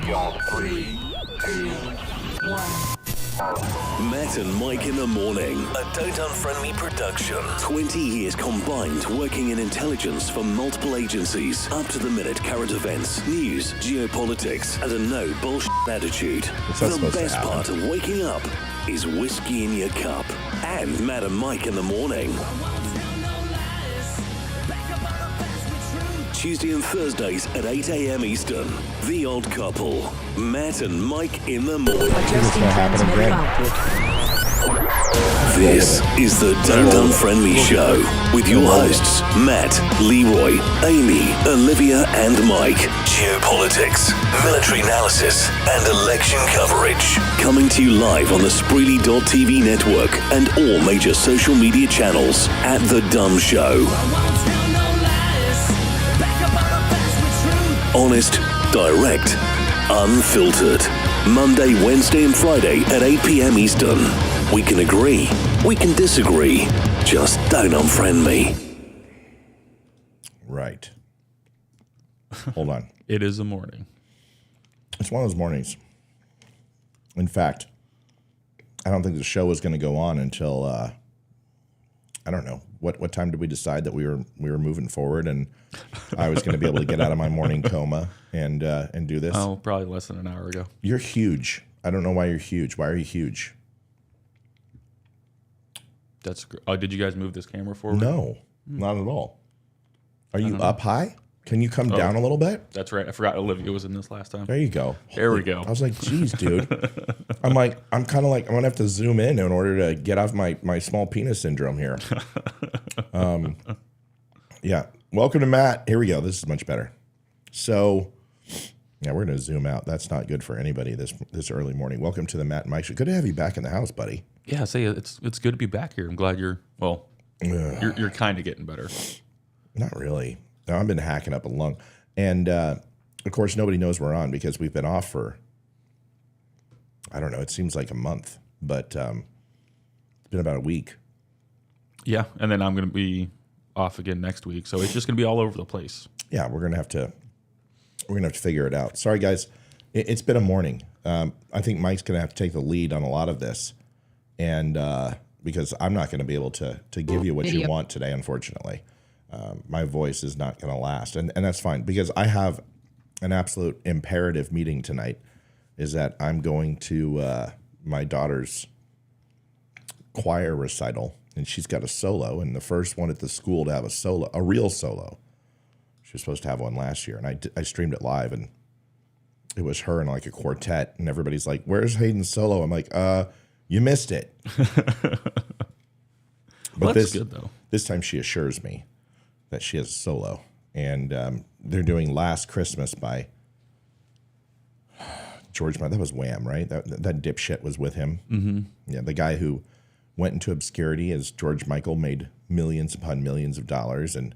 3, 2, 1. Matt and Mike in the morning. A Don't Unfriend Me production. 20 years combined working in intelligence for multiple agencies. Up to the minute current events, news, geopolitics, and a no bullshit attitude. The best part of waking up is whiskey in your cup. And Matt and Mike in the morning. Tuesday and Thursdays at 8 a.m. Eastern. The Odd Couple. Matt and Mike in the morning. This is the Don't Unfriend Me show with your hosts Matt, Leroy, Amy, Olivia, and Mike. Geopolitics, military analysis, and election coverage. Coming to you live on the Spreely.tv network and all major social media channels at The Dumb Show. Honest, direct, unfiltered. Monday, Wednesday, and Friday at 8 p.m. Eastern. We can agree, we can disagree. Just don't unfriend me. Right. Hold on. It is a morning. It's one of those mornings. In fact, I don't think the show is going to go on until I don't know. What time did we decide that we were moving forward and I was going to be able to get out of my morning coma and do this? Oh, probably less than an hour ago. You're huge. I don't know why you're huge. Why are you huge? That's great. Oh, did you guys move this camera forward? No, not at all. Are you up high? Can you come down a little bit? That's right. I forgot Olivia was in this last time. There you go. There we go. I was like, geez, dude. I'm kind of like, I'm going to have to zoom in order to get off my small penis syndrome here. Yeah. Welcome to Matt. Here we go. This is much better. So, yeah, we're going to zoom out. That's not good for anybody this early morning. Welcome to the Matt and Mike show. Good to have you back in the house, buddy. Yeah, it's good to be back here. I'm glad you're you're kind of getting better. Not really. No, I've been hacking up a lung. And, of course, nobody knows we're on because we've been off for, I don't know, it seems like a month. But it's been about a week. Yeah, and then I'm going to be off again next week. So it's just going to be all over the place. Yeah, we're going to have to figure it out. Sorry, guys. It's been a morning. I think Mike's going to have to take the lead on a lot of this. And because I'm not going to be able to give you what you want today, unfortunately. My voice is not going to last. And that's fine because I have an absolute imperative meeting tonight is that I'm going to my daughter's choir recital. And she's got a solo, and the first one at the school to have a real solo. She was supposed to have one last year, and I streamed it live, and it was her and like a quartet, and everybody's like, "Where's Hayden's solo?" I'm like, you missed it." But that's good though. This time she assures me that she has a solo, and they're doing "Last Christmas" by George Michael. That was Wham, right? That dipshit was with him. Mm-hmm. Yeah, the guy who went into obscurity as George Michael made millions upon millions of dollars. And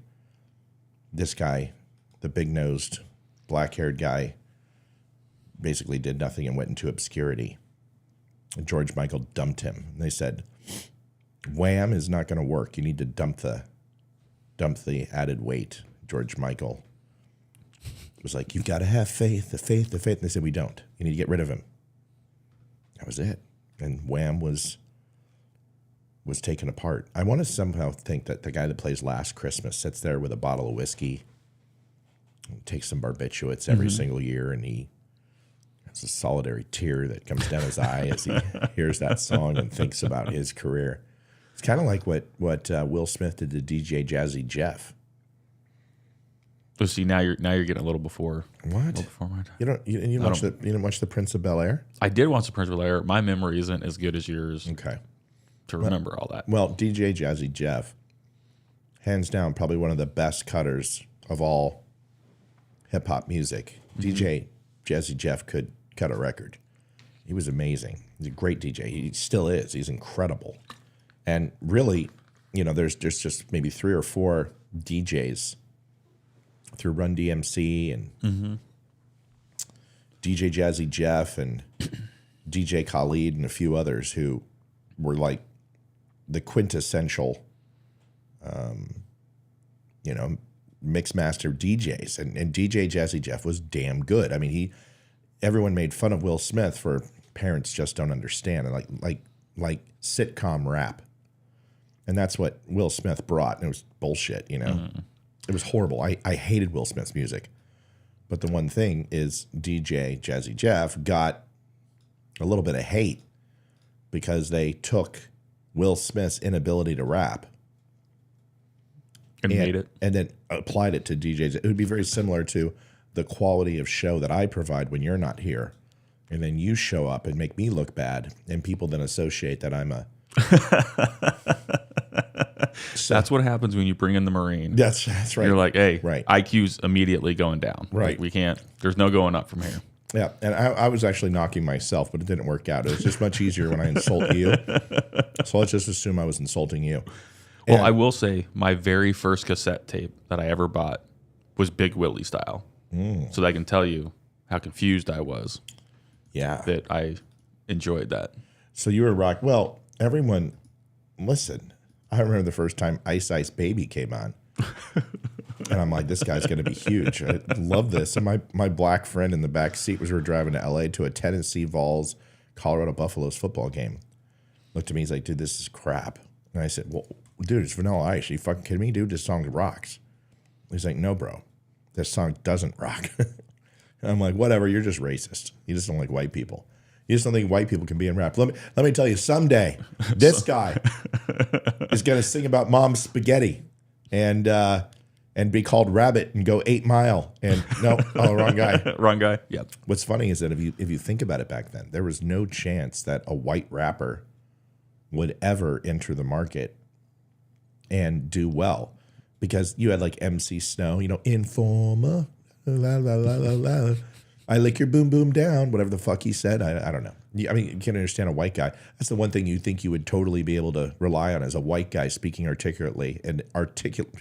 this guy, the big-nosed, black-haired guy, basically did nothing and went into obscurity. And George Michael dumped him. And they said, Wham is not going to work. You need to dump the added weight. George Michael was like, you've got to have faith, the faith. And they said, we don't. You need to get rid of him. That was it. And Wham was taken apart. I want to somehow think that the guy that plays Last Christmas sits there with a bottle of whiskey, and takes some barbiturates every single year, and he has a solitary tear that comes down his eye as he hears that song and thinks about his career. It's kind of like what Will Smith did to DJ Jazzy Jeff. So see, now you're getting a little before. What? A little before my time. You didn't watch the Prince of Bel-Air? I did watch the Prince of Bel-Air. My memory isn't as good as yours. Okay. To remember all that. Well, DJ Jazzy Jeff, hands down, probably one of the best cutters of all hip-hop music. Mm-hmm. DJ Jazzy Jeff could cut a record. He was amazing. He's a great DJ. He still is. He's incredible. And really, there's just maybe 3 or 4 DJs through Run DMC and DJ Jazzy Jeff and DJ Khaled and a few others who were like the quintessential, mix master DJs. And DJ Jazzy Jeff was damn good. I mean, everyone made fun of Will Smith for Parents Just Don't Understand, and like sitcom rap. And that's what Will Smith brought, and it was bullshit, you know. It was horrible. I hated Will Smith's music. But the one thing is DJ Jazzy Jeff got a little bit of hate because they took Will Smith's inability to rap and made it. And then applied it to DJs. It would be very similar to the quality of show that I provide when you're not here. And then you show up and make me look bad, and people then associate that I'm a... So, that's what happens when you bring in the Marine. That's right. You're like, hey, right. IQ's immediately going down. Right. Like, we can't, there's no going up from here. Yeah, and I was actually knocking myself, but it didn't work out. It was just much easier when I insult you. So let's just assume I was insulting you. Well, And I will say my very first cassette tape that I ever bought was Big Willie style. So that I can tell you how confused I was yeah. that I enjoyed that. So you were rock. Well, everyone, listen. I remember the first time Ice Ice Baby came on. And I'm like, this guy's going to be huge. I love this. And my black friend in the back seat was we were driving to L.A. to a Tennessee Vols, Colorado Buffaloes football game. Looked at me, he's like, dude, this is crap. And I said, well, dude, it's Vanilla Ice. Are you fucking kidding me? Dude, this song rocks. He's like, no, bro. This song doesn't rock. And I'm like, whatever, you're just racist. You just don't like white people. You just don't think white people can be in rap. Let me tell you, someday this guy is going to sing about mom's spaghetti and be called Rabbit and go 8 Mile. And no, wrong guy. Wrong guy. Yep. What's funny is that if you think about it back then, there was no chance that a white rapper would ever enter the market and do well, because you had like MC Snow, you know, Informer, la la la la la. I lick your boom boom down, whatever the fuck he said. I don't know. I mean, you can't understand a white guy. That's the one thing you think you would totally be able to rely on, as a white guy speaking articulately and articulate.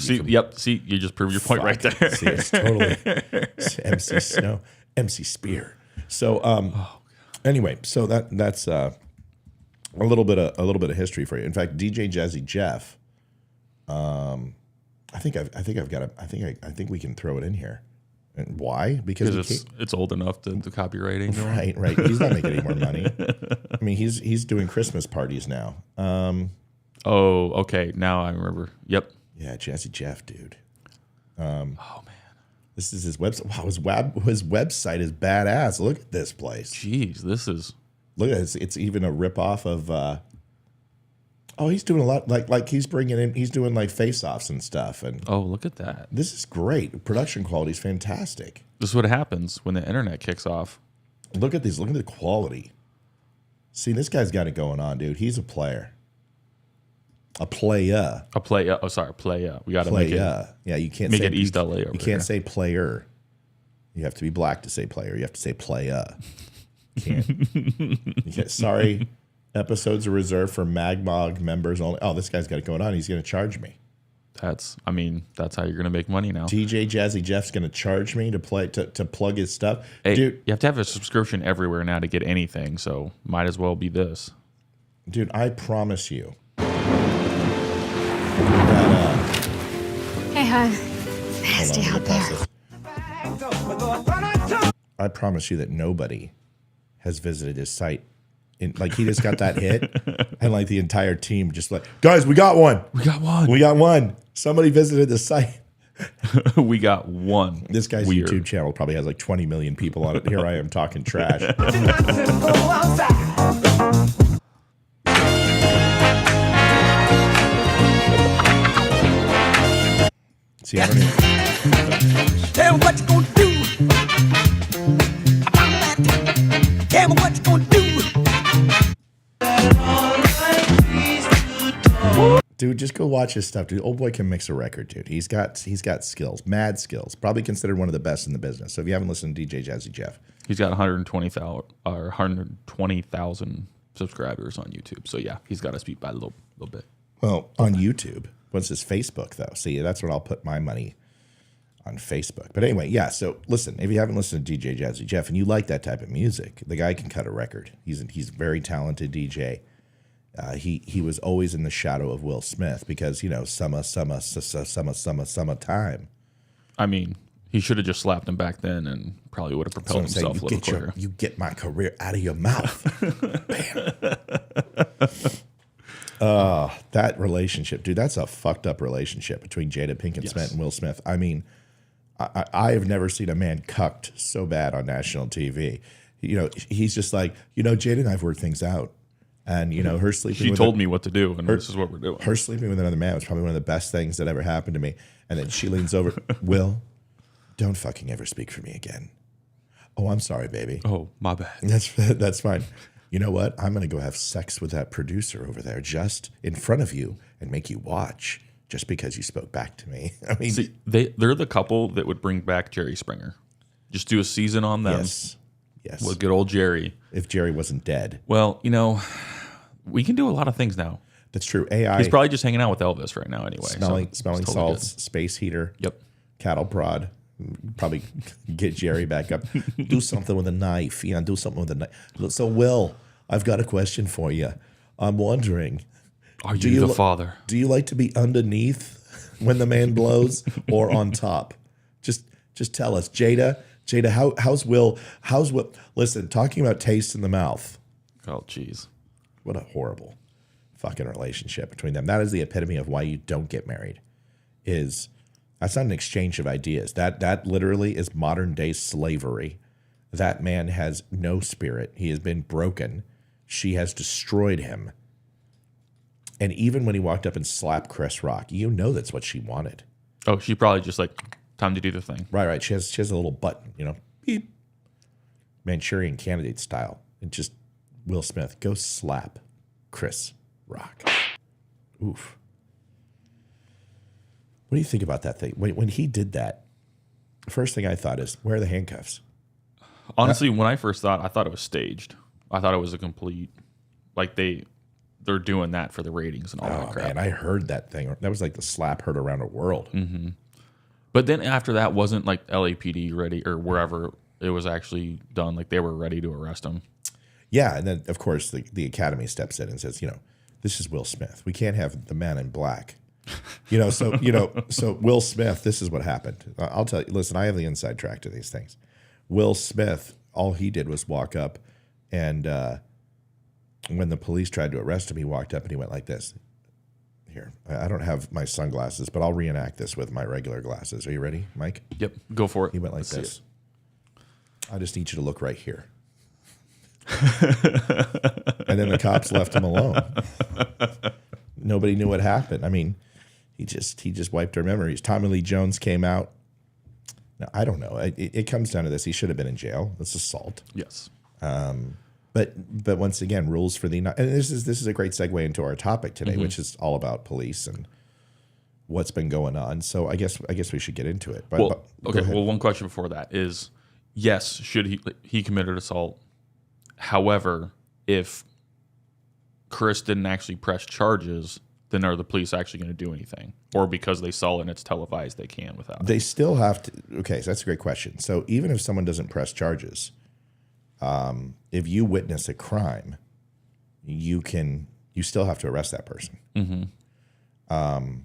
See, you just proved your point right there. See, it's totally it's MC Snow, MC Spear. So anyway, so that's a little bit of history for you. In fact, DJ Jazzy Jeff, I think we can throw it in here. And why? Because it's old enough to copywriting. Right. He's not making any more money. I mean, he's doing Christmas parties now. Oh, okay. Now I remember. Yep. Yeah, Jazzy Jeff, dude. Oh man, this is his website. Wow, his website is badass. Look at this place. Jeez, this is. Look at it. It's even a ripoff of. He's doing a lot. Like he's bringing in. He's doing like face-offs and stuff. And oh, look at that. This is great. Production quality is fantastic. This is what happens when the internet kicks off. Look at these. Look at the quality. See, this guy's got it going on, dude. He's a player. A playa. A playa. Oh, sorry, playa. We got to make it. Yeah, you can't make say it East LA. Over you can't say player. You have to be black to say player. You have to say playa. You can't. Sorry. Episodes are reserved for Magmog members only. Oh, this guy's got it going on. He's going to charge me. That's how you're going to make money now. DJ Jazzy Jeff's going to charge me to plug his stuff. Hey, dude, you have to have a subscription everywhere now to get anything, so might as well be this. Dude, I promise you. Hey, hon. Nasty out there. I promise you that nobody has visited his site. Like, he just got that hit, and like the entire team just like, guys, we got one. We got one. We got one. Somebody visited the site. We got one. This guy's YouTube channel probably has like 20 million people on it. Here I am talking trash. See, I don't even... Tell me what you gonna do. Tell me what you gonna do. Dude, just go watch his stuff, dude. Old boy can mix a record, dude. He's got skills, mad skills. Probably considered one of the best in the business. So if you haven't listened to DJ Jazzy Jeff, he's got 120,000 subscribers on YouTube. So yeah, he's got to speak by a little bit. Well, on YouTube. What's his Facebook though? See, that's what I'll put my money on Facebook. But anyway, yeah. So listen, if you haven't listened to DJ Jazzy Jeff and you like that type of music, the guy can cut a record. He's a very talented DJ. He was always in the shadow of Will Smith because, you know, summertime. I mean, He should have just slapped him back then and probably would have propelled So I'm saying, himself a little quicker. you get my career out of your mouth. Bam. That relationship, dude, that's a fucked up relationship between Jada Pinkett Smith and Will Smith. I mean, I have never seen a man cucked so bad on national TV. You know, he's just like, you know, Jada and I've worked things out. And, you know, her sleeping She with told me what to do, and this is what we're doing. her sleeping with another man was probably one of the best things that ever happened to me. And then she leans over, Will, don't fucking ever speak for me again. Oh, I'm sorry, baby. Oh, my bad. That's fine. You know what? I'm going to go have sex with that producer over there just in front of you and make you watch just because you spoke back to me. I mean, See, they're the couple that would bring back Jerry Springer. Just do a season on them. Yes. With good old Jerry. If Jerry wasn't dead. Well, you know, we can do a lot of things now. That's true. AI. He's probably just hanging out with Elvis right now anyway. Smelling totally salts, good. space heater. Yep. Cattle prod. Probably get Jerry back up. Do something with a knife. Yeah, do something with a knife. So, Will, I've got a question for you. I'm wondering. Are you the father? Do you like to be underneath when the man blows or on top? Just tell us. Jada, how's Will? Listen, talking about taste in the mouth. Oh, jeez. What a horrible fucking relationship between them. That is the epitome of why you don't get married. That's not an exchange of ideas. That literally is modern day slavery. That man has no spirit. He has been broken. She has destroyed him. And even when he walked up and slapped Chris Rock, you know that's what she wanted. Oh, she probably just like, time to do the thing. Right. She has a little button, you know, beep. Manchurian Candidate style. And just Will Smith, go slap Chris Rock. Oof. What do you think about that thing? When he did that, the first thing I thought is, where are the handcuffs? Honestly, when I first thought it was staged. I thought it was a complete, like they're doing that for the ratings and all that crap. Man, I heard that thing. That was like the slap heard around the world. Mm-hmm. But then after that, wasn't like LAPD ready or wherever it was actually done? Like they were ready to arrest him. Yeah, and then of course the Academy steps in and says, you know, this is Will Smith. We can't have the man in black. So Will Smith, this is what happened. I'll tell you, listen, I have the inside track to these things. Will Smith, all he did was walk up and when the police tried to arrest him, he walked up and he went like this. Here, I don't have my sunglasses, but I'll reenact this with my regular glasses. Are you ready, Mike? Yep, go for it. He went like this. I just need you to look right here. And then the cops left him alone. Nobody knew what happened. I mean, he just wiped our memories. Tommy Lee Jones came out. Now, I don't know. It comes down to this. He should have been in jail. That's assault. Yes. But once again, rules for the... And this is a great segue into our topic today, which is all about police and what's been going on. So I guess we should get into it. But okay. Well, one question before that is, yes, should he committed assault? However, if Chris didn't actually press charges, then are the police actually going to do anything? Or because they saw it and it's televised, they can without it? They still have to... Okay, so that's a great question. So even if someone doesn't press charges... if you witness a crime, you still have to arrest that person. Mm-hmm.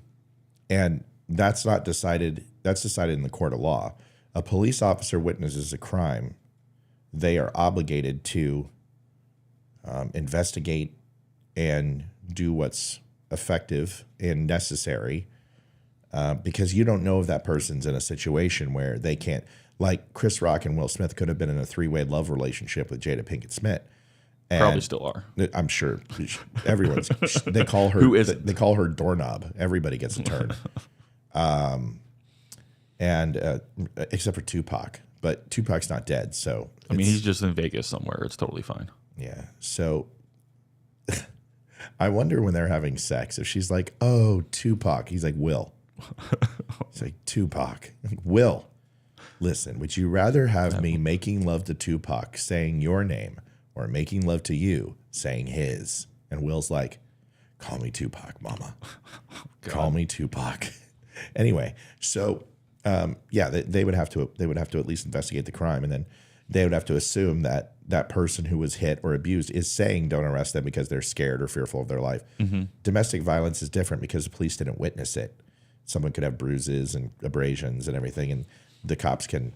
And that's not decided. That's decided in the court of law. A police officer witnesses a crime. They are obligated to investigate and do what's effective and necessary because you don't know if that person's in a situation where they can't. Like Chris Rock and Will Smith could have been in a three-way love relationship with Jada Pinkett Smith. And probably still are. I'm sure everyone's. They call her. Who isn't? They call her doorknob. Everybody gets a turn. Except for Tupac, but Tupac's not dead. So I mean, he's just in Vegas somewhere. It's totally fine. Yeah. So I wonder when they're having sex if she's like, "Oh, Tupac," he's like, "Will." It's like Tupac, Will. Listen, would you rather have me making love to Tupac saying your name or making love to you saying his? And Will's like, call me Tupac, mama. Call me Tupac. Anyway, so they would have to at least investigate the crime, and then they would have to assume that that person who was hit or abused is saying don't arrest them because they're scared or fearful of their life. Mm-hmm. Domestic violence is different because the police didn't witness it. Someone could have bruises and abrasions and everything, and the cops can,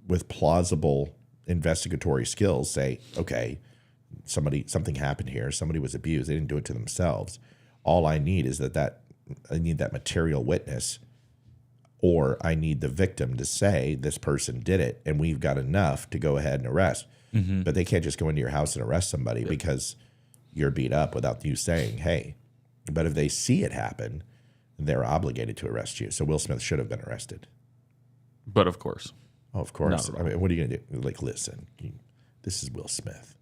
with plausible investigatory skills say, okay, something happened here. Somebody was abused. They didn't do it to themselves. All I need is I need that material witness, or I need the victim to say this person did it, and we've got enough to go ahead and arrest. But they can't just go into your house and arrest somebody because you're beat up without you saying, hey. But if they see it happen, they're obligated to arrest you. So Will Smith should have been arrested. But of course. Oh, of course. I mean, what are you going to do? Like, listen, this is Will Smith.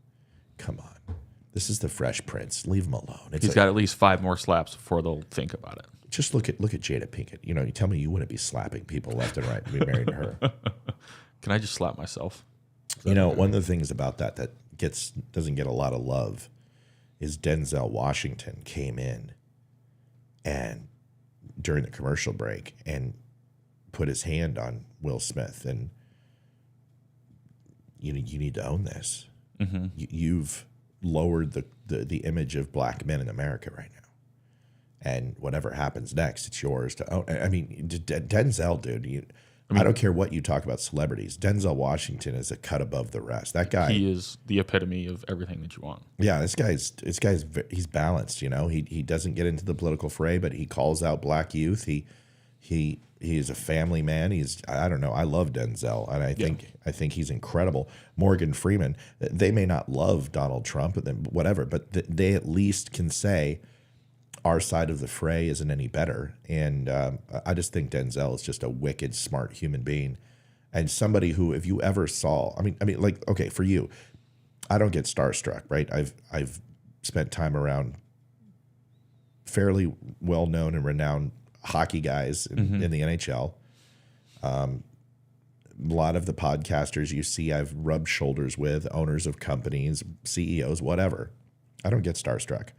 Come on. This is the Fresh Prince. Leave him alone. He's got at least 5 more slaps before they'll think about it. Just look at Jada Pinkett. You tell me you wouldn't be slapping people left and right to be married to her. Can I just slap myself? One of the things about that doesn't get a lot of love is Denzel Washington came in and during the commercial break and put his hand on Will Smith, and you need to own this. You've lowered the image of black men in America right now, and whatever happens next, it's yours to own. I mean, Denzel, dude. I don't care what you talk about celebrities. Denzel Washington is a cut above the rest. That guy, he is the epitome of everything that you want. Yeah, he's balanced. He doesn't get into the political fray, but he calls out black youth. He is a family man. I don't know. I love Denzel, and I think he's incredible. Morgan Freeman. They may not love Donald Trump, whatever, but they at least can say our side of the fray isn't any better. And I just think Denzel is just a wicked smart human being, and somebody who, if you ever saw, I mean, like, okay, for you, I don't get starstruck, right? I've spent time around fairly well-known and renowned hockey guys in the NHL. A lot of the podcasters you see, I've rubbed shoulders with, owners of companies, CEOs, whatever. I don't get starstruck.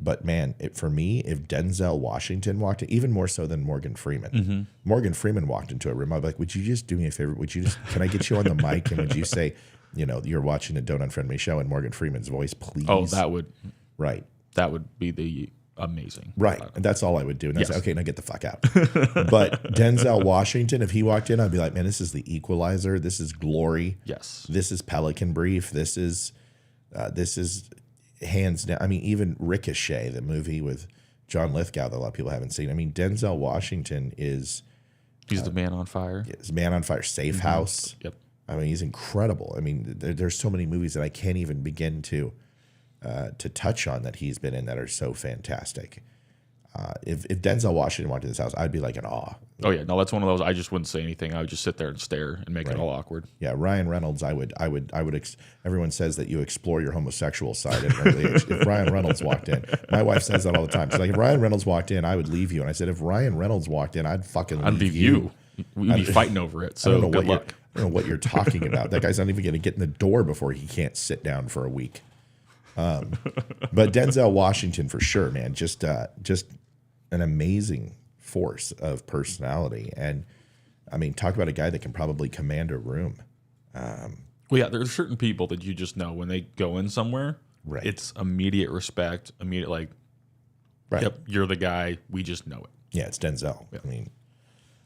But man, for me, if Denzel Washington walked in, even more so than Morgan Freeman, Morgan Freeman walked into a room, I'd be like, would you just do me a favor? Can I get you on the mic? And would you say, you're watching a Don't Unfriend Me show in Morgan Freeman's voice, please? Oh, that would be the amazing. Right. And that's all I would do. And I'd say, okay, now get the fuck out. But Denzel Washington, if he walked in, I'd be like, man, this is The Equalizer. This is Glory. Yes. This is Pelican Brief. This is hands down. I mean, even Ricochet, the movie with John Lithgow that a lot of people haven't seen. I mean, Denzel Washington he's the man on fire. He's Man on Fire, Safe House. Yep. I mean, he's incredible. I mean, there's so many movies that I can't even begin to touch on that he's been in that are so fantastic. If Denzel Washington walked in this house, I'd be like in awe. Oh yeah, no, that's one of those. I just wouldn't say anything. I would just sit there and stare and make it all awkward. Yeah, Ryan Reynolds. I would. Everyone says that you explore your homosexual side at an early age. If Ryan Reynolds walked in, my wife says that all the time. She's like, if Ryan Reynolds walked in, I would leave you. And I said, if Ryan Reynolds walked in, I'd leave you. We'd be fighting over it. So good luck. I don't know what you're talking about. That guy's not even going to get in the door before he can't sit down for a week. But Denzel Washington for sure, man. Just an amazing force of personality. And I mean, talk about a guy that can probably command a room. Well, yeah, there's certain people that you just know when they go in somewhere, right? It's immediate respect, immediate like, right. Yep, you're the guy. We just know it. Yeah, it's Denzel. Yep. I mean,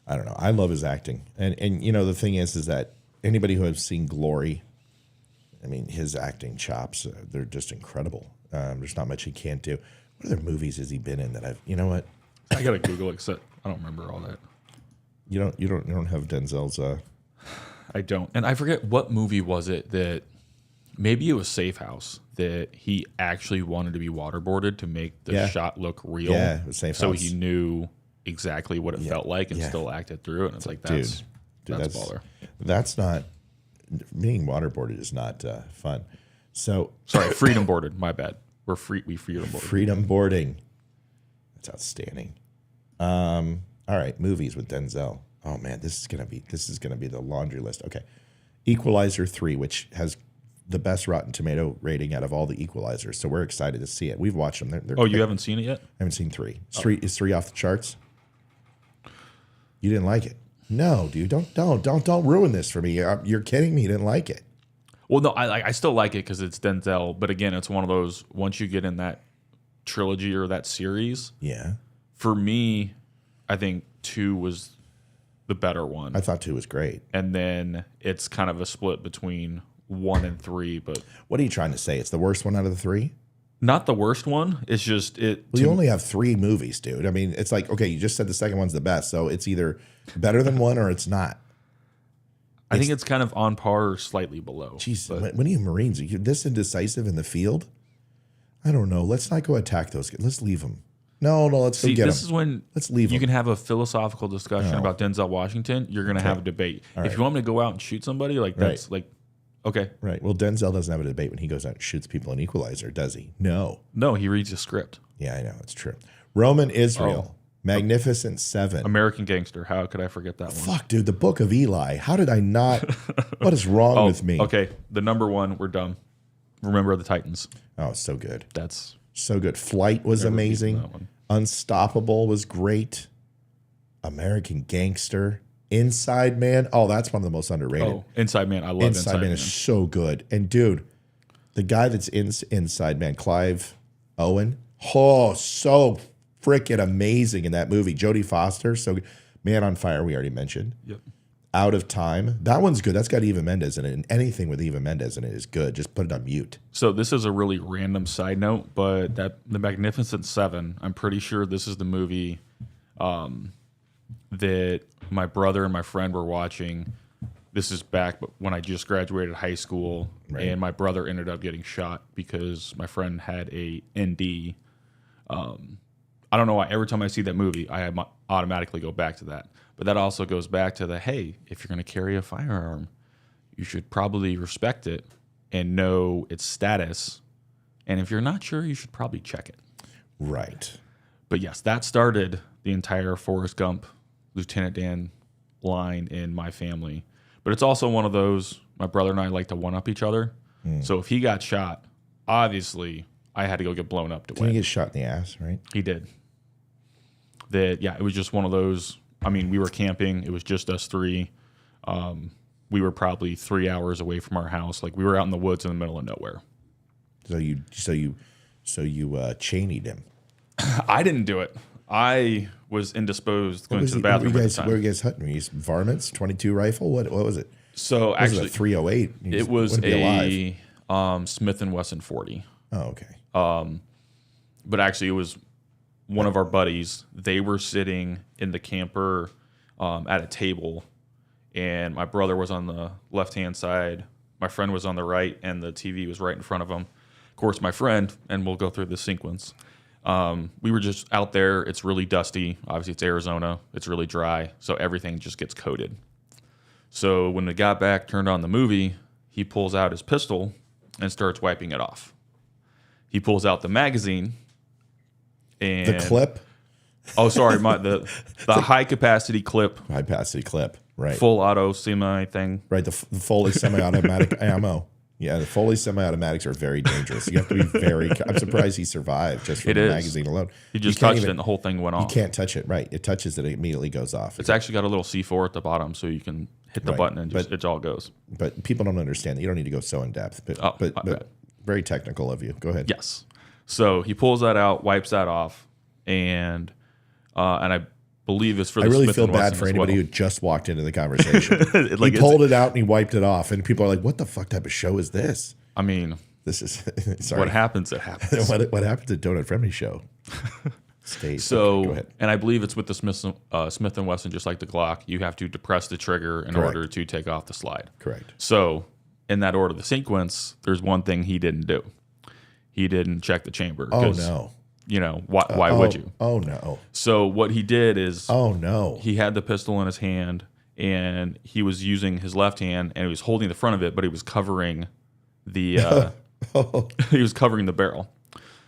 I don't know. I love his acting. And the thing is that anybody who has seen Glory, I mean, his acting chops, they're just incredible. There's not much he can't do. What other movies has he been in that you know what? I gotta Google it because I don't remember all that. You don't have Denzel's. I don't, and I forget what movie was it that maybe it was Safe House that he actually wanted to be waterboarded to make the shot look real. Yeah, it was Safe House. So he knew exactly what it felt like and still acted through it. And it's like that's baller. That's not being waterboarded is not fun. So sorry, freedom boarded. My bad. We freedom boarded. Freedom boarding. That's outstanding. All right, movies with Denzel. Oh man, this is gonna be the laundry list. Okay, Equalizer 3, which has the best Rotten Tomato rating out of all the Equalizers, so we're excited to see it. We've watched them. They're you haven't seen it yet? I haven't seen 3. Is 3 off the charts? You didn't like it? No, dude. Don't ruin this for me. You're kidding me. You didn't like it? Well, no, I still like it because it's Denzel. But again, it's one of those, once you get in that trilogy or that series, yeah. For me, I think 2 was the better one. I thought 2 was great. And then it's kind of a split between 1 and 3, but What are you trying to say? It's the worst one out of the 3? not the worst one. It's just it. Well, you only have 3 movies, dude. I mean, it's like, okay, you just said the second one's the best, so it's either better than 1 or it's not. I think it's kind of on par or slightly below. Jeez, but when are you Marines? Are you this indecisive in the field? I don't know. Let's not go attack those guys. Let's leave them. No, let's go see, get this them. is when Let's leave you them. can have a philosophical discussion about Denzel Washington. You're going to have a debate. All If right. you want me to go out and shoot somebody, like that's like, okay. Right. Well, Denzel doesn't have a debate when he goes out and shoots people in Equalizer, does he? No. No, he reads a script. Yeah, I know. It's true. Roman Israel, Magnificent Seven. American Gangster. How could I forget that one? Fuck, dude. The Book of Eli. How did I not? What is wrong with me? Okay, the number one. We're done. Remember the Titans. Oh, it's so good. That's So good. Flight was Never beaten amazing. that one. Unstoppable was great. American Gangster. Inside Man. Oh, that's one of the most underrated. Inside Man. I love Inside Man is so good. And dude, the guy that's in Inside Man, Clive Owen. Oh, so freaking amazing in that movie. Jodie Foster. So Man on Fire, we already mentioned. Yep. Out of Time. That one's good. That's got Eva Mendes in it. And anything with Eva Mendes in it is good. Just put it on mute. So this is a really random side note, but the Magnificent Seven. I'm pretty sure this is the movie that my brother and my friend were watching. This is back when I just graduated high school, and my brother ended up getting shot because my friend had a ND. I don't know why. Every time I see that movie, I automatically go back to that. But that also goes back to hey, if you're going to carry a firearm, you should probably respect it and know its status. And if you're not sure, you should probably check it. Right. But yes, that started the entire Forrest Gump, Lieutenant Dan line in my family. But it's also one of those, my brother and I like to one-up each other. So if he got shot, obviously I had to go get blown up to Can win. you get shot in the ass, right? He did. It was just one of those. I mean, we were camping. It was just us 3. We were probably 3 hours away from our house. Like we were out in the woods in the middle of nowhere. So you chainied him. I didn't do it. I was indisposed going to the bathroom What at the time. were you guys hunting? Were you using varmints, 22 rifle? What was it? So Was it actually, a 308? it was Wouldn't be alive. a Smith & Wesson 40. Oh, okay. But actually, it was one of our buddies. They were sitting in the camper at a table, and my brother was on the left-hand side. My friend was on the right, and the TV was right in front of him. Of course, my friend, and we'll go through the sequence. We were just out there. It's really dusty. Obviously, it's Arizona. It's really dry, so everything just gets coated. So when we got back, turned on the movie, he pulls out his pistol and starts wiping it off. He pulls out the magazine and The clip, oh, sorry, the high capacity clip, high capacity clip, right? full auto semi thing. Right, the Foley semi-automatic ammo. Yeah, the Foley semi-automatics are very dangerous. You have to be very. I'm surprised he survived just from It the is. magazine alone. He just You can't touched even- it and the whole thing went You off. can't touch it. Right, it touches it, it immediately goes off. It's actually got a little C4 at the bottom, so you can hit the Right, button and just but- it all goes. But people don't understand that. You don't need to go so in depth. But Oh, my but bad. very technical of you. Go ahead. Yes. So he pulls that out, wipes that off, and I believe it's for the I really Smith feel & bad Wesson for as anybody well. who just walked into the conversation. Like, he it's- pulled it out and he wiped it off, and people are like, "What the fuck type of show is this?" I mean, This is sorry. what happens, it happens. what happens at Don't Unfriend Me show? Stay. So, okay, go ahead. and I believe it's with the Smith & Wesson, just like the Glock. You have to depress the trigger in Correct. order to take off the slide. Correct. So, in that order, the sequence, there's one thing he didn't do. He didn't check the chamber. Oh 'cause, no. You know, why would you? Oh no. So what he did is Oh no. he had the pistol in his hand, and he was using his left hand, and he was holding the front of it, but he was covering the he was covering the barrel.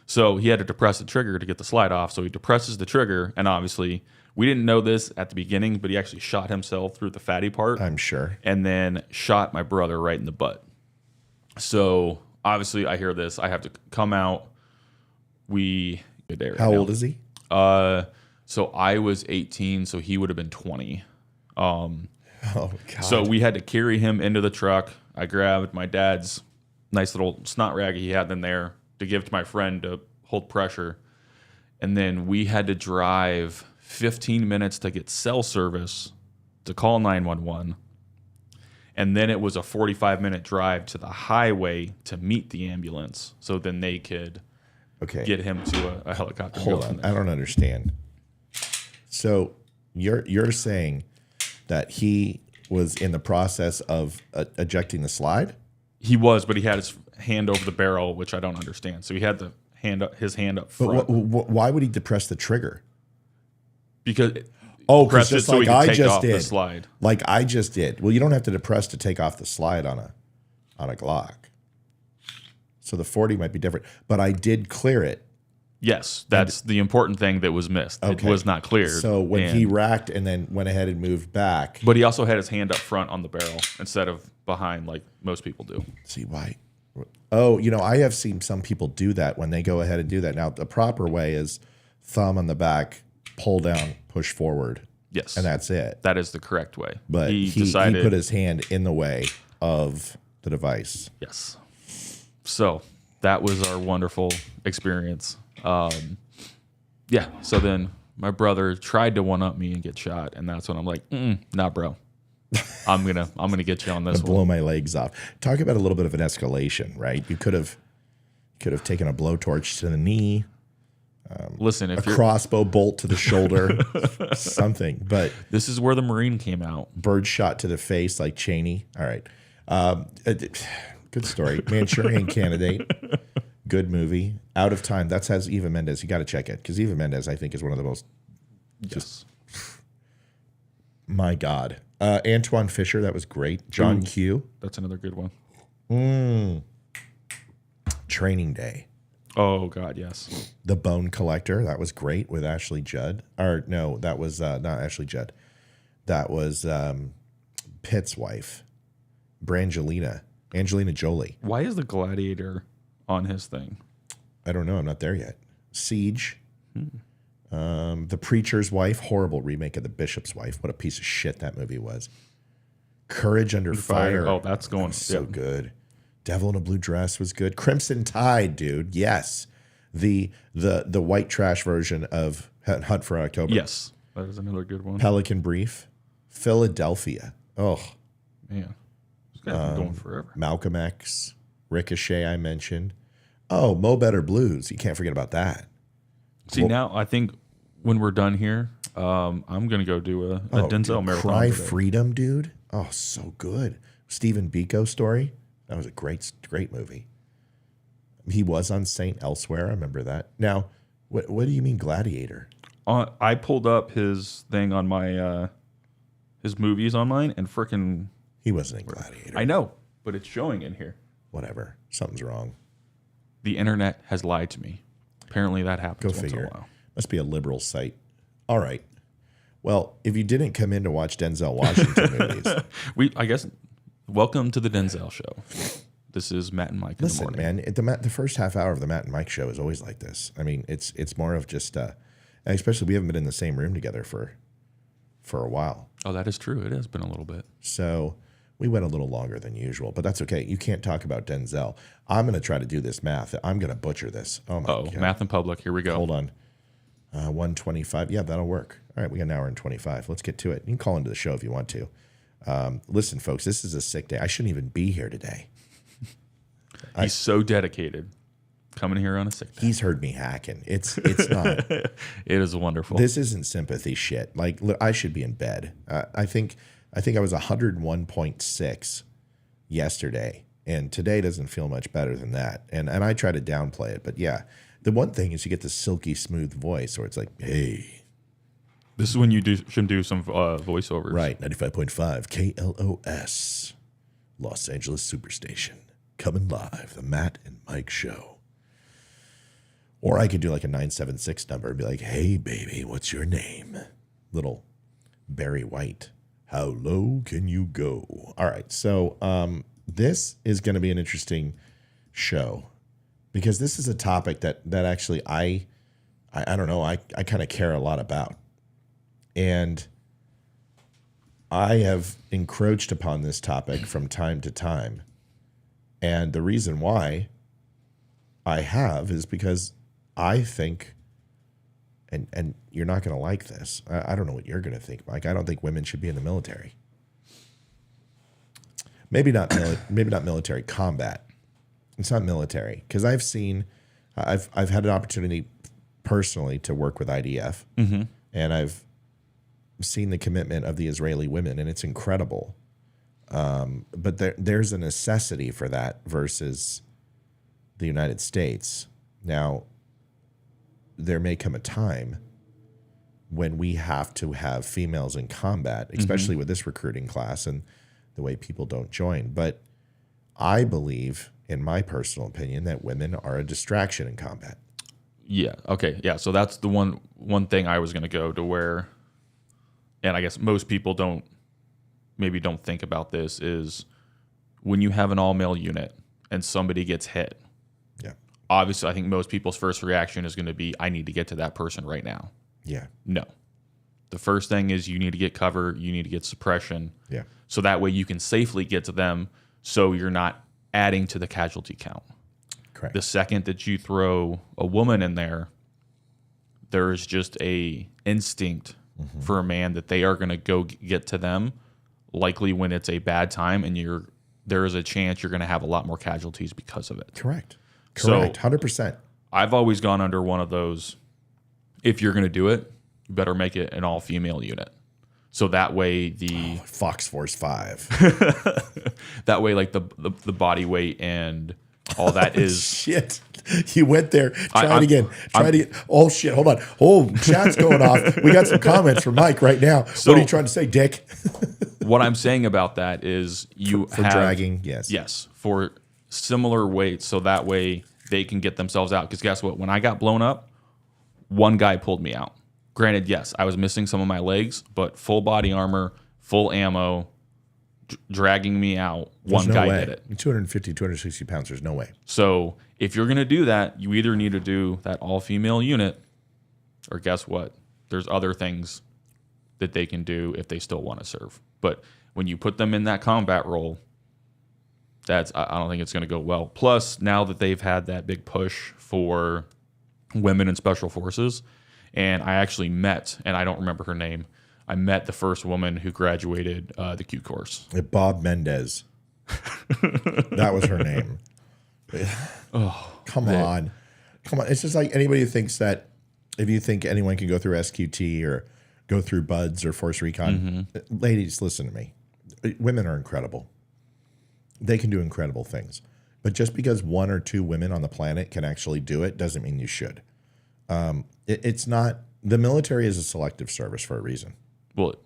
So he had to depress the trigger to get the slide off. So he depresses the trigger, and obviously we didn't know this at the beginning, but he actually shot himself through the fatty part, I'm sure. and then shot my brother right in the butt. So obviously I hear this. I have to come out. How old is he? So I was 18, so he would have been 20. Oh God. So we had to carry him into the truck. I grabbed my dad's nice little snot rag he had in there to give to my friend to hold pressure. And then we had to drive 15 minutes to get cell service to call 911. And then it was a 45-minute drive to the highway to meet the ambulance. So then they could get him to a helicopter. Hold on. I don't understand. So you're saying that he was in the process of ejecting the slide? He was, but he had his hand over the barrel, which I don't understand. So he had his hand up front. But why would he depress the trigger? Because because just so like he could I take just off did. the slide. Like I just did. Well, you don't have to depress to take off the slide on a Glock. So the 40 might be different. But I did clear it. Yes, that's the important thing that was missed. Okay. It was not cleared. So when he racked and then went ahead and moved back. But he also had his hand up front on the barrel instead of behind like most people do. See why? Oh, I have seen some people do that when they go ahead and do that. Now, the proper way is thumb on the back, pull down, push forward. Yes. And that's it. That is the correct way. But he put his hand in the way of the device. Yes. So that was our wonderful experience. Yeah. So then my brother tried to one-up me and get shot, and that's when I'm like, nah, bro. I'm gonna get you on this one. Blow my legs off. Talk about a little bit of an escalation, right? You could have taken a blowtorch to the knee. Listen, if a crossbow bolt to the shoulder, something. But this is where the Marine came out. Bird shot to the face like Cheney. All right. Good story. Manchurian Candidate. Good movie. Out of Time. That has Eva Mendes. You got to check it because Eva Mendes, I think, is one of the most. Just, my God. Antoine Fisher. That was great. John Q. That's another good one. Training Day. Oh God, yes. The Bone Collector. That was great with Ashley Judd. Or no, that was not Ashley Judd. That was Pitt's wife, Brangelina, Angelina Jolie. Why is the Gladiator on his thing? I don't know. I'm not there yet. Siege. The Preacher's Wife. Horrible remake of The Bishop's Wife. What a piece of shit that movie was. Courage Under Fire. Oh, that's going so good. Devil in a Blue Dress was good. Crimson Tide, dude. Yes. The white trash version of Hunt for October. Yes. That is another good one. Pelican Brief. Philadelphia. Oh. Man. This guy's been going forever. Malcolm X. Ricochet, I mentioned. Oh, Mo Better Blues. You can't forget about that. See, now I think when we're done here, I'm going to go do a Denzel marathon. Cry today. Freedom, dude. Oh, so good. Stephen Biko story. That was a great movie. He was on Saint Elsewhere. I remember that. Now, what do you mean Gladiator? I pulled up his thing on my his movies on mine, and frickin' he wasn't in Gladiator. I know, but it's showing in here. Whatever. Something's wrong. The internet has lied to me. Apparently, that happens Go once figure. in a while. Must be a liberal site. All right. Well, if you didn't come in to watch Denzel Washington movies, I guess. Welcome to the Denzel Show. This is Matt and Mike in the morning. Man, the first half hour of the Matt and Mike show is always like this. I mean, it's more of just, especially we haven't been in the same room together for a while. Oh, that is true. It has been a little bit. So we went a little longer than usual, but that's okay. You can't talk about Denzel. I'm going to try to do this math. I'm going to butcher this. Oh my God. Math in public. Here we go. Hold on. 125. Yeah, that'll work. All right, we got an hour and 25. Let's get to it. You can call into the show if you want to. Listen, folks, this is a sick day. I shouldn't even be here today. He's so dedicated. Coming here on a sick day. He's heard me hacking. It's not. It is wonderful. This isn't sympathy shit. Like, look, I should be in bed. I think I was 101.6 yesterday, and today doesn't feel much better than that. And I try to downplay it, but yeah, the one thing is you get the silky smooth voice, or it's like, hey. This is when you should do some voiceovers. Right, 95.5 KLOS, Los Angeles Superstation. Coming live, the Matt and Mike Show. Or I could do like a 976 number and be like, hey, baby, what's your name? Little Barry White. How low can you go? All right, so this is going to be an interesting show because this is a topic that actually I don't know, I kind of care a lot about. And I have encroached upon this topic from time to time. And the reason why I have is because I think and you're not going to like this. I don't know what you're going to think, Mike. I don't think women should be in the military. Maybe not military combat. It's not military because I've had an opportunity personally to work with IDF, and I've seen the commitment of the Israeli women, and it's incredible. But there's a necessity for that versus the United States. Now, there may come a time when we have to have females in combat, especially with this recruiting class and the way people don't join. But I believe, in my personal opinion, that women are a distraction in combat. Yeah. Okay. Yeah. So that's the one thing I was going to go to where, and I guess most people don't think about this, is when you have an all-male unit and somebody gets hit. Yeah. Obviously, I think most people's first reaction is going to be, I need to get to that person right now. Yeah. No. The first thing is you need to get cover, you need to get suppression. Yeah. So that way you can safely get to them so you're not adding to the casualty count. Correct. The second that you throw a woman in there, there is just a instinct for a man that they are going to go get to them, likely when it's a bad time, and there is a chance you're going to have a lot more casualties because of it. Correct. So 100%. I've always gone under one of those, if you're going to do it, you better make it an all-female unit. So that way Fox Force 5. that way, like the body weight and all that is shit. You went there. Try it again. Oh shit! Hold on. Oh, chat's going off. We got some comments from Mike right now. So, what are you trying to say, Dick? What I'm saying about that is for dragging. Yes, for similar weights, so that way they can get themselves out. Because guess what? When I got blown up, one guy pulled me out. Granted, yes, I was missing some of my legs, but full body armor, full ammo, dragging me out. One guy did it. 250, 260 pounds. There's no way. So if you're going to do that, you either need to do that all-female unit, or guess what? There's other things that they can do if they still want to serve. But when you put them in that combat role, I don't think it's going to go well. Plus, now that they've had that big push for women in special forces, and I actually met, and I don't remember her name, I met the first woman who graduated the Q course. Bob Mendez. That was her name. Come on. It's just like anybody who thinks that if you think anyone can go through SQT or go through BUDS or Force Recon, ladies, listen to me. Women are incredible. They can do incredible things. But just because one or two women on the planet can actually do it doesn't mean you should. It's not, the military is a selective service for a reason. Well, it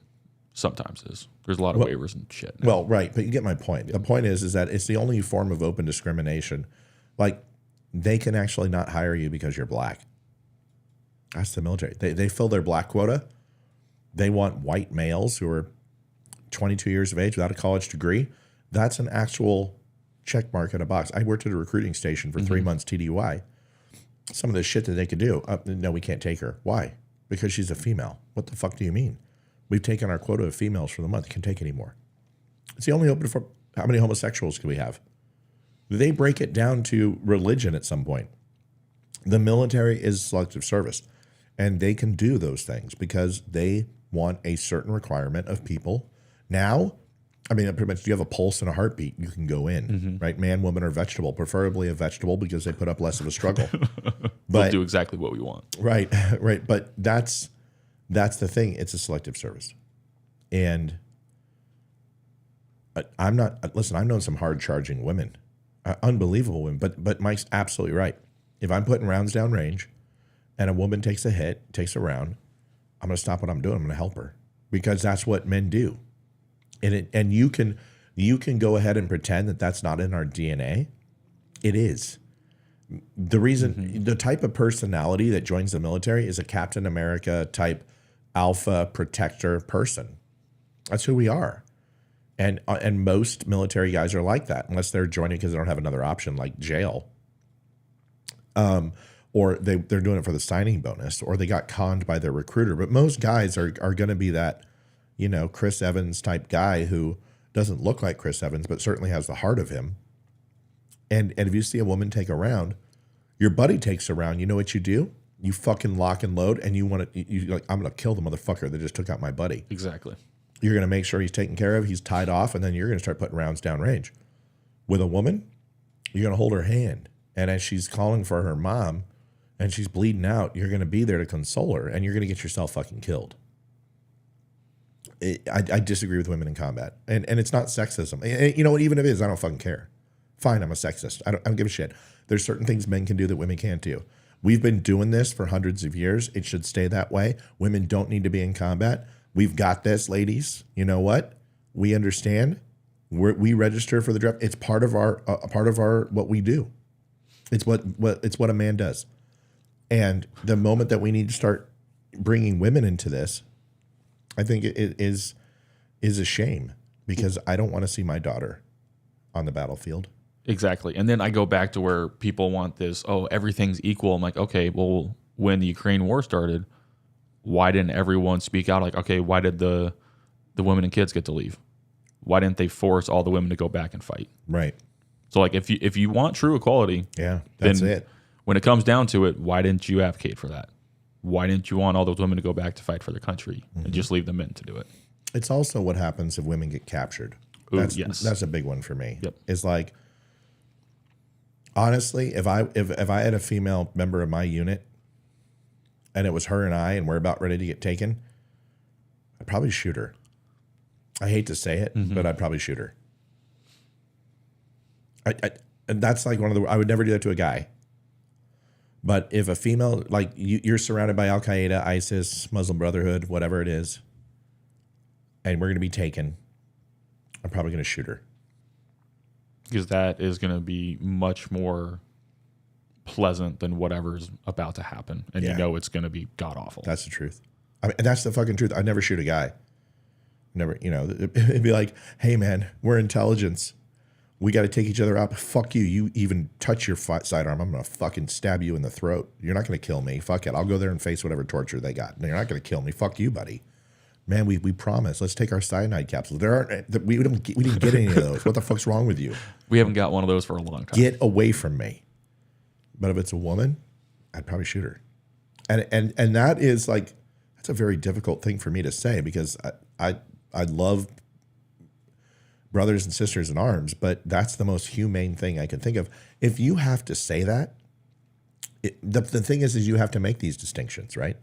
sometimes is. There's a lot of waivers and shit now. Well, right, but you get my point. The point is that it's the only form of open discrimination. Like, they can actually not hire you because you're black. That's the military. They fill their black quota. They want white males who are 22 years of age without a college degree. That's an actual check mark in a box. I worked at a recruiting station for 3 months TDY. Some of the shit that they could do. No, we can't take her. Why? Because she's a female. What the fuck do you mean? We've taken our quota of females for the month. Can't take any more. It's the only open for how many homosexuals can we have? They break it down to religion at some point. The military is selective service, and they can do those things because they want a certain requirement of people. Now, I mean, pretty much, do you have a pulse and a heartbeat? You can go in, right? Man, woman, or vegetable. Preferably a vegetable because they put up less of a struggle. We'll do exactly what we want. Right, right. But that's the thing. It's a selective service, and I'm not. Listen, I've known some hard charging women, unbelievable women. But Mike's absolutely right. If I'm putting rounds down range, and a woman takes a hit, takes a round, I'm going to stop what I'm doing. I'm going to help her because that's what men do. And you can go ahead and pretend that that's not in our DNA. It is. The reason, the type of personality that joins the military is a Captain America type alpha protector person. That's who we are. And most military guys are like that, unless they're joining because they don't have another option like jail. Or they're doing it for the signing bonus, or they got conned by their recruiter. But most guys are going to be that, Chris Evans type guy who doesn't look like Chris Evans, but certainly has the heart of him. And if you see a woman take a round, your buddy takes a round, you know what you do? You fucking lock and load, and you want to. You like, I'm gonna kill the motherfucker that just took out my buddy. Exactly. You're gonna make sure he's taken care of. He's tied off, and then you're gonna start putting rounds down range. With a woman, you're gonna hold her hand, and as she's calling for her mom, and she's bleeding out, you're gonna be there to console her, and you're gonna get yourself fucking killed. I disagree with women in combat, and it's not sexism. You know what? Even if it is, I don't fucking care. Fine, I'm a sexist. I don't give a shit. There's certain things men can do that women can't do. We've been doing this for hundreds of years. It should stay that way. Women don't need to be in combat. We've got this, ladies. You know what? We understand. We register for the draft. It's part of our what we do. It's what a man does. And the moment that we need to start bringing women into this, I think it is a shame, because I don't want to see my daughter on the battlefield. Exactly. And then I go back to where people want this, oh, everything's equal. I'm like, okay, well, when the Ukraine war started, why didn't everyone speak out? Like, okay, why did the women and kids get to leave? Why didn't they force all the women to go back and fight? Right. So like if you want true equality, yeah, that's then it. When it comes down to it, why didn't you advocate for that? Why didn't you want all those women to go back to fight for their country and just leave the men to do it? It's also what happens if women get captured. That's a big one for me. Yep. It's like, honestly, if I had a female member of my unit and it was her and I and we're about ready to get taken, I'd probably shoot her. I hate to say it, but I'd probably shoot her. And that's like I would never do that to a guy. But if a female, like you're surrounded by Al Qaeda, ISIS, Muslim Brotherhood, whatever it is, and we're going to be taken, I'm probably going to shoot her. Because that is going to be much more pleasant than whatever's about to happen. And you know it's going to be god-awful. That's the truth. I mean, that's the fucking truth. I'd never shoot a guy. Never, it'd be like, hey, man, we're intelligence. We got to take each other out. Fuck you. You even touch your sidearm, I'm going to fucking stab you in the throat. You're not going to kill me. Fuck it. I'll go there and face whatever torture they got. You're not going to kill me. Fuck you, buddy. Man, we promise. Let's take our cyanide capsules. We didn't get any of those. What the fuck's wrong with you? We haven't got one of those for a long time. Get away from me. But if it's a woman, I'd probably shoot her. And that is like, that's a very difficult thing for me to say, because I love brothers and sisters in arms, but that's the most humane thing I can think of. If you have to say that, the thing is you have to make these distinctions, right?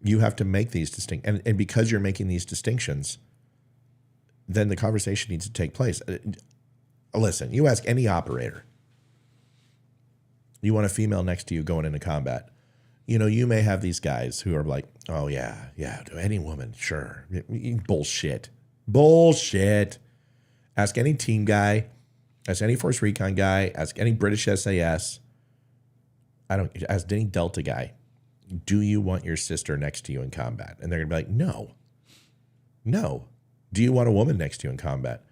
You have to make these distinctions. And because you're making these distinctions, then the conversation needs to take place. Listen, you ask any operator, you want a female next to you going into combat. You may have these guys who are like, oh, yeah, any woman, sure. Bullshit. Ask any team guy, ask any Force Recon guy, ask any British SAS. Ask any Delta guy, do you want your sister next to you in combat? And they're going to be like, no. Do you want a woman next to you in combat?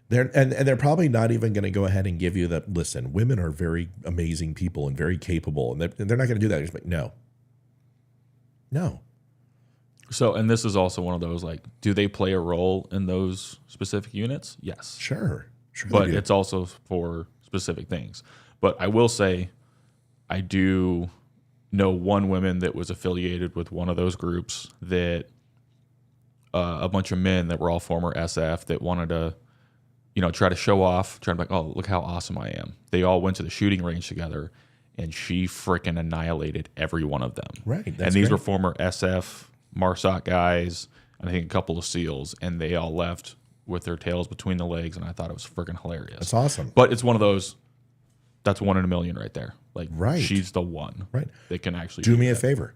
They're probably not even going to go ahead and give you the, listen, women are very amazing people and very capable. And they're not going to do that. They're just like, no. So, and this is also one of those, like, do they play a role in those specific units? Yes. Sure. But it's also for specific things. But I will say, I do know one woman that was affiliated with one of those groups that a bunch of men that were all former SF that wanted to, try to show off, try to be like, oh, look how awesome I am. They all went to the shooting range together, and she freaking annihilated every one of them. Right. And these were former SF, MARSOC guys, and I think a couple of SEALs, and they all left with their tails between the legs, and I thought it was freaking hilarious. That's awesome. But it's one of those, that's one in a million right there. Like, right. She's the one that can actually do me a favor.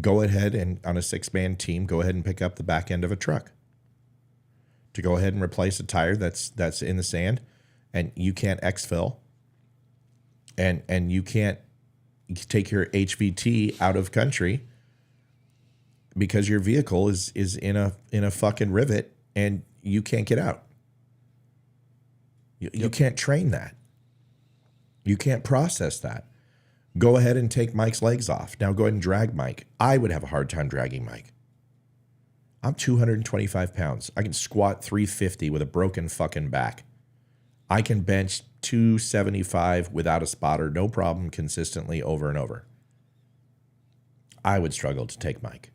Go ahead and on a 6-man team, go ahead and pick up the back end of a truck to go ahead and replace a tire that's in the sand, and you can't exfil, and you can't take your HVT out of country because your vehicle is in a fucking rivet and you can't get out. You can't train that. You can't process that. Go ahead and take Mike's legs off. Now go ahead and drag Mike. I would have a hard time dragging Mike. I'm 225 pounds. I can squat 350 with a broken fucking back. I can bench 275 without a spotter, no problem, consistently over and over. I would struggle to take Mike.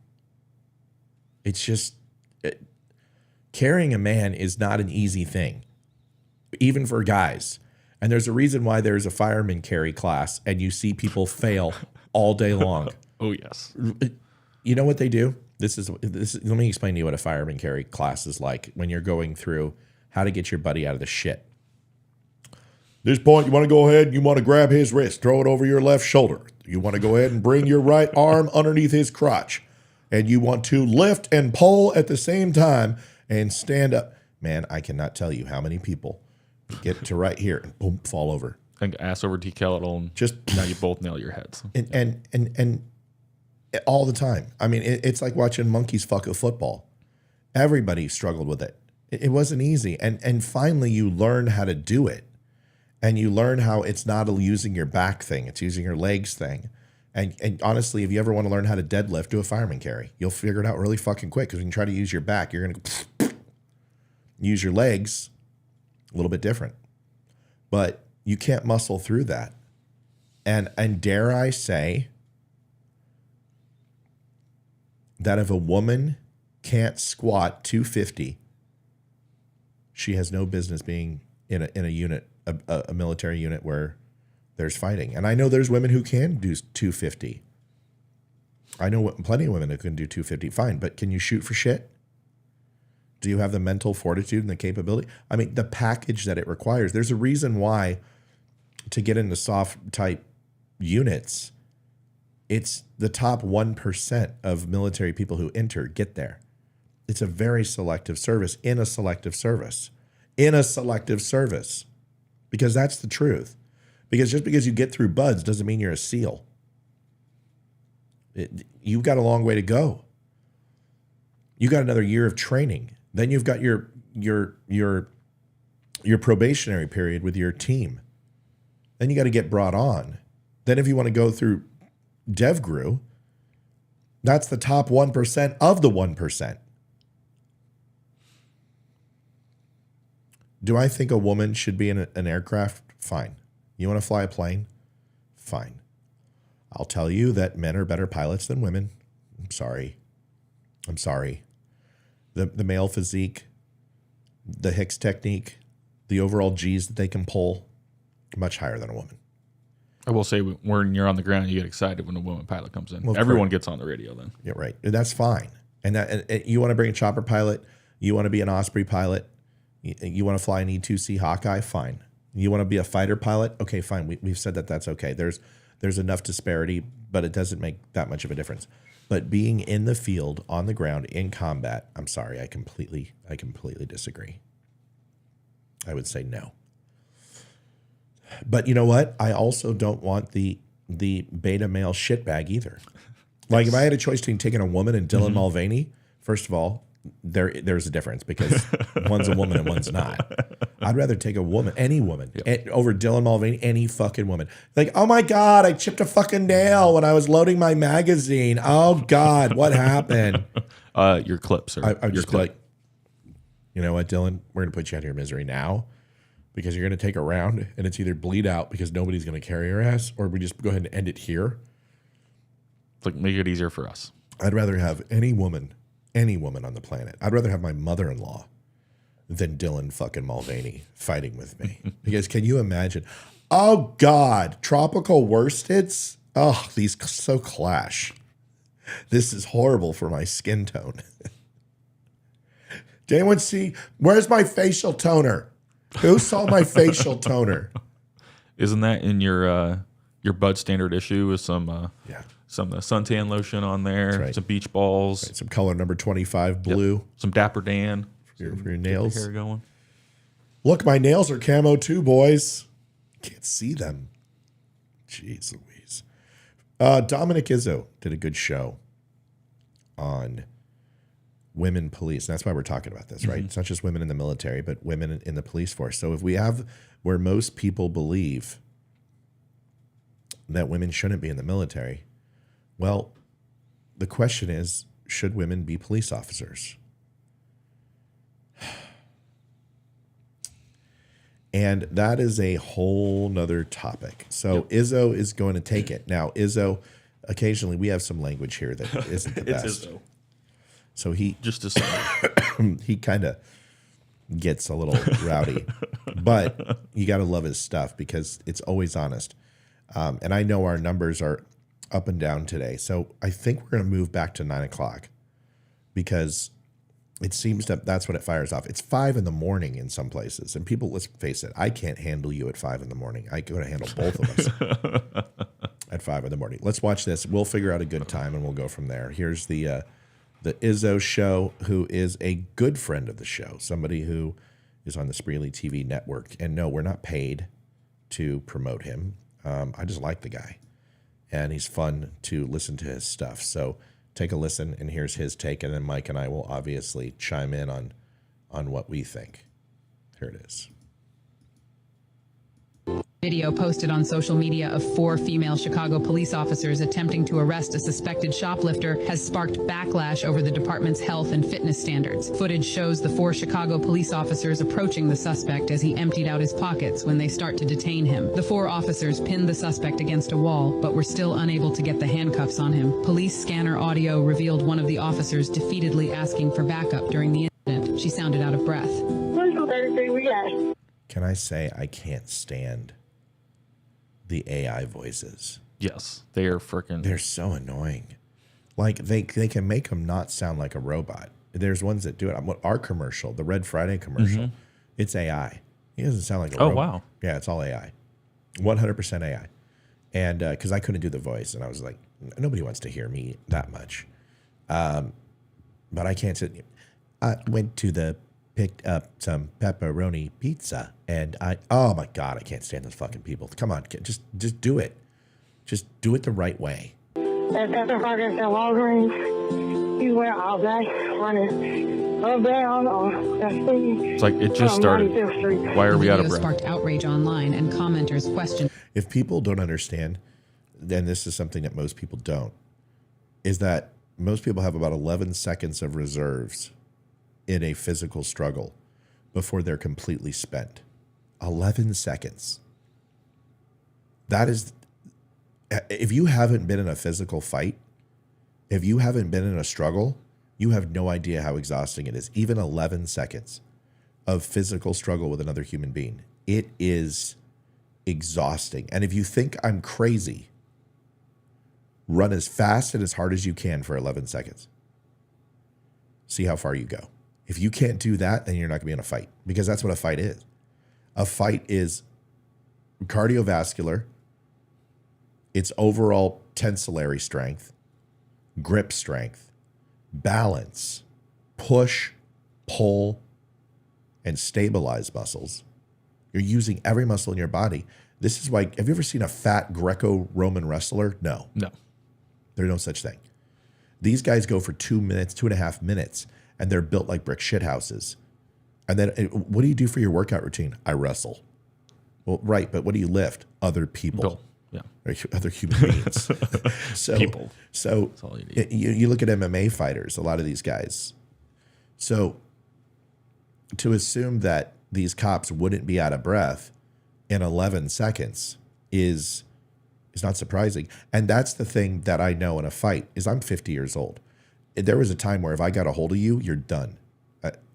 It's just carrying a man is not an easy thing, even for guys. And there's a reason why there's a fireman carry class and you see people fail all day long. Oh, yes. You know what they do? This is let me explain to you what a fireman carry class is like when you're going through how to get your buddy out of the shit. This point, you want to go ahead and you want to grab his wrist, throw it over your left shoulder. You want to go ahead and bring your right arm underneath his crotch. And you want to lift and pull at the same time and stand up. Man, I cannot tell you how many people get to right here and boom, fall over. And ass over decal and just now you both nail your heads. And all the time. I mean, it's like watching monkeys fuck a football. Everybody struggled with it. It wasn't easy. And finally you learn how to do it. And you learn how it's not a using your back thing. It's using your legs thing. And honestly, if you ever want to learn how to deadlift, do a fireman carry. You'll figure it out really fucking quick because when you try to use your back, you're going to use your legs a little bit different. But you can't muscle through that. And dare I say that if a woman can't squat 250, she has no business being in a unit, a military unit where there's fighting. And I know there's women who can do 250. I know plenty of women who can do 250. Fine, but can you shoot for shit? Do you have the mental fortitude and the capability? I mean, the package that it requires. There's a reason why to get into soft type units, it's the top 1% of military people who enter get there. It's a very selective service in a selective service. In a selective service. Because that's the truth. Because just because you get through buds doesn't mean you're a SEAL. You've got a long way to go. You got another year of training. Then you've got your probationary period with your team. Then you got to get brought on. Then if you want to go through DevGru, that's the top 1% of the 1%. Do I think a woman should be in an aircraft? Fine. You want to fly a plane? Fine. I'll tell you that men are better pilots than women. I'm sorry. The male physique, the Hicks technique, the overall G's that they can pull, much higher than a woman. I will say when you're on the ground, you get excited when a woman pilot comes in. Well, everyone gets on the radio then. Yeah, right. That's fine. And you want to bring a chopper pilot, you want to be an Osprey pilot, you want to fly an E-2C Hawkeye, fine. You want to be a fighter pilot? Okay, fine. We've said that that's okay. There's enough disparity, but it doesn't make that much of a difference. But being in the field, on the ground, in combat, I'm sorry, I completely disagree. I would say no. But you know what? I also don't want the beta male shitbag either. Like if I had a choice between taking a woman and Dylan Mulvaney, first of all, there's a difference because one's a woman and one's not. I'd rather take a woman, any woman, over Dylan Mulvaney, any fucking woman. Like, oh my God, I chipped a fucking nail when I was loading my magazine. Oh God, what happened? Your clips are. I just like, you know what, Dylan, we're gonna put you out of your misery now because you're gonna take a round and it's either bleed out because nobody's gonna carry your ass, or we just go ahead and end it here. It's like make it easier for us. I'd rather have any woman on the planet. I'd rather have my mother-in-law than Dylan fucking Mulvaney fighting with me. Because can you imagine? Oh God, tropical worsteds. Oh, these so clash. This is horrible for my skin tone. Did anyone see? Where's my facial toner? Who saw my facial toner? Isn't that in your Bud Standard issue with some some suntan lotion on there, right. some beach balls, Right, some color number 25 blue, some Dapper Dan for your nails. Hair going. Look, my nails are camo too, boys. Can't see them. Jeez Louise. Dominic Izzo did a good show on women police. And that's why we're talking about this, right? It's not just women in the military, but women in the police force. So if we have where most people believe that women shouldn't be in the military, well, the question is, should women be police officers? And that is a whole nother topic. So Izzo is going to take it. Now, Izzo, occasionally we have some language here that isn't the It's best. Izzo. So he Just to say. he kind of gets a little rowdy, but you got to love his stuff because it's always honest. And I know our numbers are up and down today. So I think we're going to move back to 9 o'clock because it seems that that's when it fires off. It's 5 in the morning in some places. And people, let's face it, I can't handle you at 5 in the morning. I could handle both of us at 5 in the morning. Let's watch this. We'll figure out a good time and we'll go from there. Here's the Izzo Show, who is a good friend of the show, somebody who is on the Spreely TV network. And no, we're not paid to promote him. I just like the guy. And he's fun to listen to his stuff. So take a listen, and here's his take, and then Mike and I will obviously chime in on what we think. Here it is. Video posted on social media of 4 female Chicago police officers attempting to arrest a suspected shoplifter has sparked backlash over the department's health and fitness standards. Footage shows the 4 Chicago police officers approaching the suspect as he emptied out his pockets when they start to detain him. The 4 officers pinned the suspect against a wall, but were still unable to get the handcuffs on him. Police scanner audio revealed one of the officers defeatedly asking for backup during the incident. She sounded out of breath. Can I say I can't stand the AI voices? Yes, they are freaking. They're so annoying. Like they can make them not sound like a robot. There's ones that do it. Our commercial, the Red Friday commercial, it's AI. He doesn't sound like a robot. Wow. Yeah, it's all AI. 100% AI. And because I couldn't do the voice, and I was like, nobody wants to hear me that much. But I can't sit. I went to picked up some pepperoni pizza, and oh my God, I can't stand those fucking people. Come on, just do it. Just do it the right way. That's the fucking Walgreens. You went all day running up down on that street. It's like it just started. Why are we out of breath? Sparked outrage online, and commenters questioned. If people don't understand, then this is something that most people don't, is that most people have about 11 seconds of reserves in a physical struggle before they're completely spent. 11 seconds. That is, if you haven't been in a physical fight, if you haven't been in a struggle, you have no idea how exhausting it is. Even 11 seconds of physical struggle with another human being. It is exhausting. And if you think I'm crazy, run as fast and as hard as you can for 11 seconds. See how far you go. If you can't do that, then you're not going to be in a fight, because that's what a fight is. A fight is cardiovascular, it's overall tensillary strength, grip strength, balance, push, pull, and stabilize muscles. You're using every muscle in your body. This is why, have you ever seen a fat Greco-Roman wrestler? No. No. There's no such thing. These guys go for 2 minutes, 2.5 minutes, and they're built like brick shit houses. And then, what do you do for your workout routine? I wrestle. Well, right, but what do you lift? Other people. Bill. Yeah. Or other human beings. So, People. So That's all you need. you look at MMA fighters, a lot of these guys. So to assume that these cops wouldn't be out of breath in 11 seconds is not surprising. And that's the thing that I know in a fight is I'm 50 years old. There was a time where if I got a hold of you, you're done.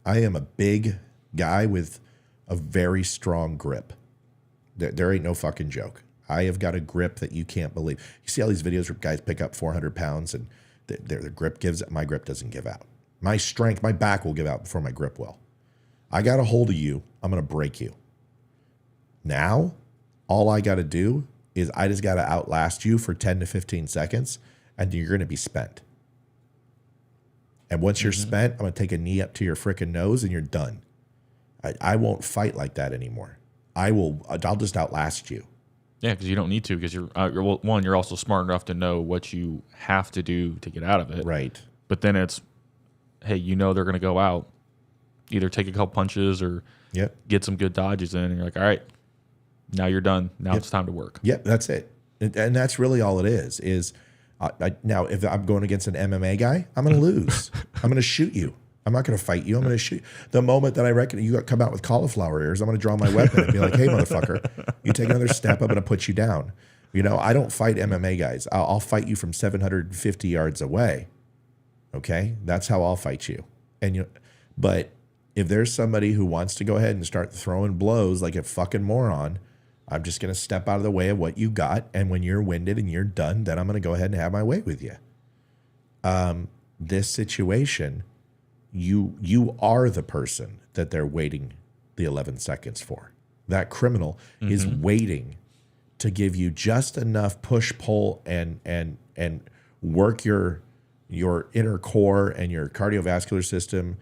I am a big guy with a very strong grip. There ain't no fucking joke. I have got a grip that you can't believe. You see all these videos where guys pick up 400 pounds and their grip gives it. My grip doesn't give out. My strength, my back will give out before my grip will. I got a hold of you. I'm going to break you. Now, all I got to do is I just got to outlast you for 10 to 15 seconds, and you're going to be spent. And once you're spent, I'm going to take a knee up to your frickin' nose, and you're done. I won't fight like that anymore. I'll just outlast you. Yeah, because you don't need to, because you're also smart enough to know what you have to do to get out of it. Right. But then it's, hey, they're going to go out, either take a couple punches or get some good dodges in, and you're like, all right, now you're done. Now it's time to work. Yep, that's it. And that's really all it is now, if I'm going against an MMA guy, I'm going to lose. I'm going to shoot you. I'm not going to fight you. I'm going to shoot. The moment that I reckon you come out with cauliflower ears, I'm going to draw my weapon and be like, hey, motherfucker, you take another step, I'm going to put you down. You know, I don't fight MMA guys. I'll fight you from 750 yards away. Okay, that's how I'll fight you. But if there's somebody who wants to go ahead and start throwing blows like a fucking moron, I'm just going to step out of the way of what you got. And when you're winded and you're done, then I'm going to go ahead and have my way with you. This situation, you are the person that they're waiting the 11 seconds for. That criminal is waiting to give you just enough push, pull, and work your inner core and your cardiovascular system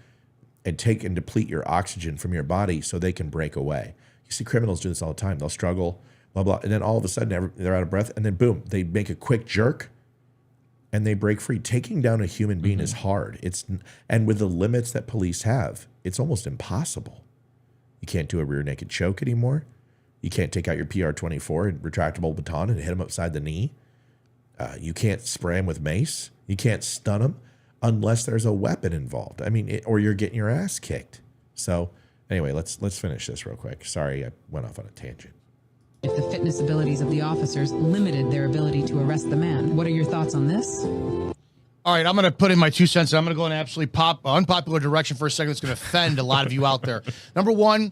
and take and deplete your oxygen from your body so they can break away. You see criminals do this all the time. They'll struggle, blah, blah, and then all of a sudden they're out of breath, and then boom, they make a quick jerk and they break free. Taking down a human being is hard. And with the limits that police have, it's almost impossible. You can't do a rear naked choke anymore. You can't take out your PR-24 and retractable baton and hit them upside the knee. You can't spray them with mace. You can't stun them unless there's a weapon involved. I mean, or you're getting your ass kicked. So anyway, let's finish this real quick. Sorry, I went off on a tangent. If the fitness abilities of the officers limited their ability to arrest the man. What are your thoughts on this? All right, I'm going to put in my 2 cents. I'm going to go in an absolutely unpopular direction for a second. It's going to offend a lot of you out there. Number one,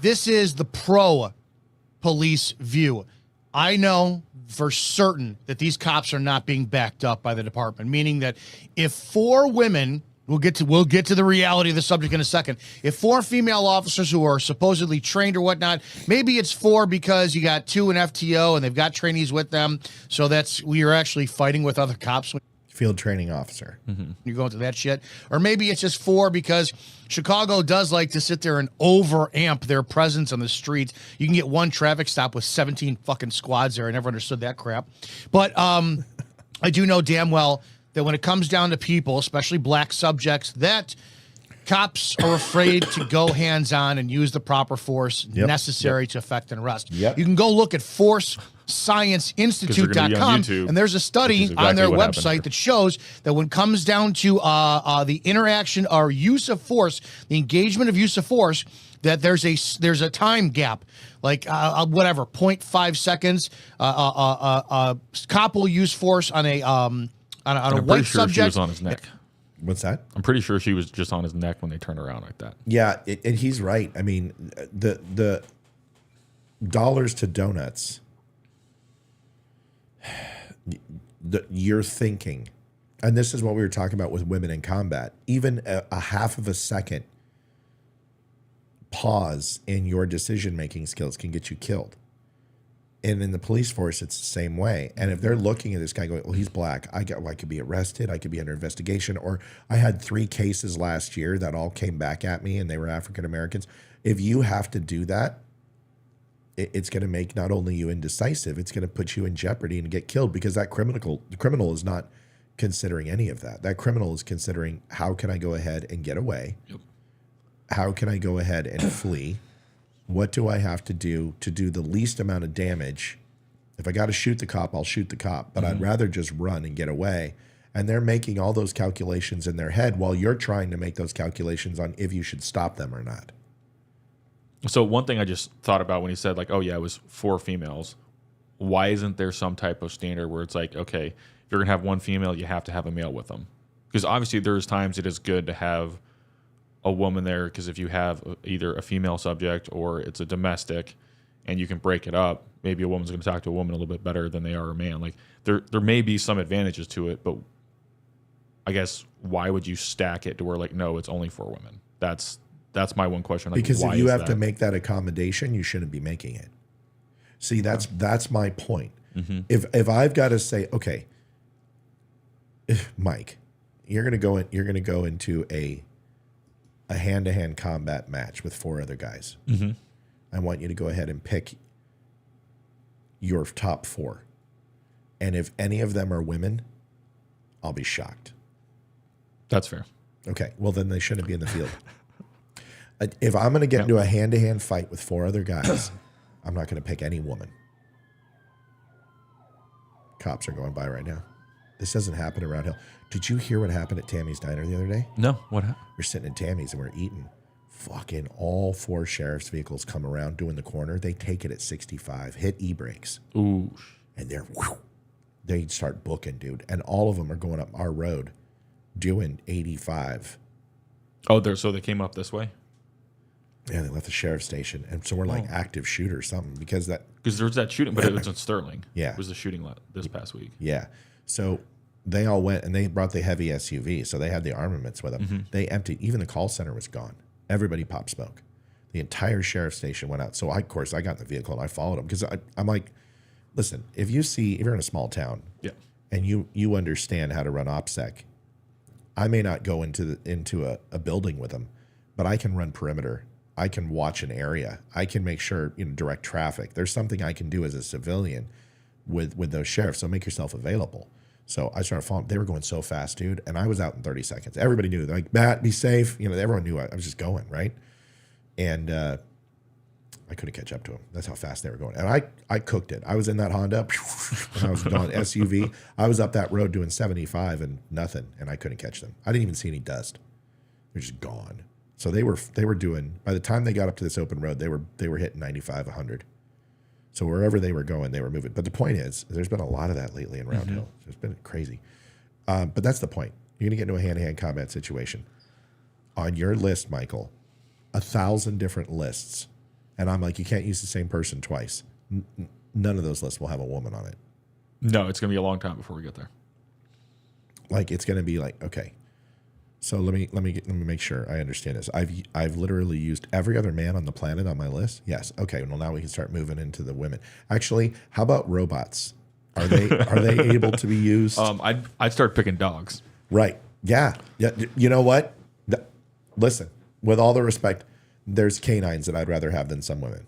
this is the pro-police view. I know for certain that these cops are not being backed up by the department, meaning that if 4 women, we'll get to the reality of the subject in a second, if 4 female officers who are supposedly trained or whatnot, maybe it's 4 because you got 2 in FTO and they've got trainees with them, so we are actually fighting with other cops. Field training officer. You're going to that shit. Or maybe it's just 4 because Chicago does like to sit there and overamp their presence on the streets. You can get 1 traffic stop with 17 fucking squads there. I never understood that crap. But I do know damn well that when it comes down to people, especially black subjects, that cops are afraid to go hands-on and use the proper force necessary to effect an arrest. You can go look at ForceScienceInstitute.com, and there's a study on their website that shows that when it comes down to the interaction or use of force, the engagement of use of force, that there's a time gap, like whatever, 0.5 seconds. Cop will use force on a white subject. She was on his neck. What's that? I'm pretty sure she was just on his neck when they turned around like that. Yeah, and he's right. I mean, the dollars to donuts, you're thinking, and this is what we were talking about with women in combat, even a half of a second pause in your decision-making skills can get you killed. And in the police force, it's the same way. And if they're looking at this guy going, well, he's black, I could be arrested, I could be under investigation, or I had 3 cases last year that all came back at me and they were African Americans. If you have to do that, it's going to make not only you indecisive, it's going to put you in jeopardy and get killed, because the criminal is not considering any of that. That criminal is considering, how can I go ahead and get away? How can I go ahead and flee? What do I have to do the least amount of damage? If I got to shoot the cop, I'll shoot the cop, but I'd rather just run and get away. And they're making all those calculations in their head while you're trying to make those calculations on if you should stop them or not. So one thing I just thought about when he said, like, oh yeah, it was 4 females. Why isn't there some type of standard where it's like, okay, if you're gonna have 1 female, you have to have a male with them? Because obviously there's times it is good to have a woman there, because if you have either a female subject or it's a domestic and you can break it up, maybe a woman's going to talk to a woman a little bit better than they are a man. Like there may be some advantages to it, but I guess why would you stack it to where, like, no, it's only for women? That's my one question. Like, because why if you have that? to make that accommodation, you shouldn't be making it. See, that's my point. If I've got to say, okay, Mike, you're going to go into a hand-to-hand combat match with 4 other guys. I want you to go ahead and pick your top 4. And if any of them are women, I'll be shocked. That's fair. Okay, well, then they shouldn't be in the field. If I'm going to get into a hand-to-hand fight with 4 other guys, I'm not going to pick any woman. Cops are going by right now. This doesn't happen around Hill. Did you hear what happened at Tammy's Diner the other day? No, what happened? We're sitting in Tammy's and we're eating. Fucking all 4 sheriff's vehicles come around doing the corner. They take it at 65, hit e-brakes. Ooh. and they start booking, dude. And all of them are going up our road doing 85. Oh, so they came up this way? Yeah, they left the sheriff's station. And so we're like active shooter or something because there was that shooting, but it was in Sterling. Yeah. It was the shooting this past week. Yeah. So they all went and they brought the heavy SUV. So they had the armaments with them. Mm-hmm. They emptied, even the call center was gone. Everybody popped smoke. The entire sheriff's station went out. So of course, I got in the vehicle and I followed them because I'm like, listen, if you're in a small town and you understand how to run OPSEC, I may not go into a building with them, but I can run perimeter. I can watch an area. I can make sure, direct traffic. There's something I can do as a civilian with those sheriffs. So make yourself available. So I started following. They were going so fast, dude. And I was out in 30 seconds. Everybody knew. They're like, Matt, be safe. Everyone knew I was just going, right? And I couldn't catch up to them. That's how fast they were going. And I cooked it. I was in that Honda, and I was gone SUV. I was up that road doing 75 and nothing, and I couldn't catch them. I didn't even see any dust. They're just gone. So they were doing, by the time they got up to this open road, they were hitting 95, 100. So wherever they were going, they were moving. But the point is, there's been a lot of that lately in Round Hill. It's been crazy. But that's the point. You're going to get into a hand-to-hand combat situation. On your list, Michael, 1,000 different lists. And I'm like, you can't use the same person twice. None of those lists will have a woman on it. No, it's going to be a long time before we get there. Like, it's going to be like, okay. So let me make sure I understand this. I've literally used every other man on the planet on my list. Yes. Okay. Well, now we can start moving into the women. Actually, how about robots? Are they able to be used? I'd start picking dogs. Right. Yeah. Yeah. You know what? Listen, with all the respect, there's canines that I'd rather have than some women.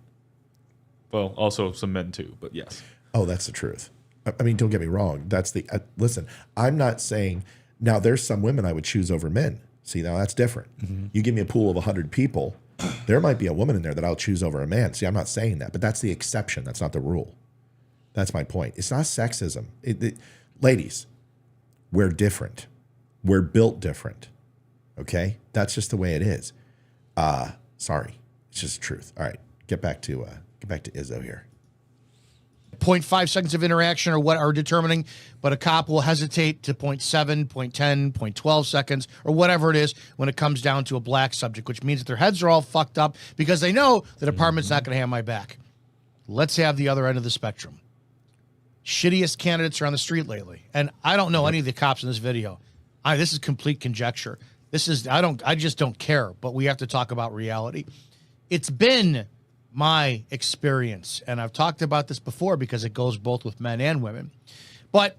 Well, also some men too, but yes. Oh, that's the truth. I mean, don't get me wrong. That's listen, I'm not saying. Now, there's some women I would choose over men. See, now that's different. Mm-hmm. You give me a pool of 100 people, there might be a woman in there that I'll choose over a man. See, I'm not saying that, but that's the exception. That's not the rule. That's my point. It's not sexism. Ladies, we're different. We're built different. Okay? That's just the way it is. Sorry. It's just the truth. All right. Get back to Izzo here. 0.5 seconds of interaction or what are determining, but a cop will hesitate to 0.7, 0.10, 0.12 seconds or whatever it is when it comes down to a black subject, which means that their heads are all fucked up because they know the department's not going to have my back. Let's have the other end of the spectrum. Shittiest candidates are on the street lately. And I don't know any of the cops in this video. This is complete conjecture. I just don't care, but we have to talk about reality. It's been my experience, and I've talked about this before because it goes both with men and women, but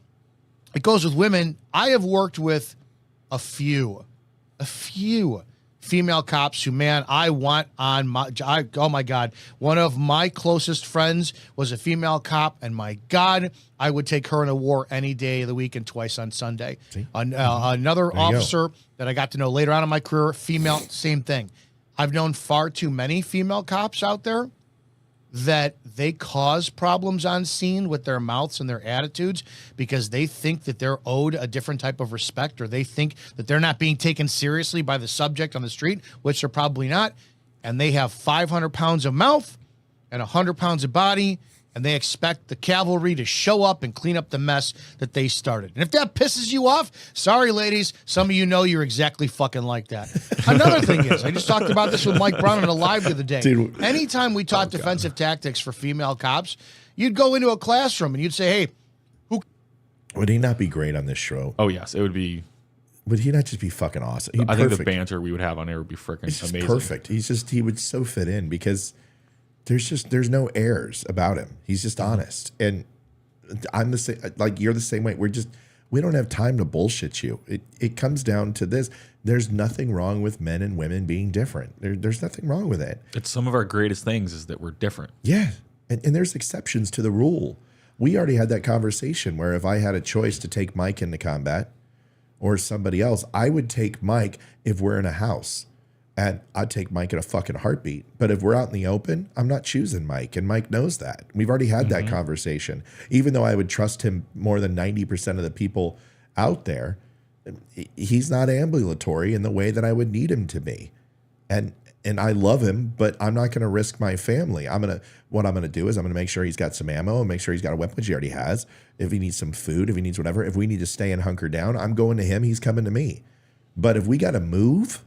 it goes with women. I have worked with a few female cops who, man, I want on my, oh my God, one of my closest friends was a female cop, and my God, I would take her in a war any day of the week and twice on Sunday. Another officer that I got to know later on in my career, female, same thing. I've known far too many female cops out there that they cause problems on scene with their mouths and their attitudes because they think that they're owed a different type of respect, or they think that they're not being taken seriously by the subject on the street, which they're probably not. And they have 500 pounds of mouth and 100 pounds of body, and they expect the cavalry to show up and clean up the mess that they started. And if that pisses you off, sorry, ladies, some of you know you're exactly fucking like that. Another thing is, I just talked about this with Mike Brown on a live the other day. Dude. Anytime we taught defensive tactics for female cops, you'd go into a classroom and you'd say, hey, would he not be great on this show? Oh, yes. It would be. Would he not just be fucking awesome? I think the banter we would have on air would be freaking amazing. Perfect. He would so fit in because there's no airs about him. He's just honest. And I'm the same, like you're the same way. We don't have time to bullshit you. It comes down to this. There's nothing wrong with men and women being different. There's nothing wrong with it. It's some of our greatest things is that we're different. Yeah. And there's exceptions to the rule. We already had that conversation where if I had a choice to take Mike into combat or somebody else, I would take Mike if we're in a house. And I'd take Mike in a fucking heartbeat. But if we're out in the open, I'm not choosing Mike. And Mike knows that. We've already had that conversation. Even though I would trust him more than 90% of the people out there, he's not ambulatory in the way that I would need him to be. And and I love him, but I'm not going to risk my family. What I'm going to do is I'm going to make sure he's got some ammo and make sure he's got a weapon, which he already has. If he needs some food, if he needs whatever, if we need to stay and hunker down, I'm going to him. He's coming to me. But if we got to move,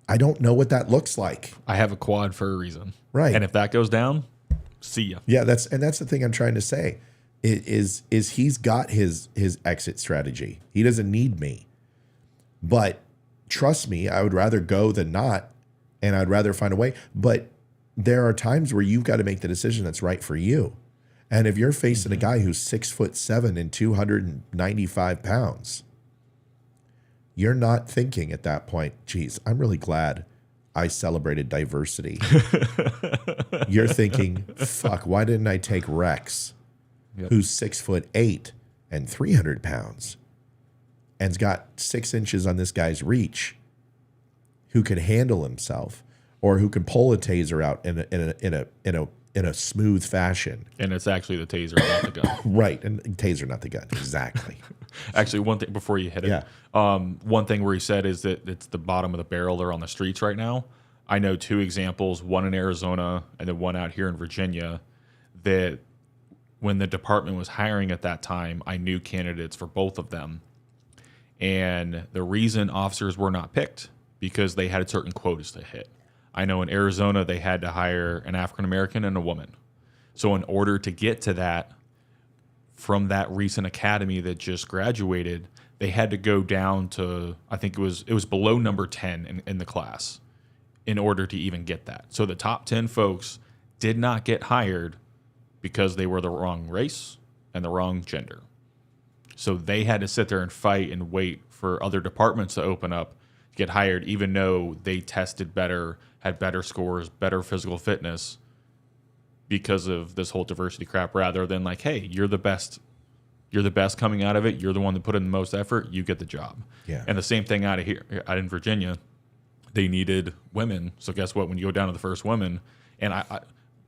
I don't know what that looks like. I have a quad for a reason. Right. And if that goes down, see ya. Yeah, that's the thing I'm trying to say. Is he's got his exit strategy. He doesn't need me. But trust me, I would rather go than not, and I'd rather find a way. But there are times where you've got to make the decision that's right for you. And if you're facing a guy who's 6'7" and 295 pounds, you're not thinking at that point, geez, I'm really glad I celebrated diversity. You're thinking, fuck, why didn't I take Rex, who's 6'8" and 300 pounds, and's got 6 inches on this guy's reach, who can handle himself, or who can pull a taser out in a smooth fashion. And it's actually the taser, not the gun. Right, and taser, not the gun. Exactly. Actually, one thing before you hit it, one thing where he said is that it's the bottom of the barrel. They're on the streets right now. I know 2 examples, one in Arizona and then one out here in Virginia, that when the department was hiring at that time, I knew candidates for both of them. And the reason officers were not picked, because they had certain quotas to hit. I know in Arizona, they had to hire an African-American and a woman. So in order to get to that, from that recent academy that just graduated, they had to go down to, I think it was below number 10 in the class in order to even get that. So the top 10 folks did not get hired because they were the wrong race and the wrong gender. So they had to sit there and fight and wait for other departments to open up to get hired, even though they tested better, had better scores, better physical fitness, because of this whole diversity crap, rather than like, hey, you're the best coming out of it. You're the one that put in the most effort. You get the job. Yeah. And the same thing out in Virginia, they needed women. So guess what? When you go down to the first women, and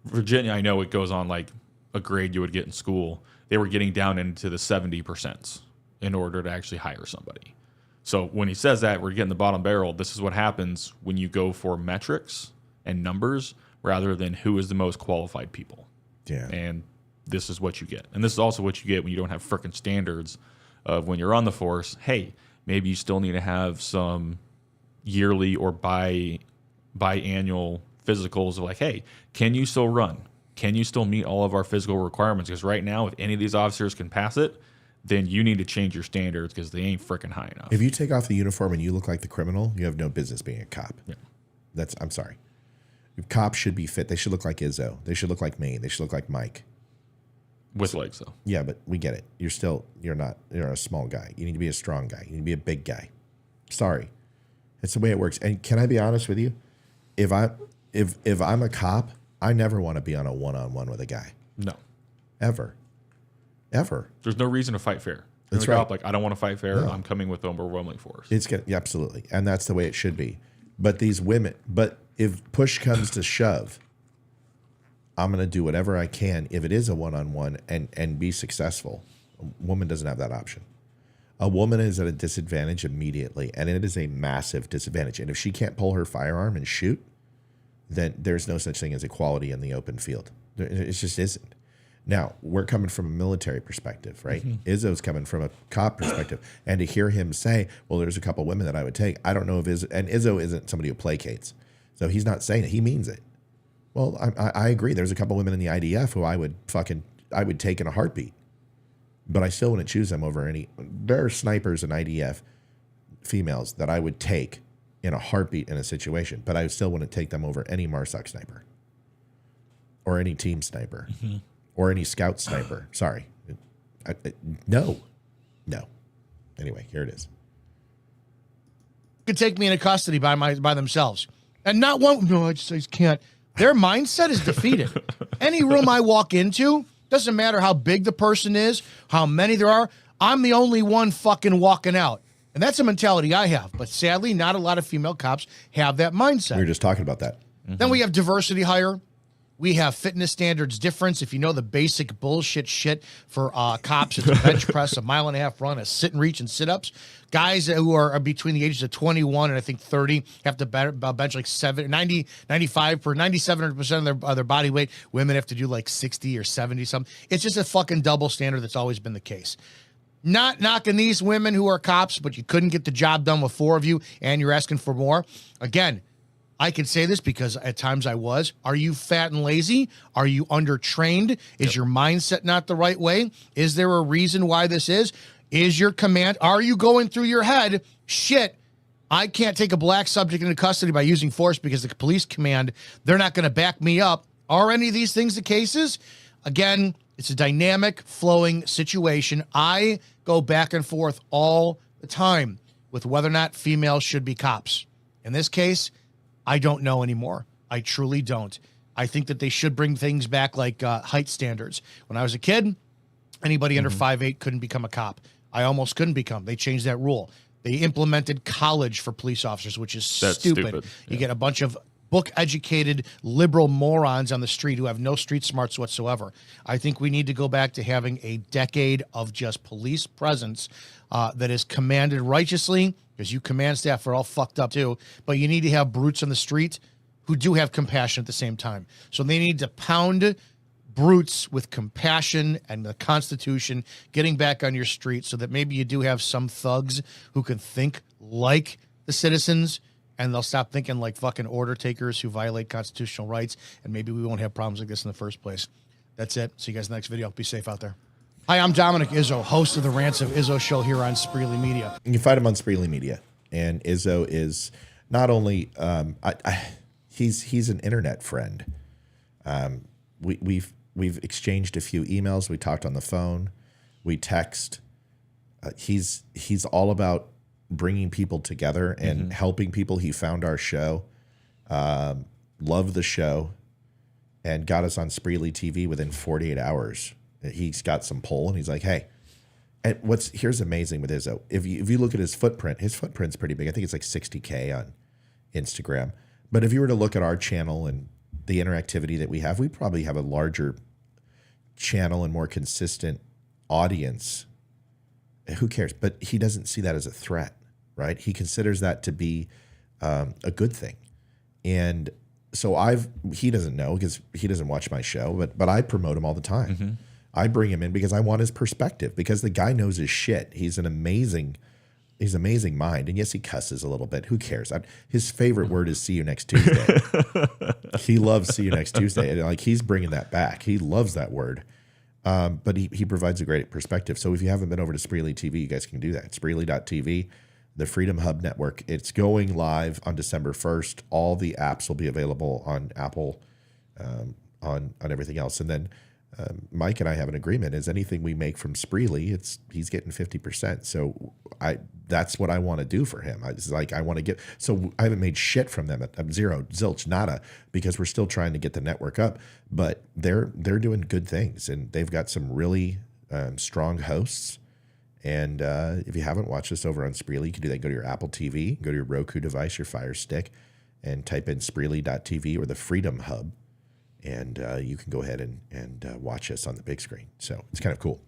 Virginia, I know it goes on like a grade you would get in school. They were getting down into the 70% in order to actually hire somebody. So when he says that, we're getting the bottom barrel. This is what happens when you go for metrics and numbers rather than who is the most qualified people. Yeah. And this is what you get. And this is also what you get when you don't have frickin' standards of when you're on the force. Hey, maybe you still need to have some yearly or biannual physicals of like, hey, can you still run? Can you still meet all of our physical requirements? Because right now, if any of these officers can pass it, then you need to change your standards because they ain't freaking high enough. If you take off the uniform and you look like the criminal, you have no business being a cop. Yeah. I'm sorry. Cops should be fit. They should look like Izzo. They should look like me. They should look like Mike. With legs, though. Yeah, but we get it. You're a small guy. You need to be a strong guy. You need to be a big guy. Sorry. It's the way it works. And can I be honest with you? If I'm a cop, I never want to be on a one-on-one with a guy. No. Ever. There's no reason to fight fair. That's You're a right. cop, like, I don't want to fight fair. No. I'm coming with overwhelming force. Absolutely. And that's the way it should be. But if push comes to shove, I'm going to do whatever I can if it is a one-on-one and be successful. A woman doesn't have that option. A woman is at a disadvantage immediately, and it is a massive disadvantage. And if she can't pull her firearm and shoot, then there's no such thing as equality in the open field. It just isn't. Now, we're coming from a military perspective, right? Mm-hmm. Izzo's coming from a cop perspective. And to hear him say, well, there's a couple women that I would take, I don't know if Izzo isn't somebody who placates. So he's not saying it. He means it. Well, I agree. There's a couple women in the IDF who I would take in a heartbeat. But I still wouldn't choose them over any. There are snipers in IDF, females, that I would take in a heartbeat in a situation, but I still wouldn't take them over any MARSOC sniper or any team sniper or any scout sniper. Sorry. No. Anyway, here it is. Could take me into custody by themselves. And not one, no, I just can't. Their mindset is defeated. Any room I walk into, doesn't matter how big the person is, how many there are, I'm the only one fucking walking out. And that's a mentality I have. But sadly, not a lot of female cops have that mindset. We were just talking about that. Then we have diversity hire. We have fitness standards difference. If you know the basic bullshit shit for cops, it's a bench press, a 1.5 mile run, a sit and reach and sit-ups. Guys who are between the ages of 21 and I think 30 have to bench like 97% of their body weight. Women have to do like 60 or 70 something. It's just a fucking double standard that's always been the case. Not knocking these women who are cops, but you couldn't get the job done with 4 of you and you're asking for more. Again, I can say this because at times I was. Are you fat and lazy? Are you undertrained? Is your mindset not the right way? Is there a reason why this is? Is your command? Are you going through your head? Shit, I can't take a black subject into custody by using force because the police command, they're not going to back me up. Are any of these things the cases? Again, it's a dynamic, flowing situation. I go back and forth all the time with whether or not females should be cops. In this case, I don't know anymore. I truly don't. I think that they should bring things back like height standards. When I was a kid, anybody under 5'8" couldn't become a cop. I almost couldn't become. They changed that rule. They implemented college for police officers, which is stupid. You get a bunch of book-educated liberal morons on the street who have no street smarts whatsoever. I think we need to go back to having a decade of just police presence that is commanded righteously, because you command staff are all fucked up too, but you need to have brutes on the street who do have compassion at the same time. So they need to pound brutes with compassion and the Constitution, getting back on your street so that maybe you do have some thugs who can think like the citizens, and they'll stop thinking like fucking order takers who violate constitutional rights, and maybe we won't have problems like this in the first place. That's it. See you guys in the next video. Be safe out there. Hi, I'm Dominic Izzo, host of the Rants of Izzo show here on Spreely Media. You can find him on Spreely Media, and Izzo is not only he's an internet friend. We've exchanged a few emails. We talked on the phone. We text. He's all about bringing people together and helping people. He found our show, loved the show, and got us on Spreely TV within 48 hours. He's got some pull, and he's like, hey. And here's amazing with Izzo. If you look at his footprint's pretty big. I think it's like 60K on Instagram. But if you were to look at our channel and the interactivity that we have, we probably have a larger channel and more consistent audience. Who cares? But he doesn't see that as a threat, right? He considers that to be a good thing. And so he doesn't know because he doesn't watch my show, but I promote him all the time. I bring him in because I want his perspective, because the guy knows his shit. He's an amazing mind. And yes, he cusses a little bit. Who cares? His favorite word is see you next Tuesday. He loves see you next Tuesday. And like, he's bringing that back. He loves that word. But he provides a great perspective. So if you haven't been over to Spreely TV, you guys can do that. Spreely.tv, the Freedom Hub Network. It's going live on December 1st. All the apps will be available on Apple, on everything else. And then Mike and I have an agreement: is anything we make from Spreely, he's getting 50%. So that's what I want to do for him. I want to get, so I haven't made shit from them. I'm zero, zilch, nada, because we're still trying to get the network up. But they're doing good things, and they've got some really strong hosts. And if you haven't watched us over on Spreely, you can do that. Go to your Apple TV, go to your Roku device, your Fire Stick, and type in Spreely.tv or the Freedom Hub. And you can go ahead and watch us on the big screen. So it's kind of cool.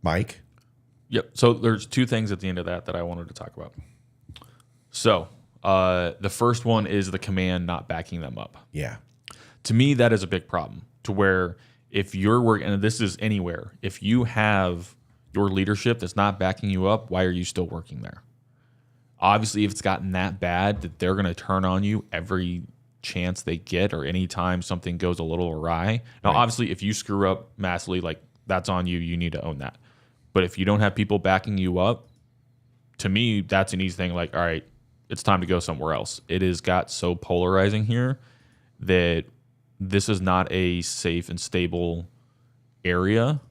Mike? Yep. So there's 2 things at the end of that I wanted to talk about. So the first one is the command not backing them up. Yeah. To me, that is a big problem, to where if you're working, and this is anywhere, if you have your leadership that's not backing you up, why are you still working there? Obviously, if it's gotten that bad that they're going to turn on you every chance they get, or anytime something goes a little awry. Now, obviously, if you screw up massively, like, that's on you. You need to own that. But if you don't have people backing you up, to me, that's an easy thing. Like, all right, it's time to go somewhere else. It has got so polarizing here that this is not a safe and stable area,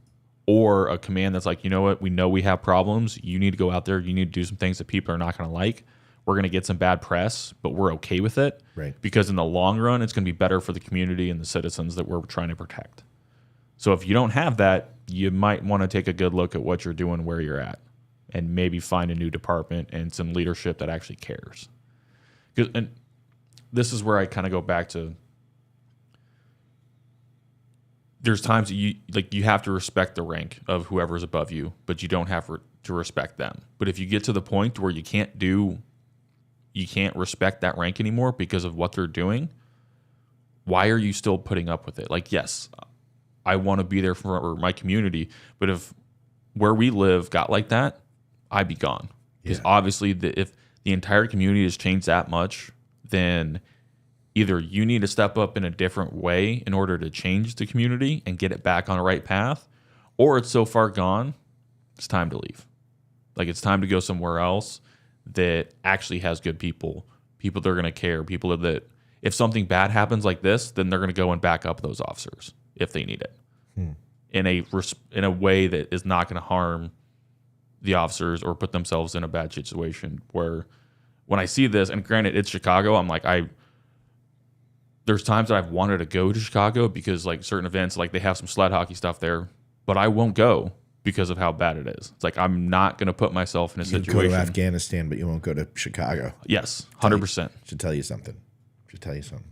or a command that's like, you know what, we know we have problems. You need to go out there. You need to do some things that people are not going to like. We're going to get some bad press, but we're okay with it. Right. Because in the long run, it's going to be better for the community and the citizens that we're trying to protect. So if you don't have that, you might want to take a good look at what you're doing, where you're at, and maybe find a new department and some leadership that actually cares. And this is where I kind of go back to there's times that you have to respect the rank of whoever's above you, but you don't have to respect them. But if you get to the point where you can't respect that rank anymore because of what they're doing, why are you still putting up with it? Like, yes, I want to be there for my community, but if where we live got like that, I'd be gone. Because obviously, if the entire community has changed that much, then either you need to step up in a different way in order to change the community and get it back on the right path, or it's so far gone, it's time to leave. Like, it's time to go somewhere else that actually has good people that are going to care, people that if something bad happens like this, then they're going to go and back up those officers if they need it in a way that is not going to harm the officers or put themselves in a bad situation. Where when I see this, and granted, it's Chicago, I'm like, there's times that I've wanted to go to Chicago because like certain events, like they have some sled hockey stuff there, but I won't go because of how bad it is. It's like, I'm not going to put myself in a situation. You go to Afghanistan, but you won't go to Chicago. Yes, 100%. Should tell you something.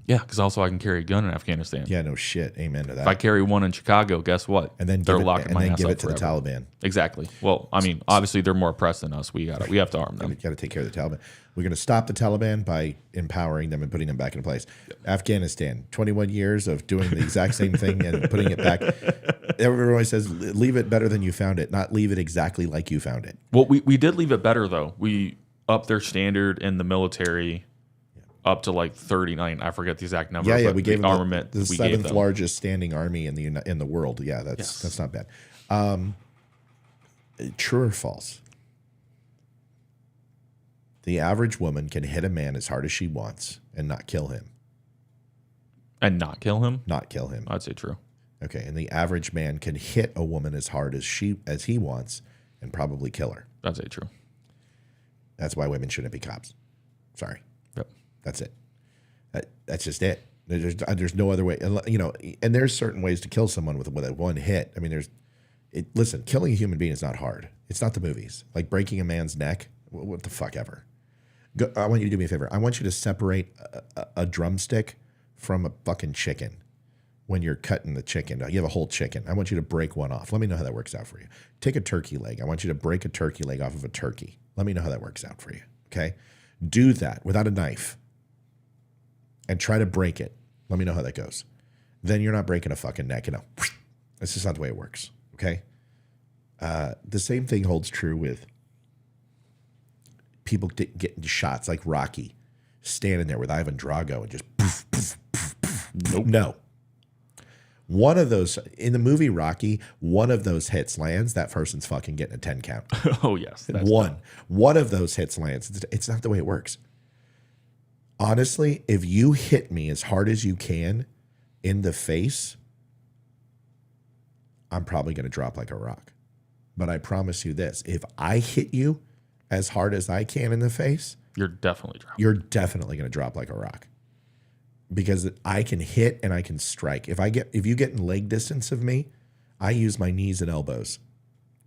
Yeah, because also I can carry a gun in Afghanistan. Yeah, no shit. Amen to that. If I carry one in Chicago, guess what? And then they're locking my ass up give it to forever. the Taliban. Exactly. Well, I mean, obviously they're more oppressed than us. We have to arm them. You got to take care of the Taliban. We're going to stop the Taliban by empowering them and putting them back in place. Yep. Afghanistan, 21 years of doing the exact same thing and putting it back. Everybody says, leave it better than you found it, not leave it exactly like you found it. Well, we did leave it better, though. We upped their standard in the military up to like 39. I forget the exact number. Yeah, we gave them armament. The seventh largest standing army in the world. Yeah, that's not bad. True or false? The average woman can hit a man as hard as she wants and not kill him. And not kill him? Not kill him. I'd say true. Okay, and the average man can hit a woman as hard as he wants and probably kill her. I'd say true. That's why women shouldn't be cops. Sorry. Yep. That's it. That's just it. There's no other way. And there's certain ways to kill someone with a one hit. I mean, listen, killing a human being is not hard. It's not the movies. Like breaking a man's neck. What the fuck ever. I want you to do me a favor. I want you to separate a drumstick from a fucking chicken when you're cutting the chicken. You have a whole chicken. I want you to break one off. Let me know how that works out for you. Take a turkey leg. I want you to break a turkey leg off of a turkey. Let me know how that works out for you. Okay? Do that without a knife and try to break it. Let me know how that goes. Then you're not breaking a fucking neck. That's just not the way it works. Okay? The same thing holds true with people getting shots like Rocky, standing there with Ivan Drago and just poof, poof, poof, poof. Nope. No. One of those, in the movie Rocky, one of those hits lands, that person's fucking getting a 10 count. Oh, yes. One of those hits lands. It's not the way it works. Honestly, if you hit me as hard as you can in the face, I'm probably going to drop like a rock. But I promise you this, if I hit you as hard as I can in the face, you're definitely going to drop like a rock. Because I can hit and I can strike. If you get in leg distance of me, I use my knees and elbows.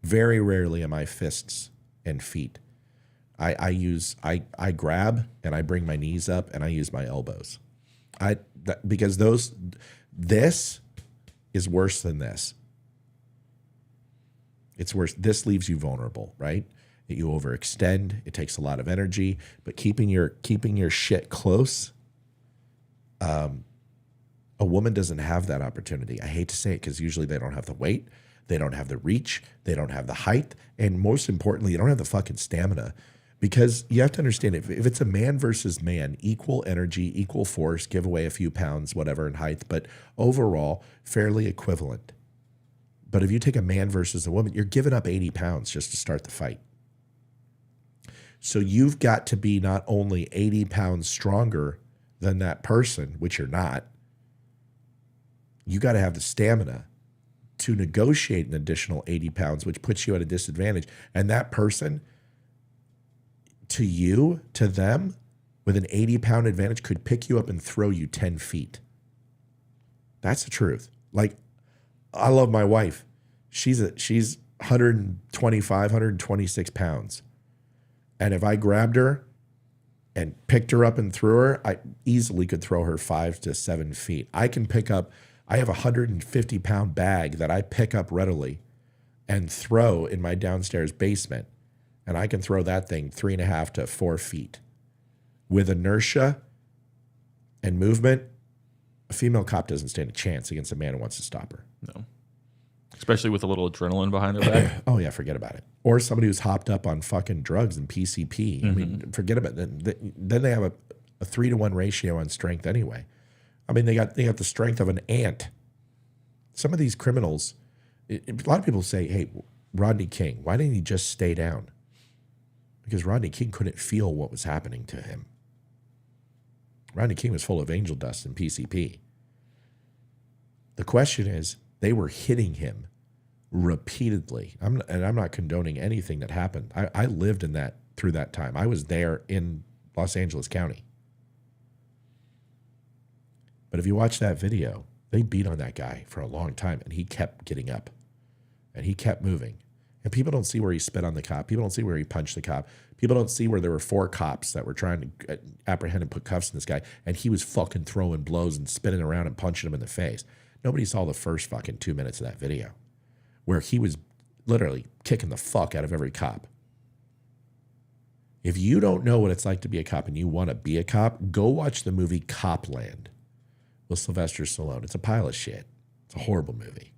Very rarely am I fists and feet. I grab and I bring my knees up and I use my elbows. Because this is worse than this. It's worse. This leaves you vulnerable, right? You overextend. It takes a lot of energy, but keeping your shit close. A woman doesn't have that opportunity. I hate to say it because usually they don't have the weight, they don't have the reach, they don't have the height, and most importantly, they don't have the fucking stamina. Because you have to understand, if it's a man versus man, equal energy, equal force, give away a few pounds, whatever in height, but overall, fairly equivalent. But if you take a man versus a woman, you're giving up 80 pounds just to start the fight. So you've got to be not only 80 pounds stronger than that person, which you're not, you got to have the stamina to negotiate an additional 80 pounds, which puts you at a disadvantage. And that person, to them, with an 80-pound advantage, could pick you up and throw you 10 feet. That's the truth. Like, I love my wife. She's 125, 126 pounds. And if I grabbed her and picked her up and threw her, I easily could throw her 5 to 7 feet. I can pick up I have a 150-pound bag that I pick up readily and throw in my downstairs basement, and I can throw that thing 3.5 to 4 feet. With inertia and movement, a female cop doesn't stand a chance against a man who wants to stop her. No. Especially with a little adrenaline behind their back. Oh, yeah, forget about it. Or somebody who's hopped up on fucking drugs and PCP. I mean, forget about it. Then they have a 3-to-1 ratio on strength anyway. I mean, they got the strength of an ant. Some of these criminals, a lot of people say, hey, Rodney King, why didn't he just stay down? Because Rodney King couldn't feel what was happening to him. Rodney King was full of angel dust and PCP. The question is, they were hitting him repeatedly. I'm not condoning anything that happened. I lived in that through that time. I was there in Los Angeles County. But if you watch that video, they beat on that guy for a long time, and he kept getting up, and he kept moving. And people don't see where he spit on the cop. People don't see where he punched the cop. People don't see where there were 4 cops that were trying to apprehend and put cuffs in this guy, and he was fucking throwing blows and spinning around and punching him in the face. Nobody saw the first fucking 2 minutes of that video where he was literally kicking the fuck out of every cop. If you don't know what it's like to be a cop and you want to be a cop, go watch the movie Copland with Sylvester Stallone. It's a pile of shit. It's a horrible movie.